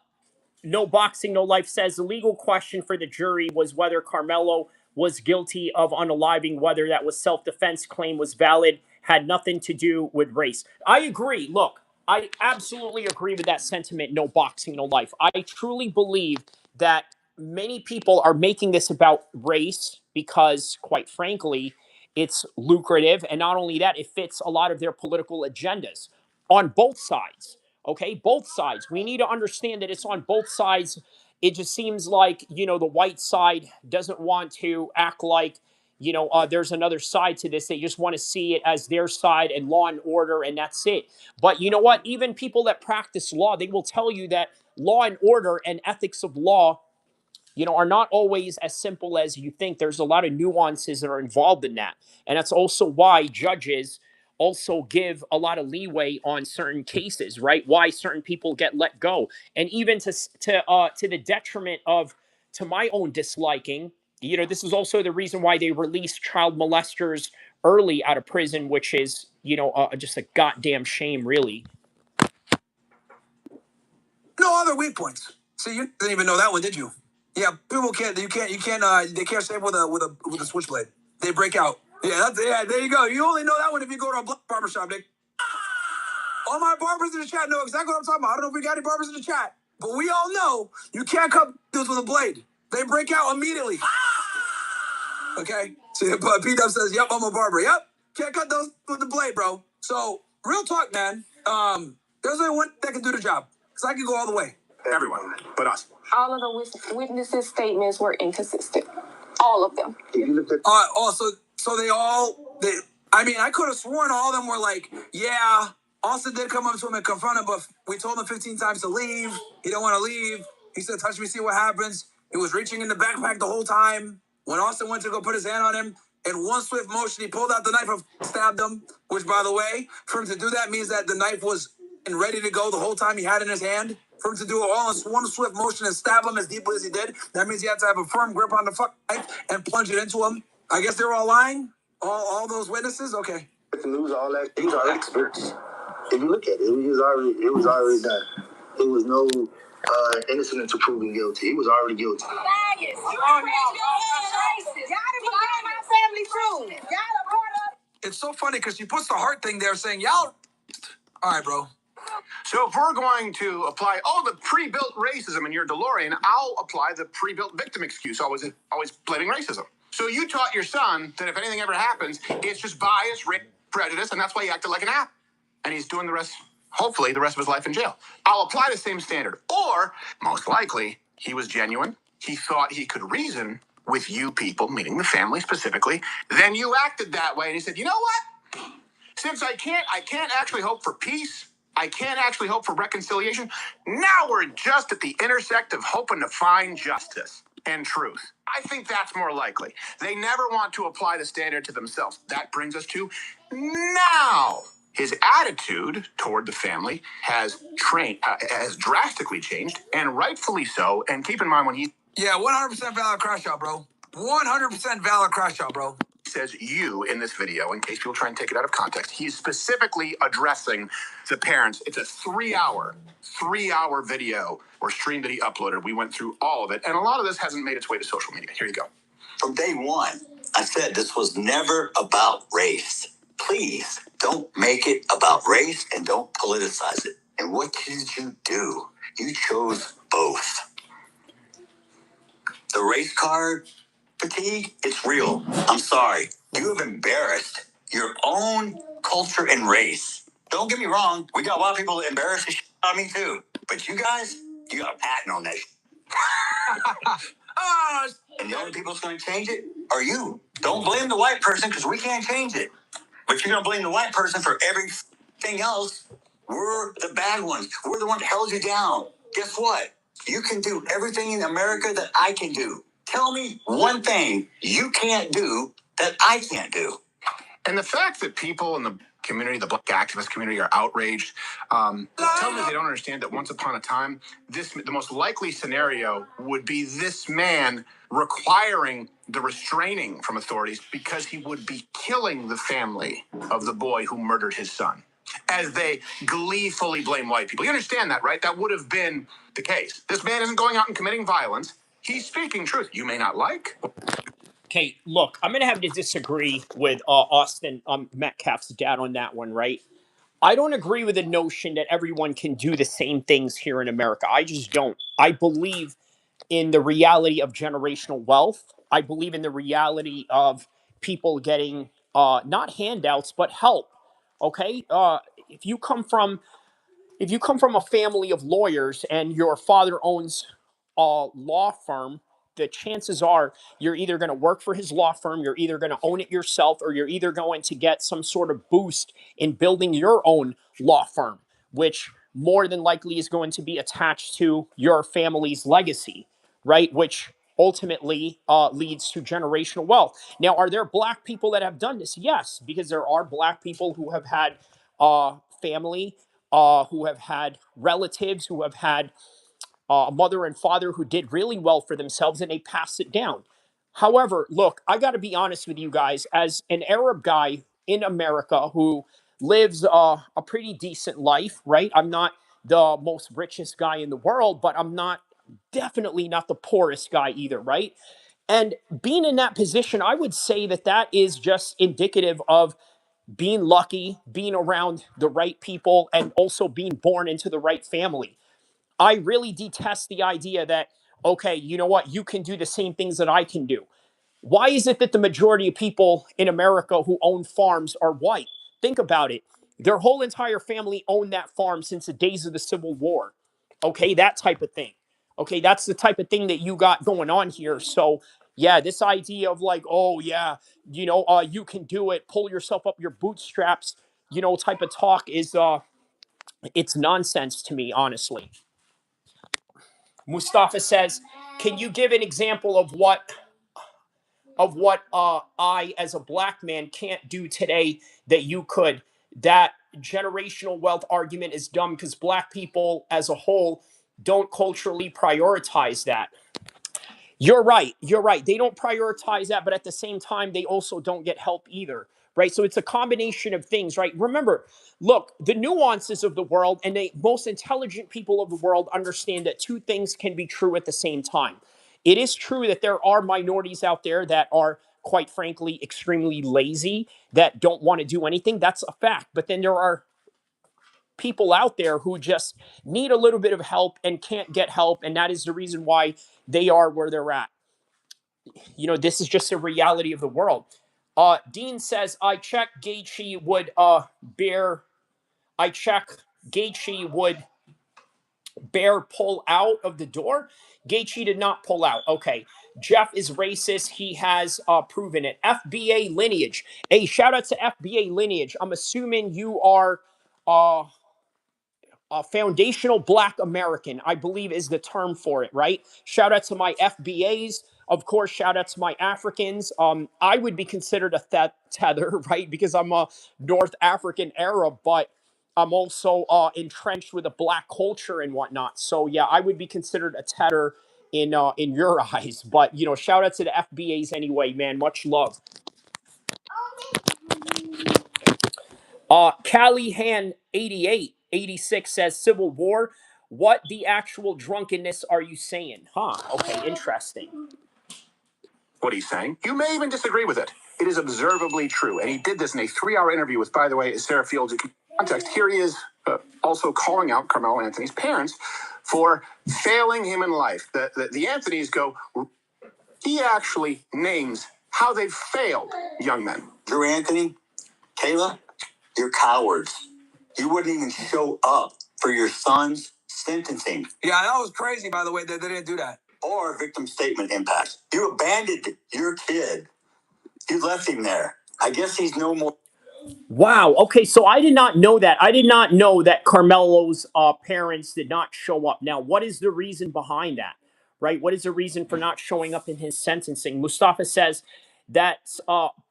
No Boxing, No Life says the legal question for the jury was whether Karmelo was guilty of unaliving, whether that was self-defense claim was valid, had nothing to do with race. I agree. Look, I absolutely agree with that sentiment, No Boxing, No Life. I truly believe that many people are making this about race because, quite frankly, it's lucrative. And not only that, it fits a lot of their political agendas on both sides. Okay, both sides. We need to understand that it's on both sides. It just seems like, the white side doesn't want to act like, there's another side to this. They just want to see it as their side and law and order, and that's it. But you know what? Even people that practice law, they will tell you that law and order and ethics of law, are not always as simple as you think. There's a lot of nuances that are involved in that. And that's also why judges also give a lot of leeway on certain cases, right? Why certain people get let go. And even to the detriment of, to my own disliking, this is also the reason why they release child molesters early out of prison, which is, just a goddamn shame, really. No other weak points. See, you didn't even know that one, did you? Yeah, people can't. They can't save with a switchblade. They break out. Yeah, there you go. You only know that one if you go to a black barbershop, Nick. All my barbers in the chat know exactly what I'm talking about. I don't know if we got any barbers in the chat, but we all know you can't cut dudes with a blade. They break out immediately. Okay? See, P-Dub says, yep, I'm a barber. Yep. Can't cut those with the blade, bro. So, real talk, man. There's only one that can do the job. Because I can go all the way. Everyone, but us. All of the witnesses' statements were inconsistent. All of them. I could have sworn all of them were like, yeah, Austin did come up to him and confront him, but we told him 15 times to leave. He don't want to leave. He said, touch me, see what happens. He was reaching in the backpack the whole time. When Austin went to go put his hand on him, in one swift motion, he pulled out the knife and stabbed him, which, by the way, for him to do that means that the knife was ready to go the whole time he had in his hand. For him to do it all in one swift motion and stab him as deeply as he did, that means he had to have a firm grip on the knife and plunge it into him. I guess they were all lying? All those witnesses? Okay. To lose all that, these are experts. If you look at it, it was already done. There was no innocent until proven guilty. He was already guilty. It's so funny because she puts the heart thing there saying, y'all. All right, bro. So if we're going to apply the pre-built racism in your DeLorean, I'll apply the pre-built victim excuse, always blaming racism. So you taught your son that if anything ever happens, it's just bias, prejudice, and that's why he acted like an ass. And he's doing hopefully the rest of his life in jail. I'll apply the same standard. Or, most likely, he was genuine. He thought he could reason with you people, meaning the family specifically. Then you acted that way, and he said, you know what? Since I can't actually hope for peace, I can't actually hope for reconciliation. Now we're just at the intersect of hoping to find justice and truth. I think that's more likely. They never want to apply the standard to themselves. That brings us to now. His attitude toward the family has drastically changed, and rightfully so. And keep in mind when he 100% valid crash out, bro. 100% valid crash out, bro. says you in this video, in case people try and take it out of context, he's specifically addressing the parents. It's a three-hour video or stream that he uploaded. We went through all of it, and a lot of this hasn't made its way to social media. Here you go. From day one, I said this was never about race. Please don't make it about race and don't politicize it. And what did you do? You chose both. The race card fatigue, it's real. I'm sorry. You have embarrassed your own culture and race. Don't get me wrong. We got a lot of people that embarrass the shit out of me too. But you guys, you got a patent on that shit. And the only people that's going to change it are you. Don't blame the white person because we can't change it. But you're going to blame the white person for everything else. We're the bad ones. We're the ones that held you down. Guess what? You can do everything in America that I can do. Tell me one thing you can't do that I can't do. And the fact that people in the community, the black activist community, are outraged, tell me they don't understand that once upon a time, the most likely scenario would be this man requiring the restraining from authorities because he would be killing the family of the boy who murdered his son. As they gleefully blame white people. You understand that, right? That would have been the case. This man isn't going out and committing violence. He's speaking truth. You may not like. Okay, look, I'm going to have to disagree with Austin Metcalf's dad on that one, right? I don't agree with the notion that everyone can do the same things here in America. I just don't. I believe in the reality of generational wealth. I believe in the reality of people getting not handouts, but help. Okay? If you come from a family of lawyers and your father owns a law firm, the chances are you're either going to work for his law firm, you're either going to own it yourself, or you're either going to get some sort of boost in building your own law firm, which more than likely is going to be attached to your family's legacy, right? Which ultimately leads to generational wealth. Now, are there black people that have done this? Yes, because there are black people who have had family, who have had relatives, who have had a mother and father who did really well for themselves and they passed it down. However, look, I got to be honest with you guys, as an Arab guy in America who lives a pretty decent life, right? I'm not the most richest guy in the world, but I'm definitely not the poorest guy either, right? And being in that position, I would say that that is just indicative of being lucky, being around the right people, and also being born into the right family. I really detest the idea that, okay, you know what, you can do the same things that I can do. Why is it that the majority of people in America who own farms are white? Think about it. Their whole entire family owned that farm since the days of the Civil War. Okay, that type of thing. Okay, that's the type of thing that you got going on here. So, yeah, this idea of like, oh, yeah, you can do it, pull yourself up your bootstraps, type of talk is, it's nonsense to me, honestly. Mustafa says, "Can you give an example of what I, as a black man, can't do today that you could?" That generational wealth argument is dumb because black people, as a whole, don't culturally prioritize that. You're right. You're right. They don't prioritize that, but at the same time, they also don't get help either. Right. So it's a combination of things, right? Remember, look, the nuances of the world and the most intelligent people of the world understand that two things can be true at the same time. It is true that there are minorities out there that are, quite frankly, extremely lazy, that don't want to do anything. That's a fact. But then there are people out there who just need a little bit of help and can't get help. And that is the reason why they are where they're at. This is just a reality of the world. Dean says, I check Gaethje would bear pull out of the door. Gaethje did not pull out. Okay. Jeff is racist. He has proven it. FBA lineage. Hey, shout out to FBA lineage. I'm assuming you are foundational Black American, I believe is the term for it, right? Shout out to my FBAs. Of course, shout out to my Africans. I would be considered a tether, right? Because I'm a North African Arab, but I'm also entrenched with a Black culture and whatnot. So yeah, I would be considered a tether in your eyes. But you know, shout out to the FBAs anyway, man. Much love. Callahan 86 says Civil War. What the actual drunkenness are you saying? Huh? Okay, interesting. What he's saying. You may even disagree with it. It is observably true. And he did this in a 3-hour interview with, by the way, Sarah Fields. Context. Here he is also calling out Karmelo Anthony's parents for failing him in life. The Anthonys go, he actually names how they've failed young men. Drew Anthony, Kayla, you're cowards. You wouldn't even show up for your son's sentencing. Yeah, that was crazy, by the way, that they didn't do that. Or victim statement impact. You abandoned your kid. You left him there. I guess he's no more. Wow. Okay, so I did not know that. I did not know that Carmelo's parents did not show up. Now, what is the reason behind that? Right? What is the reason for not showing up in his sentencing? Mustafa says that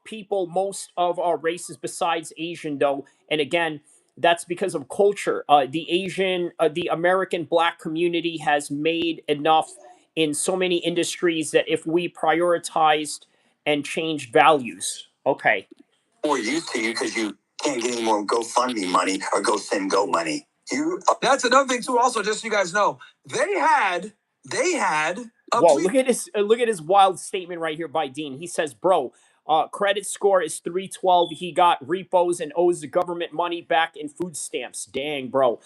people, most of our races besides Asian, though, and again, that's because of culture. The American Black community has made enough in so many industries that if we prioritized and changed values, okay. More used to you because you can't get any more GoFundMe money or GoSendGo money. That's another thing too. Also, just so you guys know, they had Whoa, look at his wild statement right here by Dean. He says, bro, credit score is 312. He got repos and owes the government money back in food stamps. Dang, bro.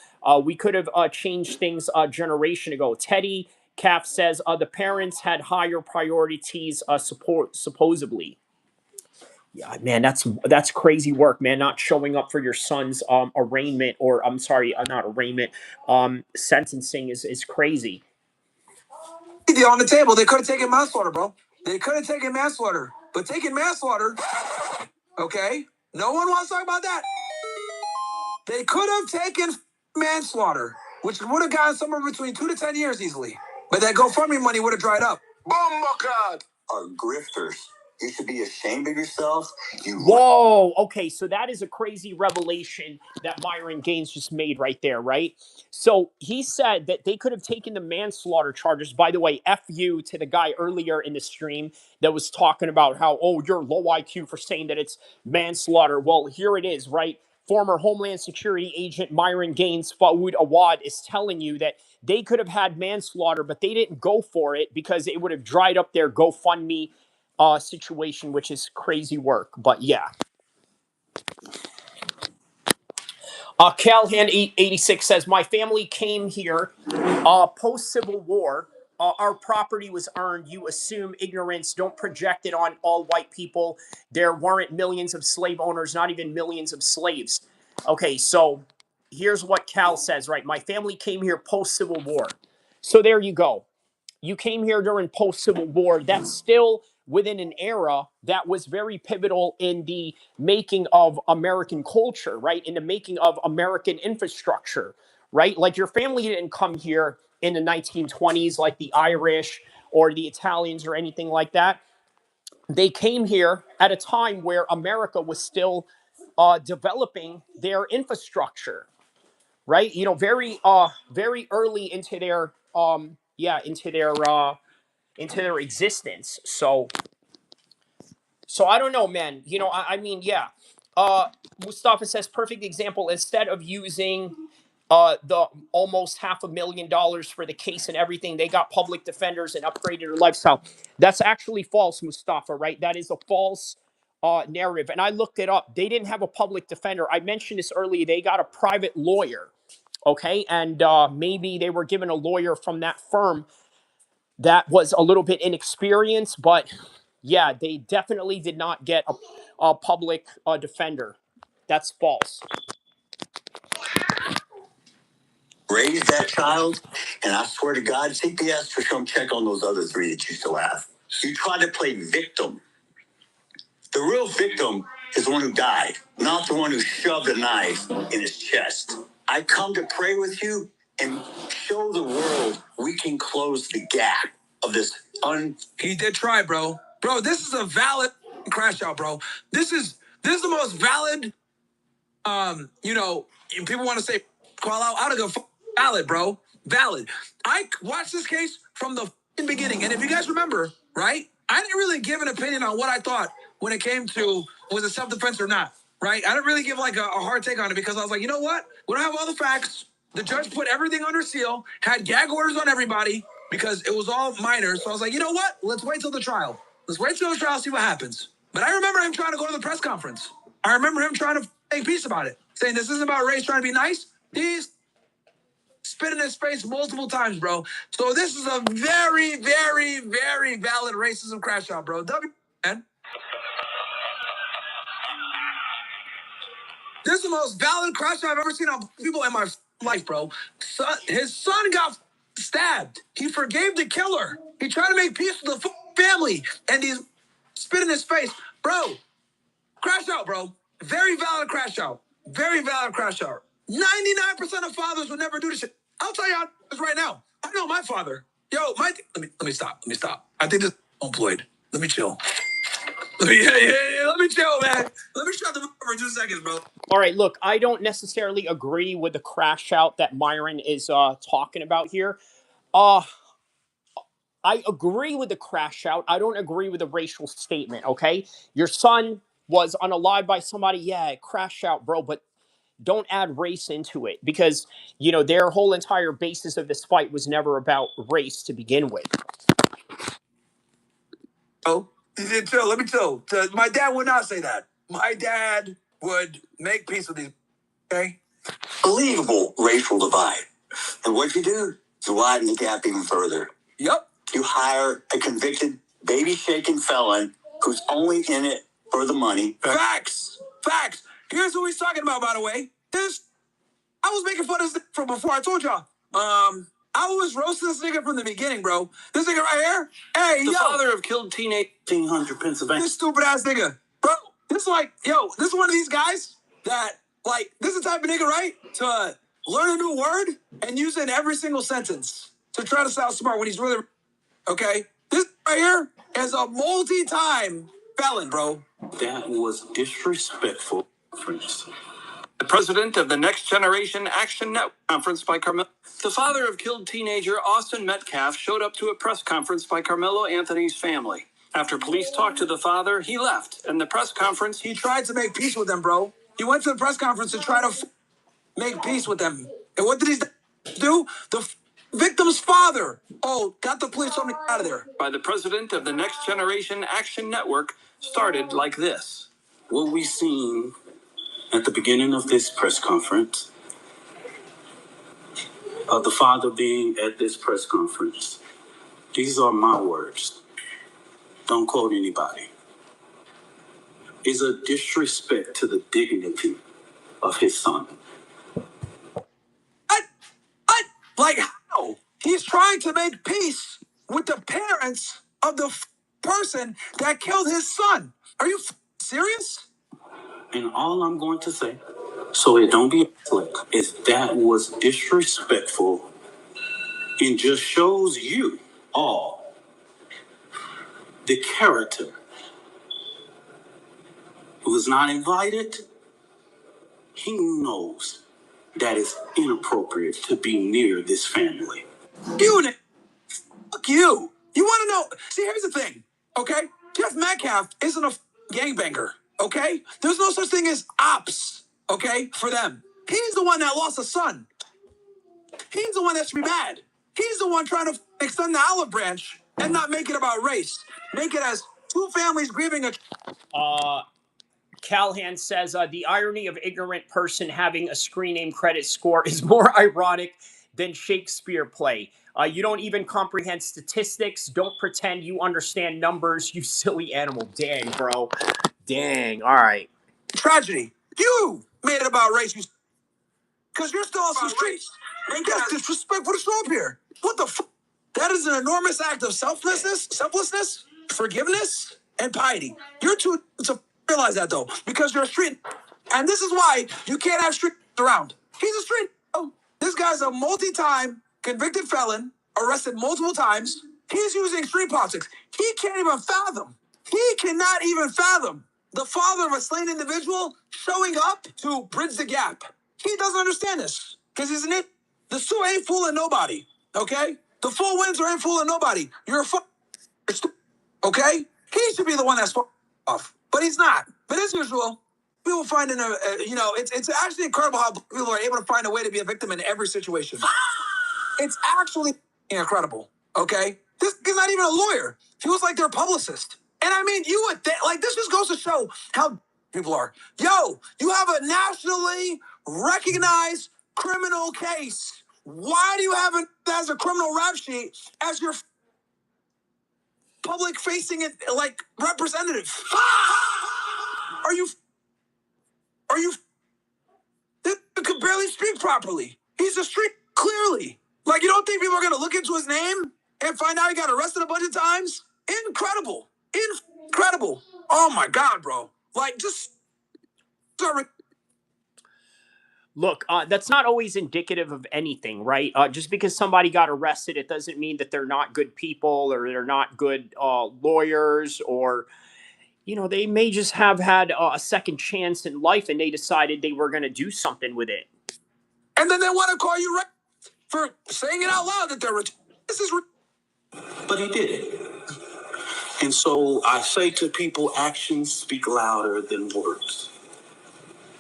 We could have changed things a generation ago. Teddy Calf says the parents had higher priorities supposedly. Yeah, man, that's crazy work, man. Not showing up for your son's arraignment, or I'm sorry, not arraignment, sentencing is crazy. On the table, they could have taken manslaughter, bro. They could have taken manslaughter, but taking manslaughter, okay? No one wants to talk about that. They could have taken manslaughter, which would have gotten somewhere between 2 to 10 years easily. But that GoFundMe money would have dried up. Bumbleclad are grifters. You should be ashamed of yourself. Whoa, okay, so that is a crazy revelation that Myron Gaines just made right there, right? So he said that they could have taken the manslaughter charges. By the way, F you to the guy earlier in the stream that was talking about how, oh, you're low IQ for saying that it's manslaughter. Well, here it is, right? Former Homeland Security agent Myron Gaines, Fawad Awad, is telling you that they could have had manslaughter, but they didn't go for it because it would have dried up their GoFundMe situation, which is crazy work. But yeah. Calhan 86 says, my family came here post-Civil War. Our property was earned. You assume ignorance. Don't project it on all white people. There weren't millions of slave owners, not even millions of slaves. Okay, so here's what Cal says, right? My family came here post-Civil War. So there you go. You came here during post-Civil War. That's still within an era that was very pivotal in the making of American culture, right? In the making of American infrastructure, right? Like your family didn't come here in the 1920s like the Irish or the Italians or anything like that. They came here at a time where America was still developing their infrastructure, right? You know, very early into their into their existence. So I don't know, man. You know, I mean, yeah. Mustafa says perfect example. Instead of using the almost $500,000 for the case and everything, they got public defenders and upgraded their lifestyle. That's actually false, Mustafa. Right? That is a false narrative. And I looked it up. They didn't have a public defender. I mentioned this earlier. They got a private lawyer. Okay, and maybe they were given a lawyer from that firm that was a little bit inexperienced, but yeah, they definitely did not get a public defender. That's false. Raise that child, and I swear to God, CPS for come check on those other 3 that you still have. You try to play victim. The real victim is the one who died, not the one who shoved a knife in his chest. I come to pray with you and show the world we can close the gap of this He did try, bro. Bro, this is a valid crash out, bro. This is the most valid. People want to say call out. I don't go valid, bro. Valid. I watched this case from the beginning, and if you guys remember, right, I didn't really give an opinion on what I thought when it came to was it self-defense or not, right? I didn't really give like a hard take on it because I was like, you know what? We don't have all the facts. The judge put everything under seal, had gag orders on everybody because it was all minors. So I was like, you know what? Let's wait till the trial. Let's wait till the trial, see what happens. But I remember him trying to go to the press conference. I remember him trying to make peace about it, saying this isn't about race, trying to be nice. He's spit in his face multiple times, bro. So this is a very, very, very valid racism crash out, bro. Man. This is the most valid crash out I've ever seen on people in my life, bro. His son got stabbed. He forgave the killer. He tried to make peace with the family, and he's spit in his face, bro. Crash out, bro. Very valid crash out. Very valid crash out. 99% of fathers would never do this shit. I'll tell you how this right now. I know my father. Yo, let me stop. I think this is employed. Let me chill. Let me chill, man. Let me shut the mouth for 2 seconds, bro. All right, look, I don't necessarily agree with the crash out that Myron is talking about here. I agree with the crash out. I don't agree with the racial statement, okay? Your son was unalived by somebody. Yeah, crash out, bro, but don't add race into it because, their whole entire basis of this fight was never about race to begin with. Oh, chill. Let me chill. My dad would not say that. My dad would make peace with these, okay? Believable racial divide. And what you do is widen the gap even further. Yep. You hire a convicted, baby-shaking felon who's only in it for the money. Facts. Here's who he's talking about, by the way. I was making fun of this from before. I told y'all. I was roasting this nigga from the beginning, bro. This nigga right here. Hey, the father of killed teenage 1800 Pennsylvania. This stupid ass nigga, bro. This is this is one of these guys that this is the type of nigga, right? To learn a new word and use it in every single sentence to try to sound smart when he's really okay. This right here is a multi-time felon, bro. That was disrespectful, friends. The president of the Next Generation Action Network conference by Karmelo. The father of killed teenager Austin Metcalf showed up to a press conference by Karmelo Anthony's family. After police talked to the father, he left. And the press conference, he tried to make peace with them, bro. He went to the press conference to try to make peace with them. And what did he do? The victim's father. Oh, got the police out of there. By the president of the Next Generation Action Network started like this. What we seen at the beginning of this press conference, of the father being at this press conference, these are my words. Don't quote anybody. Is a disrespect to the dignity of his son. What? Like how? He's trying to make peace with the parents of the person that killed his son. Are you serious? And all I'm going to say, so it don't be slick, is that was disrespectful and just shows you all the character who is not invited. He knows that it's inappropriate to be near this family. Fuck you. You want to know? See, here's the thing, okay? Jeff Metcalf isn't a gangbanger, okay? There's no such thing as ops, okay, for them. He's the one that lost a son. He's the one that should be mad. He's the one trying to extend the olive branch and not make it about race. Make it as two families grieving a... Callahan says, the irony of ignorant person having a screen name credit score is more ironic than Shakespeare play. You don't even comprehend statistics. Don't pretend you understand numbers, you silly animal. Dang, bro. Dang. All right. Tragedy. You made it about race. Because you're still on some streets. That's disrespectful to show up here. What the fuck? That is an enormous act of selflessness, forgiveness, and piety. You're too to realize that, though, because you're a street. And this is why you can't have street around. He's a street. This guy's a multi-time convicted felon, arrested multiple times. He's using street politics. He can't even fathom. He cannot even fathom the father of a slain individual showing up to bridge the gap. He doesn't understand this because he's an idiot. The Sioux ain't fooling nobody, okay? The full Windsor ain't fooling nobody. You're a okay? He should be the one that's off, but he's not. But as usual, people finding it's actually incredible how people are able to find a way to be a victim in every situation. It's actually incredible, okay? This is not even a lawyer. He was like their publicist. And I mean, you would think, like, this just goes to show how people are. Yo, you have a nationally recognized criminal case. Why do you have it as a criminal rap sheet as your public facing it like representative? Are you this could barely speak properly. He's a street clearly. Like, you don't think people are gonna look into his name and find out he got arrested a bunch of times? Incredible. Incredible. Oh my God, bro. Like, just sorry. Look, that's not always indicative of anything, right? Just because somebody got arrested, it doesn't mean that they're not good people or they're not good lawyers, or, you know, they may just have had a second chance in life and they decided they were going to do something with it. And then they want to call you for saying it out loud that they're this is. But he did it. And so I say to people, actions speak louder than words.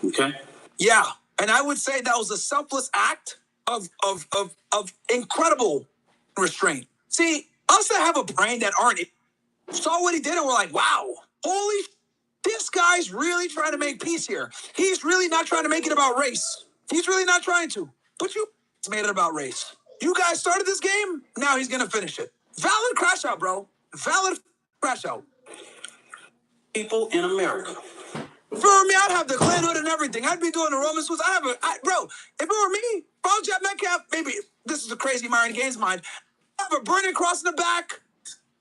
Okay? Yeah. And I would say that was a selfless act of incredible restraint. See, us that have a brain that aren't saw what he did and we're like, wow, holy, this guy's really trying to make peace here. He's really not trying to make it about race. He's really not trying to. But you made it about race. You guys started this game, now he's gonna finish it. Valid crash out, bro. Valid crash out. People in America. For me, I'd have the Klan hood and everything. I'd be doing the Roman swoosh. Bro, if it were me, if I was Jeff Metcalf, maybe this is a crazy Myron Gaines mind. I'd have a burning cross in the back.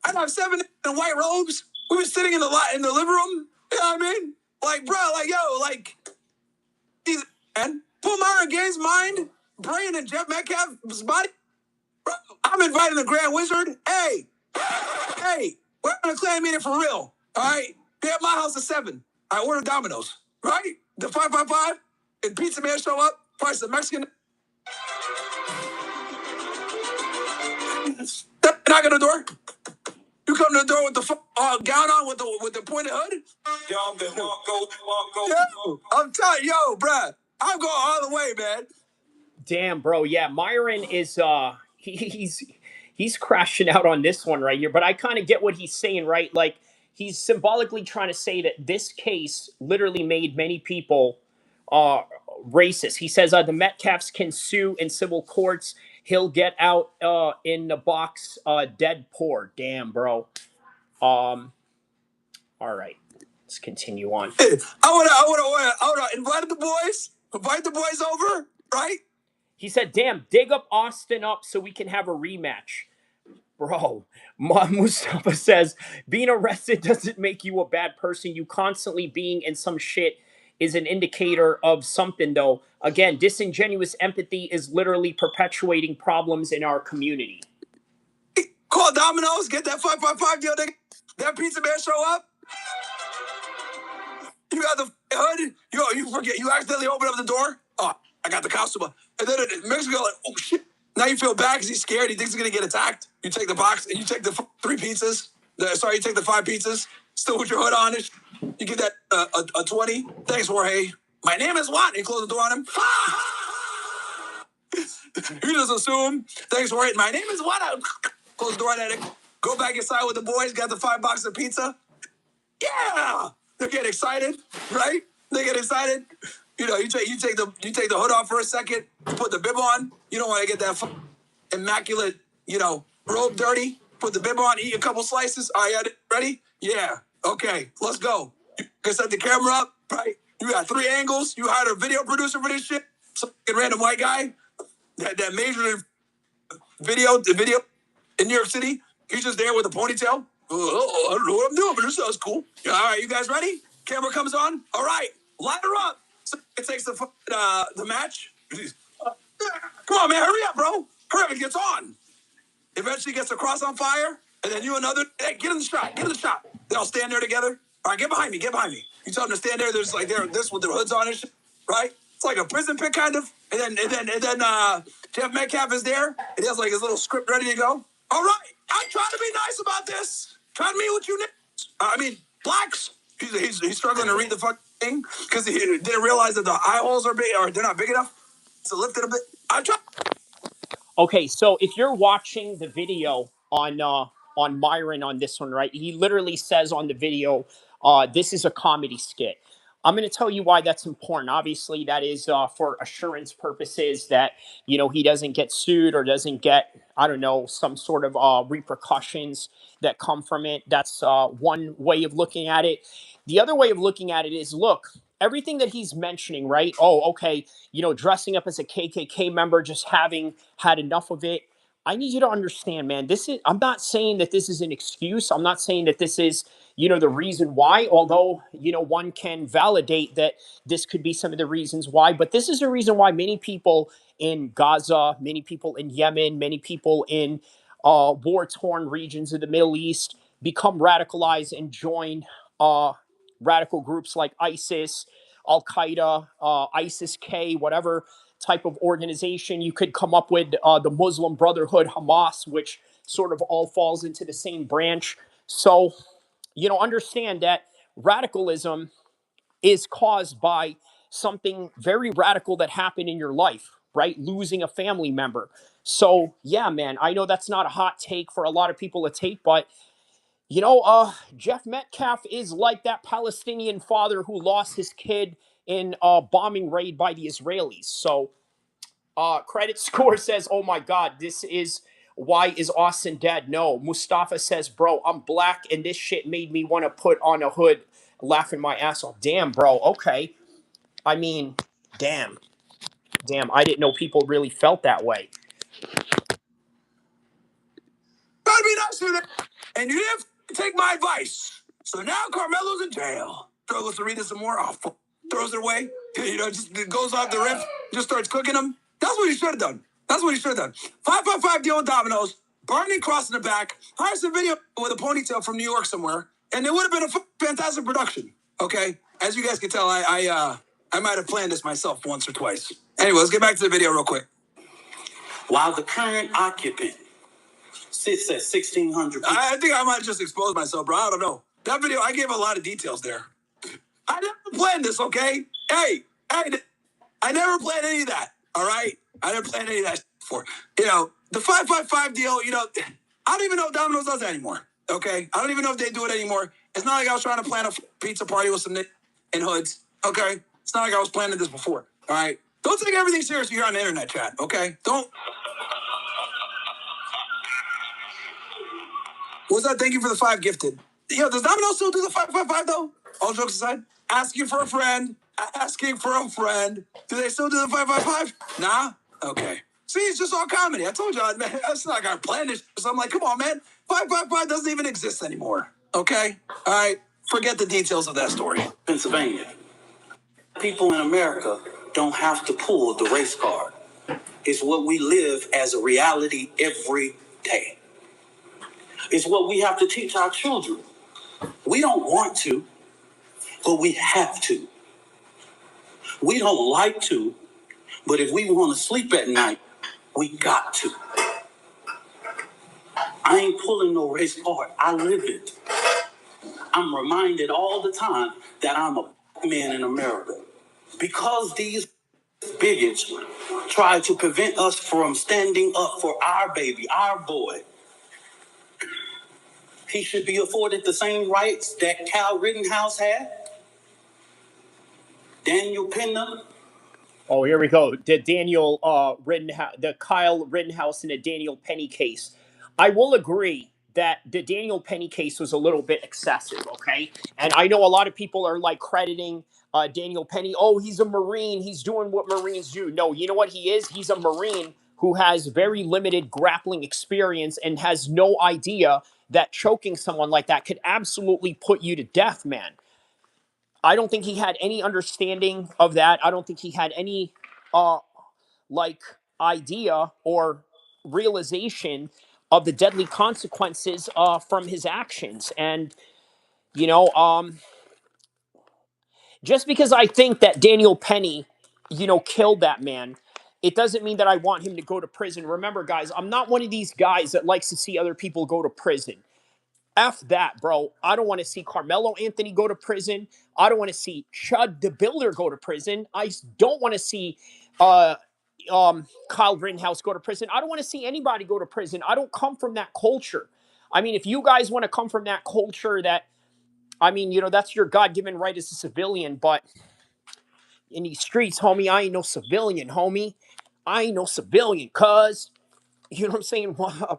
I'd have 7 in white robes. We were sitting in the living room. You know what I mean? Like, bro, like, yo, like, these, man, pull Myron Gaines' mind, brain, and Jeff Metcalf's body. Bro, I'm inviting the Grand Wizard. Hey, we're having a Klan meeting for real. All right? Be at my house at 7. I order Domino's, right? The 555 and Pizza Man show up. Price of Mexican. Knock on the door. You come to the door with the gown on with the pointed hood. Y'all been go. Yo, I'm telling yo, bruh. I'm going all the way, man. Damn, bro. Yeah, Myron is he's crashing out on this one right here. But I kind of get what he's saying, right? Like, he's symbolically trying to say that this case literally made many people racist. He says the Metcalfs can sue in civil courts. He'll get out in the box dead poor. Damn, bro. All right. Let's continue on. I would invite the boys over, right? He said, damn, dig up Austin up so we can have a rematch. Bro, Mustafa says, being arrested doesn't make you a bad person. You constantly being in some shit is an indicator of something, though. Again, disingenuous empathy is literally perpetuating problems in our community. Call Domino's, get that 555 deal, nigga. That Pizza Man show up. You got the hood. You forget. You accidentally open up the door. Oh, I got the costume. And then Mexico, like, oh, shit. Now you feel bad because he's scared. He thinks he's going to get attacked. You take the box and you take the 3 pizzas. You take the 5 pizzas. Still with your hood on it. You get that a 20. Thanks, Jorge. My name is Juan. You close the door on him. You just assume. Thanks, Jorge. My name is Juan. Close the door on that. Go back inside with the boys. Got the 5 boxes of pizza. Yeah. They get excited, right? They get excited. You know, you take the hood off for a second. You put the bib on. You don't want to get that immaculate, robe dirty. Put the bib on. Eat a couple slices. All right, ready? Yeah. Okay, let's go. You can set the camera up, right? You got 3 angles. You hired a video producer for this shit. Some random white guy that majored in video in New York City. He's just there with a ponytail. Oh, I don't know what I'm doing, but this sounds cool. All right, you guys ready? Camera comes on. All right, line her up. So it takes the match. Come on, man, hurry up, bro. Hurry up, it gets on. Eventually gets the cross on fire, and then you another, hey, get in the shot, get in the shot. They all stand there together. All right, get behind me, get behind me. You tell them to stand there, there's like they're this with their hoods on and shit, right? It's like a prison pit kind of. And then Jeff Metcalf is there, and he has like his little script ready to go. All right, I'm trying to be nice about this. Trying to meet with you, blacks. He's struggling to read the fucking thing because he didn't realize that the eye holes are big or they're not big enough to lift it a bit. I'm trying. Okay, so if you're watching the video on Myron on this one, right? He literally says on the video, this is a comedy skit. I'm going to tell you why that's important. Obviously, that is for assurance purposes that he doesn't get sued or doesn't get, I don't know, some sort of repercussions that come from it. That's one way of looking at it. The other way of looking at it is, look, everything that he's mentioning, right? Oh, okay, dressing up as a KKK member, just having had enough of it. I need you to understand, man. I'm not saying that this is an excuse. I'm not saying that this is, the reason why, although, one can validate that this could be some of the reasons why, but this is the reason why many people in Gaza, many people in Yemen, many people in war-torn regions of the Middle East become radicalized and join radical groups like ISIS, Al-Qaeda, ISIS-K, whatever type of organization you could come up with, the Muslim Brotherhood, Hamas, which sort of all falls into the same branch. So, understand that radicalism is caused by something very radical that happened in your life, right? Losing a family member. So, yeah, man, I know that's not a hot take for a lot of people to take, but Jeff Metcalf is like that Palestinian father who lost his kid in a bombing raid by the Israelis. So, credit score says, "Oh my God, this is why is Austin dead?" No, Mustafa says, "Bro, I'm black, and this shit made me want to put on a hood, laughing my ass off." Damn, bro. Okay, I mean, damn. I didn't know people really felt that way. Gotta be nice with it. And you didn't take my advice. So now Carmelo's in jail. Struggles to read it some more. Oh, throws it away. Just goes off the riff. Just starts cooking them. That's what he should have done. 555 deal with Domino's. Barney crossing the back. Hire some video with a ponytail from New York somewhere. And it would have been a fantastic production. Okay? As you guys can tell, I might have planned this myself once or twice. Anyway, let's get back to the video real quick. While the current occupant sits at 1,600 people. I think I might have just exposed myself, bro. I don't know. That video, I gave a lot of details there. I never planned this, okay? Hey, I never planned any of that, all right? I never planned any of that before. The 555 deal, I don't even know if Domino's does that anymore, okay? I don't even know if they do it anymore. It's not like I was trying to plan a pizza party with some in hoods, okay? It's not like I was planning this before, all right? Don't take everything seriously here on the internet chat, okay? Don't. What's that? Thank you for the 5 gifted. Does Domino's still do the 555 though? All jokes aside, asking for a friend. Do they still do the 555? Nah. Okay. See, it's just all comedy. I told y'all, man. That's not like I planned this. So I'm like, come on, man. 555 doesn't even exist anymore. Okay. All right. Forget the details of that story. Pennsylvania. People in America don't have to pull the race card. It's what we live as a reality every day. It's what we have to teach our children. We don't want to, but we have to. We don't like to, but if we want to sleep at night, we got to. I ain't pulling no race card. I live it. I'm reminded all the time that I'm a man in America. Because these bigots try to prevent us from standing up for our baby, our boy, he should be afforded the same rights that Kyle Rittenhouse had, Daniel Penna. Oh, here we go. The the Kyle Rittenhouse and the Daniel Penny case. I will agree that the Daniel Penny case was a little bit excessive, okay? And I know a lot of people are like crediting Daniel Penny. Oh, he's a Marine. He's doing what Marines do. No, you know what he is? He's a Marine who has very limited grappling experience and has no idea that choking someone like that could absolutely put you to death, man. I don't think he had any understanding of that. I don't think he had any, like, idea or realization of the deadly consequences from his actions. And, you know, just because I think that Daniel Penny, killed that man, it doesn't mean that I want him to go to prison. Remember, guys, I'm not one of these guys that likes to see other people go to prison. F that, bro. I don't want to see Karmelo Anthony go to prison. I don't want to see Chud the Builder go to prison. I don't want to see uh, Kyle Rittenhouse go to prison. I don't want to see anybody go to prison. I don't come from that culture. I mean, if you guys want to come from that culture, that's your God-given right as a civilian. But in these streets, homie, I ain't no civilian, homie. I ain't no civilian, cuz. You know what I'm saying?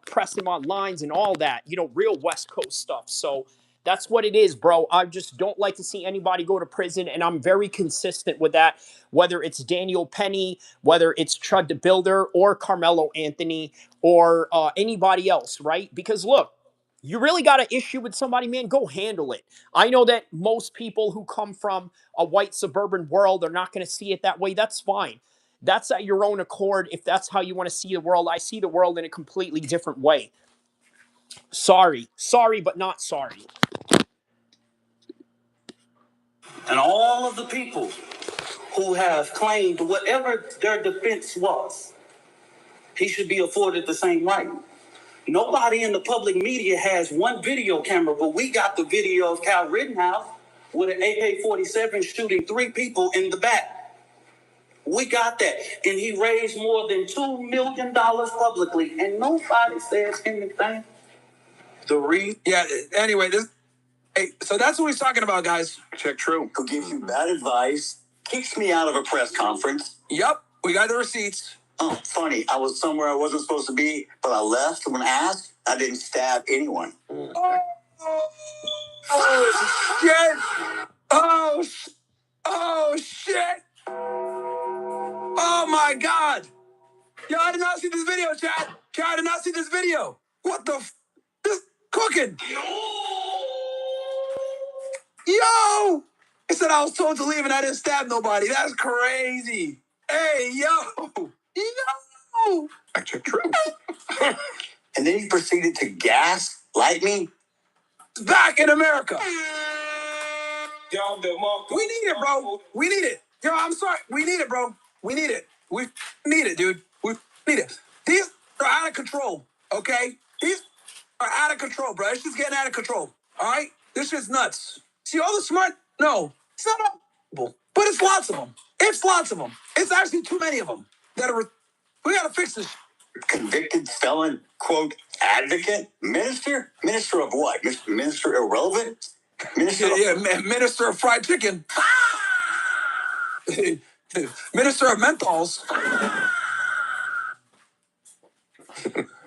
Press him on lines and all that, real West Coast stuff. So that's what it is, bro. I just don't like to see anybody go to prison, and I'm very consistent with that, whether it's Daniel Penny, whether it's Chud the Builder, or Carmelo Anthony, or anybody else, right? Because look, you really got an issue with somebody, man, go handle it. I know that most people who come from a white suburban world are not going to see it that way. That's fine. That's at your own accord. If that's how you want to see the world, I see the world in a completely different way. Sorry, but not sorry. And all of the people who have claimed whatever their defense was, he should be afforded the same right. Nobody in the public media has one video camera, but we got the video of Kyle Rittenhouse with an AK-47 shooting 3 people in the back. We got that. And he raised more than $2 million publicly, and nobody says anything. Anyway, so that's what he's talking about, guys. Check true. Who gives you bad advice, kicks me out of a press conference. Yep, we got the receipts. Oh, funny. I was somewhere I wasn't supposed to be, but I left when asked. I didn't stab anyone. Oh, shit. Oh, shit. Oh, my God. Yo, I did not see this video, chat. Chat, I did not see this video. What the This cooking. Yo! He said I was told to leave and I didn't stab nobody. That's crazy. Hey, yo! Yo! Check true. And then he proceeded to gaslight me. Back in America. We need it, bro. We need it. Yo, I'm sorry. We need it, bro. We need it. We need it, dude. We need it. These are out of control, okay? These are out of control, bro. It's just getting out of control, all right? This shit's nuts. See, all the smart, no, it's not all, but it's lots of them. It's lots of them. It's actually too many of them that are, we gotta fix this. Convicted felon, quote, advocate, minister? Minister of what? Minister irrelevant? Minister Minister of fried chicken. Minister of menthols.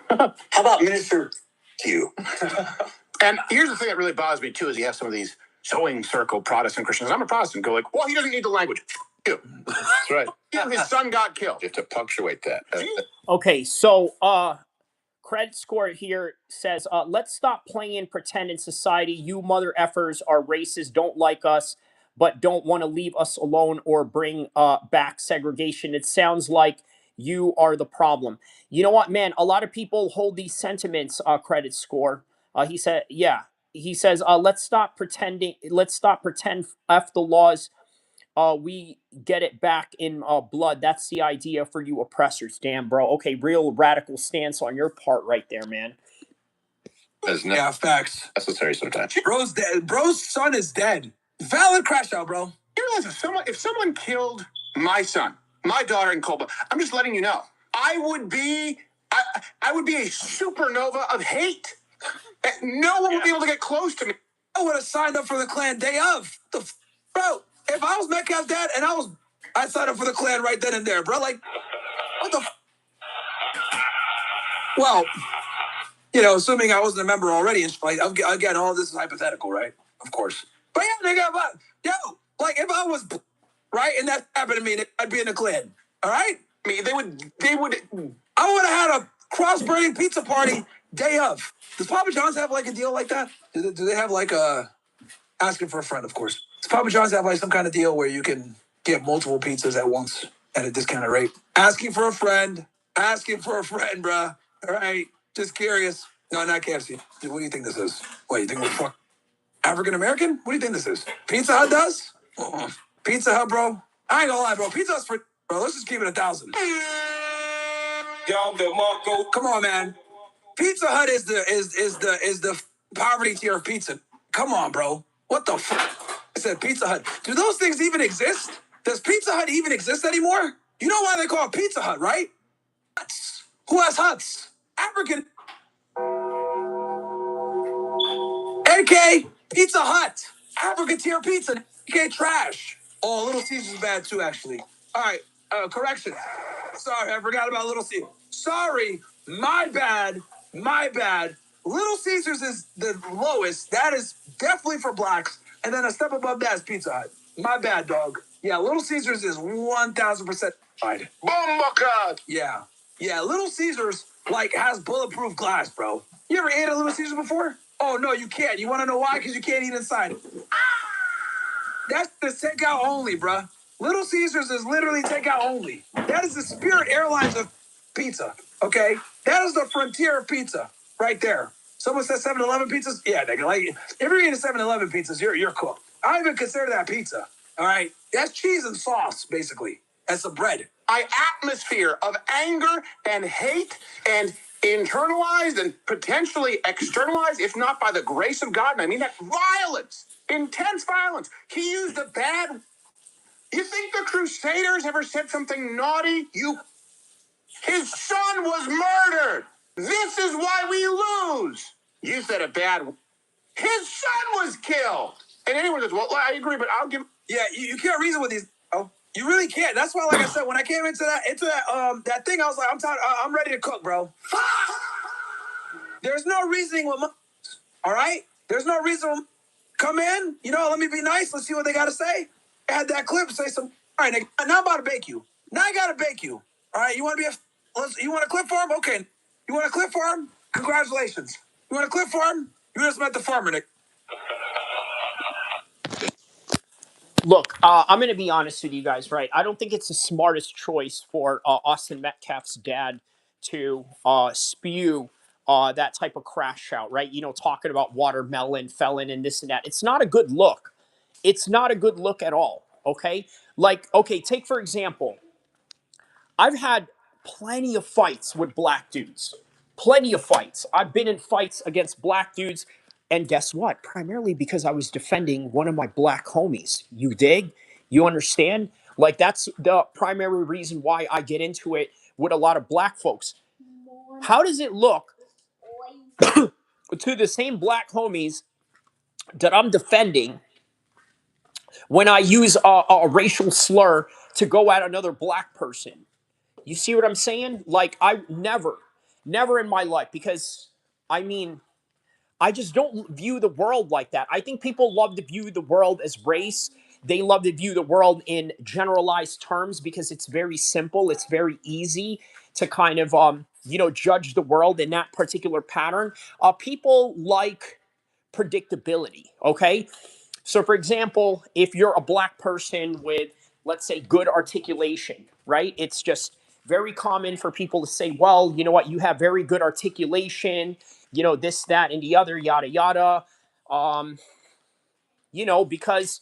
How about Minister to you? And here's the thing that really bothers me, too, is you have some of these sewing circle Protestant Christians. I'm a Protestant. Go like, well, he doesn't need the language. You. That's right. His son got killed. You have to punctuate that. Okay, so credit score here says, let's stop playing pretend in society. You mother effers are racist, don't like us, but don't want to leave us alone or bring back segregation. It sounds like you are the problem. You know what, man? A lot of people hold these sentiments, credit score. He said, yeah. He says, let's stop pretending. Let's stop pretend F the laws. We get it back in blood. That's the idea for you oppressors. Damn, bro. Okay, real radical stance on your part right there, man. Yeah, facts. Necessary sometimes. Bro's dead. Bro's son is dead. Valid crash out, bro. You realize if someone killed my son, my daughter in Colba, I'm just letting you know, I would be a supernova of hate. No one would be able to get close to me. I would have signed up for the Klan day of. Bro, if I was Metcalf's dad and I'd sign up for the Klan right then and there, bro. Like, what the Well, assuming I wasn't a member already, and like, again, all this is hypothetical, right? Of course. But yeah, nigga, like if I was, right, and that happened to me, I'd be in the Klan, all right? I mean, I would have had a cross-burning pizza party day of. Does Papa John's have like a deal like that? Do they have like asking for a friend, of course. Does Papa John's have like some kind of deal where you can get multiple pizzas at once at a discounted rate? Asking for a friend, Asking for a friend, bruh. All right. Just curious. No, not KFC. Dude, what do you think this is? What, you think we're African American? What do you think this is? Pizza Hut does? Pizza Hut, bro. I ain't gonna lie, bro. Pizza Hut's for bro. Let's just keep it 1,000. Come on, man. Pizza Hut is the poverty tier of pizza. Come on, bro. What the fuck? I said Pizza Hut. Do those things even exist? Does Pizza Hut even exist anymore? You know why they call it Pizza Hut, right? Huts. Who has huts? African. AK Pizza Hut. African tier pizza. AK trash. Oh, Little Caesar's bad too, actually. All right. Correction. Sorry, I forgot about Little Caesars. Sorry, my bad. My bad. Little Caesars is the lowest. That is definitely for blacks. And then a step above that is Pizza Hut. My bad, dog. Yeah, Little Caesars is 1,000% right. Bomba. Yeah. Yeah, Little Caesars, like, has bulletproof glass, bro. You ever ate a Little Caesars before? Oh, no, you can't. You want to know why? Because you can't eat inside. That's the takeout only, bruh. Little Caesars is literally takeout only. That is the Spirit Airlines of pizza, okay? That is the frontier of pizza right there. Someone says 7-Eleven pizzas? Yeah, nigga. Like, if you're eating 7-Eleven pizzas, you're cooked. I don't even consider that pizza, all right? That's cheese and sauce, basically. That's the bread. An atmosphere of anger and hate and internalized and potentially externalized, if not by the grace of God, and I mean that, violence. Intense violence. He used a bad. You think the Crusaders ever said something naughty? His son was murdered. This is why we lose. You said a bad. His son was killed. And anyone says, well, I agree, but I'll give. Yeah, you can't reason with these. Oh, you really can't. That's why, like I said, when I came into that thing, I was like, I'm tired. I'm ready to cook, bro. There's no reasoning with. All right. There's no reason. Come in, let me be nice. Let's see what they got to say. Add that clip, say some. All right, nigga, now I'm about to bake you. Now I got to bake you. All right, you want to be you want a clip for him? Okay. You want a clip for him? Congratulations. You want a clip for him? You just met the farmer, Nick. Look, I'm going to be honest with you guys, right? I don't think it's the smartest choice for Austin Metcalf's dad to spew that type of crash out, right? Talking about watermelon, felon, and this and that. It's not a good look. It's not a good look at all, okay? Like, okay, take for example, I've had plenty of fights with black dudes. Plenty of fights. I've been in fights against black dudes. And guess what? Primarily because I was defending one of my black homies. You dig? You understand? Like, that's the primary reason why I get into it with a lot of black folks. How does it look to the same black homies that I'm defending when I use a racial slur to go at another black person? You see what I'm saying? Like, I never in my life, because I mean, I just don't view the world like that. I think people love to view the world as race. They love to view the world in generalized terms because it's very simple. It's very easy to kind of, judge the world in that particular pattern. People like predictability, okay? So, for example, if you're a black person with, let's say, good articulation, right? It's just very common for people to say, well, you know what, you have very good articulation, this, that, and the other, yada, yada. Um, because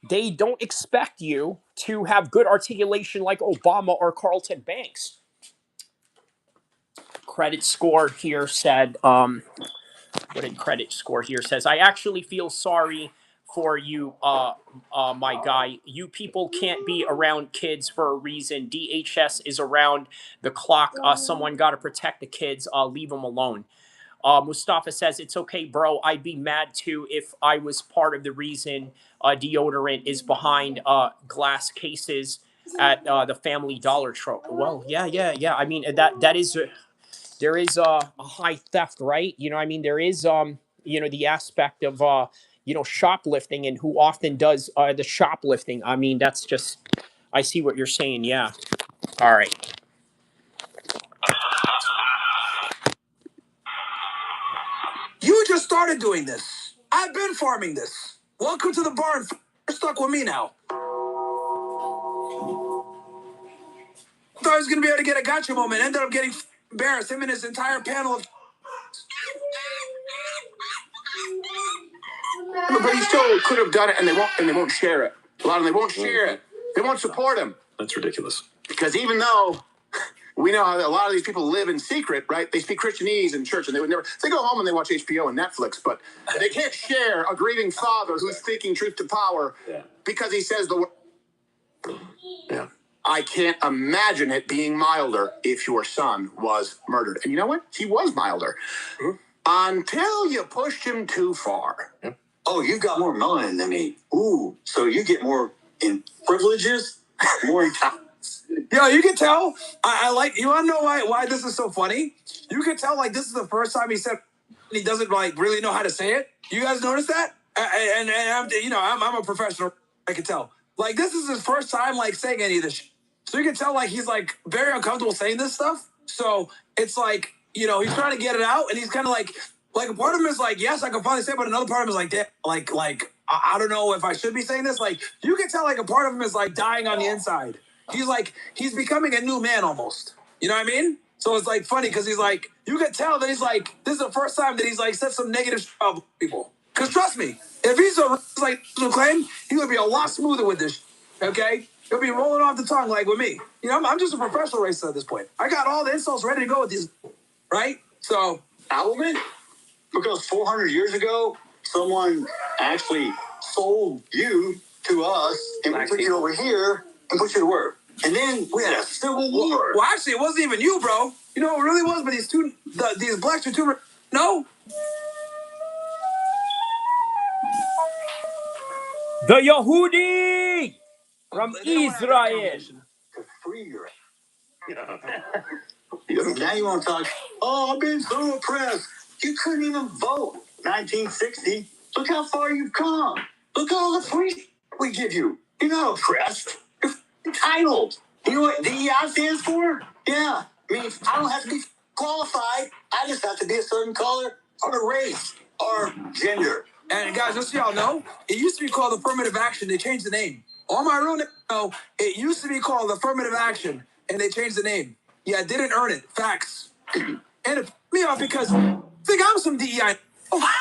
they don't expect you to have good articulation like Obama or Carlton Banks. Credit score here said, what did credit score here says? I actually feel sorry for you, my guy. You people can't be around kids for a reason. DHS is around the clock. Someone got to protect the kids. Leave them alone. Mustafa says, it's okay, bro. I'd be mad too if I was part of the reason deodorant is behind glass cases at the Family Dollar Trove. Well, yeah. I mean, that is... there is a high theft, right? I mean, there is, the aspect of, shoplifting, and who often does the shoplifting. I mean, that's just, I see what you're saying. Yeah. All right. You just started doing this. I've been farming this. Welcome to the barn. You're stuck with me now. What thought he was going to be able to get a gotcha moment. Ended up getting embarrassed. Him and his entire panel of. But he still could have done it, and they won't share it. A lot of them, they won't share it. They won't support him. That's ridiculous. Because even though we know how a lot of these people live in secret, right? They speak Christianese in church, and they would never. They go home and they watch HBO and Netflix, but they can't share a grieving father who's speaking truth to power because he says the word. Yeah. I can't imagine it being milder if your son was murdered. And you know what? He was milder. Mm-hmm. Until you pushed him too far. Yeah. Oh, you've got more melanin than me. Ooh, so you get more in privileges, more in Yo, you can tell. I like. You want to know why this is so funny? You can tell like this is the first time he said he doesn't like really know how to say it. You guys notice that? And I'm a professional. I can tell. Like this is his first time like saying any of this. So you can tell like he's like very uncomfortable saying this stuff. So it's like he's trying to get it out, and he's kind of like a part of him is like, yes, I can finally say it, but another part of him is like I don't know if I should be saying this. Like you can tell like a part of him is like dying on the inside. He's becoming a new man almost. You know what I mean? So it's like funny because he's like, you can tell that he's like, this is the first time that he's like said some negative shit about people. Because trust me, if he's like claim, he would be a lot smoother with this. Okay, he'll be rolling off the tongue like with me. I'm just a professional racer at this point. I got all the insults ready to go with these, right? So, Owlman, because 400 years ago, someone actually sold you to us, and we took you over here and put you to work. And then we had a civil war. Well, actually, it wasn't even you, bro. You know what it really was? But these blacks are too. No. The Yehudi from Israel. To free your. Now you want to talk? Oh, I've been so oppressed. You couldn't even vote. 1960. Look how far you've come. Look at all the free we give you. You're not oppressed. You're entitled. You know what DEI stands for? Yeah. I mean, I don't have to be qualified. I just have to be a certain color or a race or gender. And guys, just so y'all know, it used to be called affirmative action. They changed the name. All my real name, it used to be called affirmative action, and they changed the name. Yeah, I didn't earn it. Facts. And it pissed me off because I think I'm some DEI. Oh,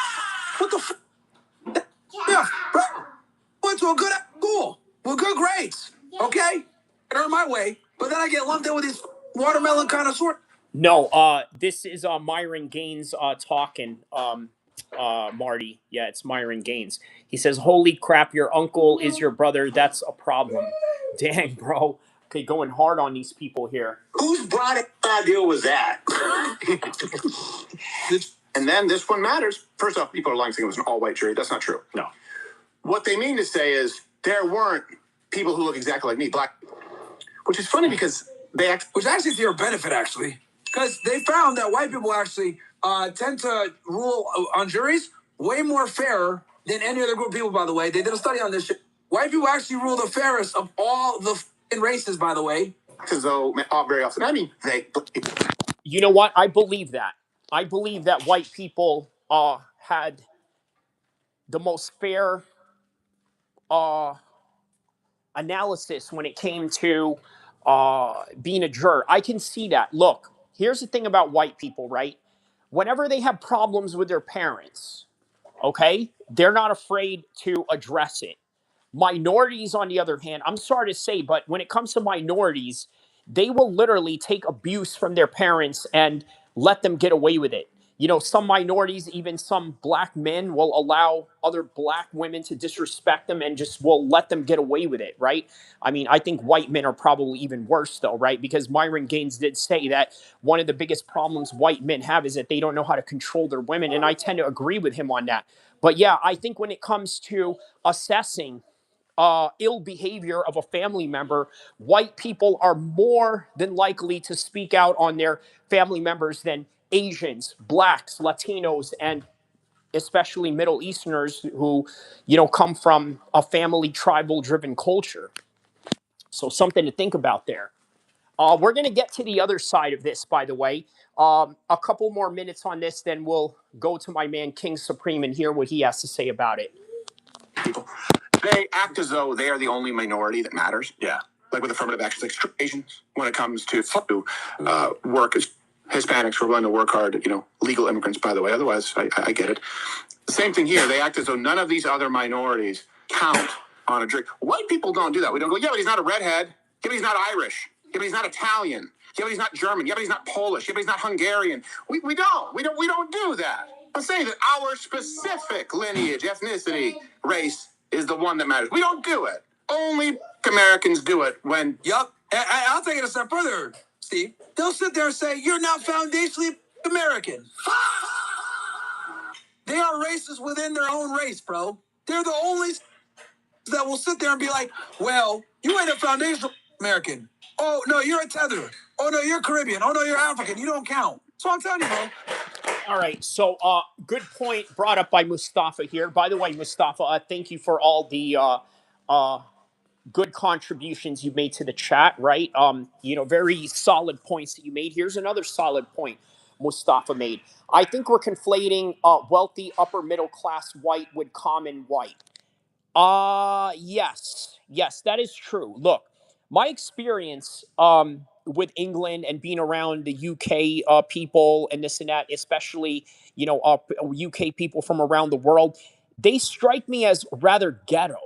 what the f? Yeah, bro. Went to a good school with good grades. Okay? I earned my way, but then I get lumped in with these watermelon connoisseur. No, this is Myron Gaines talking. Marty. Yeah, it's Myron Gaines. He says, "Holy crap, your uncle is your brother. That's a problem." Dang, bro. Okay, going hard on these people here. Whose bright idea was that? And then this one matters. First off, people are lying saying it was an all-white jury. That's not true. No. What they mean to say is there weren't people who look exactly like me, black, which is funny because which actually is to your benefit, actually. Because they found that white people actually tend to rule on juries way more fair than any other group of people, by the way. They did a study on this shit. White people actually rule the fairest of all the races, by the way. Because though very often, I mean, You know what? I believe that. I believe that white people had the most fair analysis when it came to being a juror. I can see that. Look, here's the thing about white people, right? Whenever they have problems with their parents, okay, they're not afraid to address it. Minorities, on the other hand, I'm sorry to say, but when it comes to minorities, they will literally take abuse from their parents and let them get away with it. Some minorities, even some black men, will allow other black women to disrespect them and just will let them get away with it, right? I mean, I think white men are probably even worse, though, right? Because Myron Gaines did say that one of the biggest problems white men have is that they don't know how to control their women, and I tend to agree with him on that. But yeah, I think when it comes to assessing ill behavior of a family member, white people are more than likely to speak out on their family members than Asians, blacks, Latinos, and especially Middle Easterners who, come from a family tribal-driven culture. So something to think about there. We're going to get to the other side of this, by the way. A couple more minutes on this, then we'll go to my man King Supreme and hear what he has to say about it. People, they act as though they are the only minority that matters. Yeah. like with affirmative actions, like straight Asians, when it comes to work, Hispanics who are willing to work hard, legal immigrants, by the way. Otherwise, I get it. The same thing here. They act as though none of these other minorities count on a drink. White people don't do that. We don't go, yeah, but he's not a redhead. Yeah, but he's not Irish. Yeah, but he's not Italian. Yeah, but he's not German. Yeah, but he's not Polish. Yeah, but he's not Hungarian. We don't do that. I'm saying that our specific lineage, ethnicity, race is the one that matters. We don't do it. Only Americans do it when... Yup. I'll take it a step further, Steve. They'll sit there and say, you're not foundationally American. They are racist within their own race, bro. They're the only that will sit there and be like, well, you ain't a foundational American. Oh, no, you're a tether. Oh, no, you're Caribbean. Oh, no, you're African. You don't count. So I'm telling you, bro. All right, so good point brought up by Mustafa here. By the way, Mustafa, thank you for all the good contributions you made to the chat, right? Very solid points that you made. Here's another solid point Mustafa made. I think we're conflating wealthy upper middle class white with common white. Yes, that is true. Look, my experience with England and being around the UK people and this and that, especially UK people from around the world, they strike me as rather ghetto.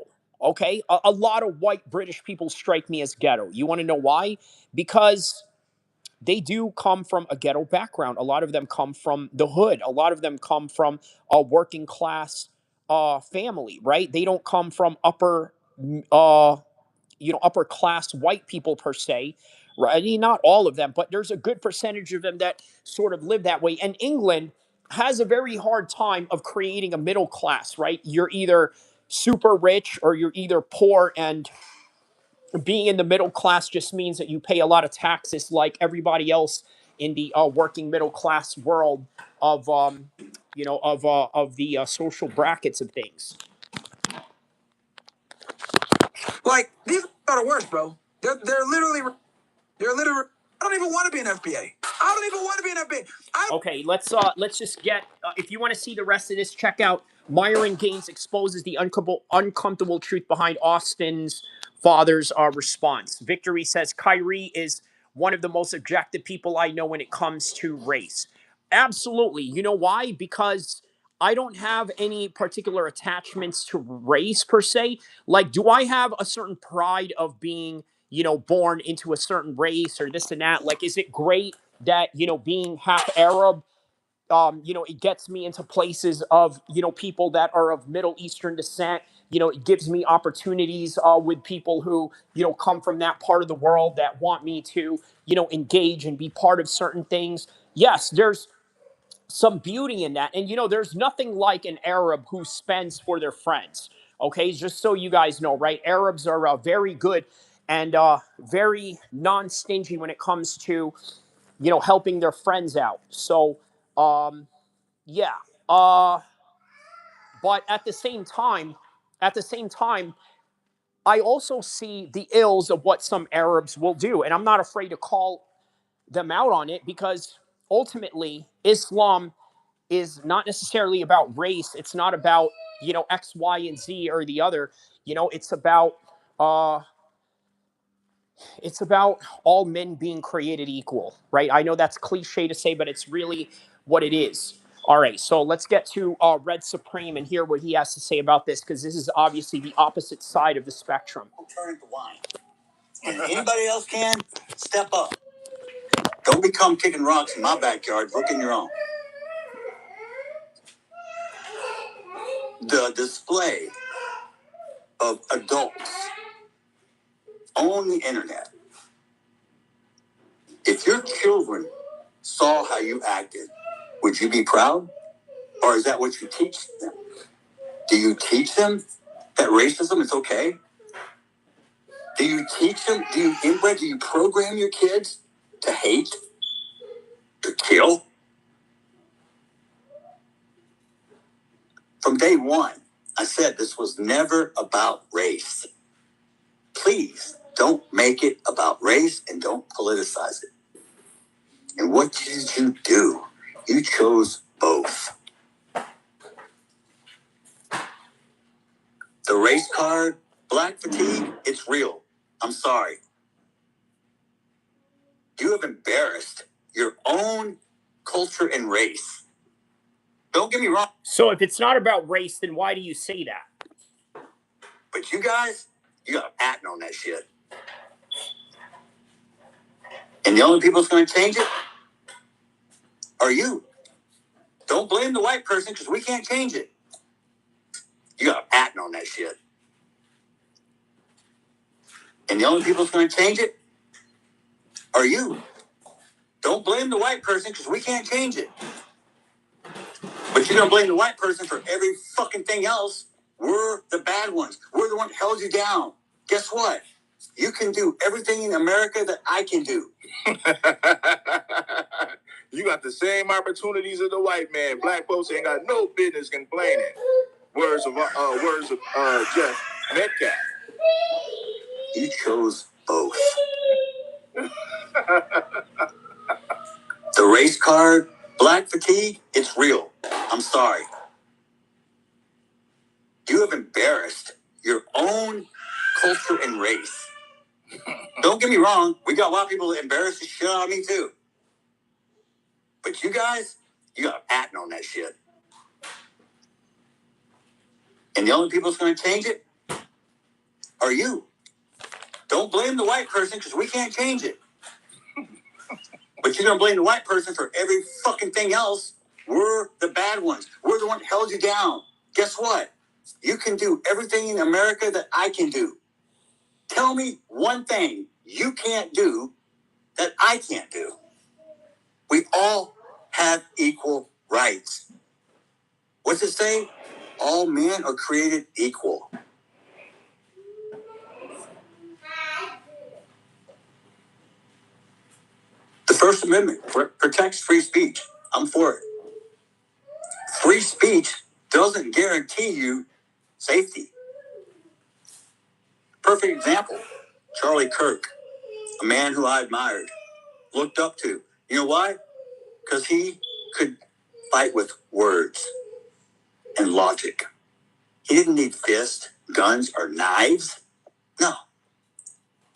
Okay, a lot of white British people strike me as ghetto. You want to know why? Because they do come from a ghetto background. A lot of them come from the hood. A lot of them come from a working class family, right? They don't come from upper class white people per se, right? I mean, not all of them, but there's a good percentage of them that sort of live that way. And England has a very hard time of creating a middle class, right? You're either super rich or you're either poor, and being in the middle class just means that you pay a lot of taxes like everybody else in the working middle class world of the social brackets of things. Like, these are the worst, bro. They're literally. I don't even want to be an FBA. I don't even want to be an FBA. Okay, let's just get. If you want to see the rest of this, check out Myron Gaines exposes the uncomfortable truth behind Austin's father's response. Victory says Kyrie is one of the most objective people I know when it comes to race. Absolutely. You know why? Because I don't have any particular attachments to race per se. Like, do I have a certain pride of being, born into a certain race or this and that? Like, is it great that, being half Arab, it gets me into places of, people that are of Middle Eastern descent. It gives me opportunities with people who, come from that part of the world that want me to, engage and be part of certain things. Yes, there's some beauty in that. And, there's nothing like an Arab who spends for their friends. Okay, just so you guys know, right? Arabs are very good and very non-stingy when it comes to, helping their friends out. So, yeah. But at the same time, I also see the ills of what some Arabs will do. And I'm not afraid to call them out on it, because ultimately Islam is not necessarily about race. It's not about, X, Y, and Z or the other. It's about all men being created equal, right? I know that's cliche to say, but it's really what it is. All right, so let's get to Red Supreme and hear what he has to say about this, because this is obviously the opposite side of the spectrum. Turn to wine. And anybody else can, step up. Don't become kicking rocks in my backyard. Look in your own. The display of adults on the internet. If your children saw how you acted, would you be proud? Or is that what you teach them? Do you teach them that racism is okay? Do you teach them, do you program your kids to hate, to kill? From day one, I said this was never about race. Please don't make it about race and don't politicize it. And what did you do? You chose both. The race card, black fatigue, it's real. I'm sorry. You have embarrassed your own culture and race. Don't get me wrong. So if it's not about race, then why do you say that? But you guys, you got acting on that shit. And the only people that's going to change it are you. Don't blame the white person because we can't change it. You got acting on that shit. And the only people that's going to change it are you. Don't blame the white person because we can't change it. But you're going to blame the white person for every fucking thing else. We're the bad ones. We're the one that held you down. Guess what? You can do everything in America that I can do. You got the same opportunities as the white man. Black folks ain't got no business complaining. Words of Jeff Metcalf. You chose both. The race card, black fatigue, it's real. I'm sorry. You have embarrassed your own culture and race. Don't get me wrong, we got a lot of people that embarrass the shit out of me too. But you guys, you got acting on that shit. And the only people that's going to change it are you. Don't blame the white person because we can't change it. But you're going to blame the white person for every fucking thing else. We're the bad ones. We're the one that held you down. Guess what? You can do everything in America that I can do. Tell me one thing you can't do that I can't do. We all have equal rights. What's it say? All men are created equal. The First Amendment protects free speech. I'm for it. Free speech doesn't guarantee you safety. Perfect example, Charlie Kirk, a man who I admired, looked up to. You know why? Because he could fight with words and logic. He didn't need fists, guns, or knives. No.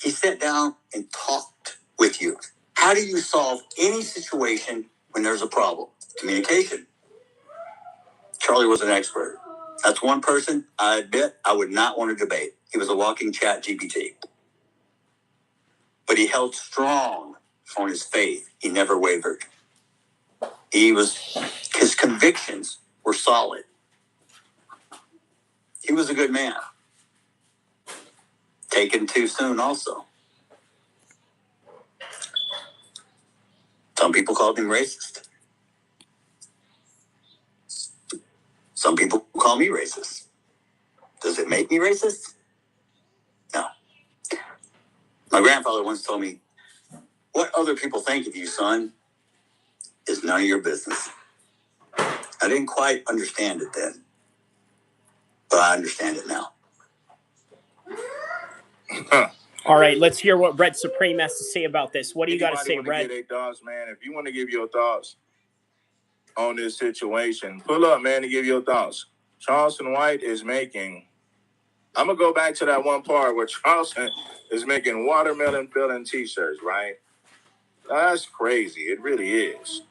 He sat down and talked with you. How do you solve any situation when there's a problem? Communication. Charlie was an expert. That's one person I admit I would not want to debate. He was a walking chat GPT. But he held strong on his faith. He never wavered. His convictions were solid. He was a good man. Taken too soon also. Some people called him racist. Some people call me racist. Does it make me racist? No. My grandfather once told me, what other people think of you, son, is none of your business. I didn't quite understand it then, but I understand it now. All right, let's hear what Red Supreme has to say about this. What do you got to say, Red? Get their thoughts, man. If you want to give your thoughts on this situation, pull up, man, and give your thoughts. Charleston White is making... I'm going to go back to that one part where Charleston is making watermelon filling T-shirts, right? That's crazy. It really is.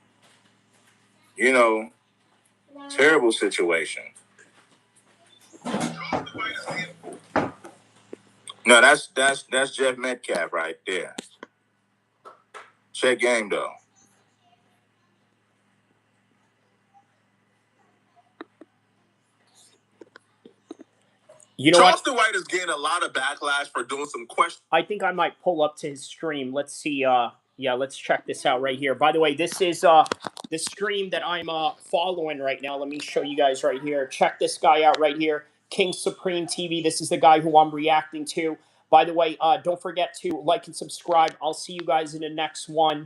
You know, terrible situation. No, that's Jeff Metcalf right there. Check game, though. You know Charleston White is getting a lot of backlash for doing some questions. I think I might pull up to his stream. Let's see. Yeah, let's check this out right here. By the way, this is the stream that I'm following right now. Let me show you guys right here. Check this guy out right here. King Supreme TV. This is the guy who I'm reacting to. By the way, don't forget to like and subscribe. I'll see you guys in the next one.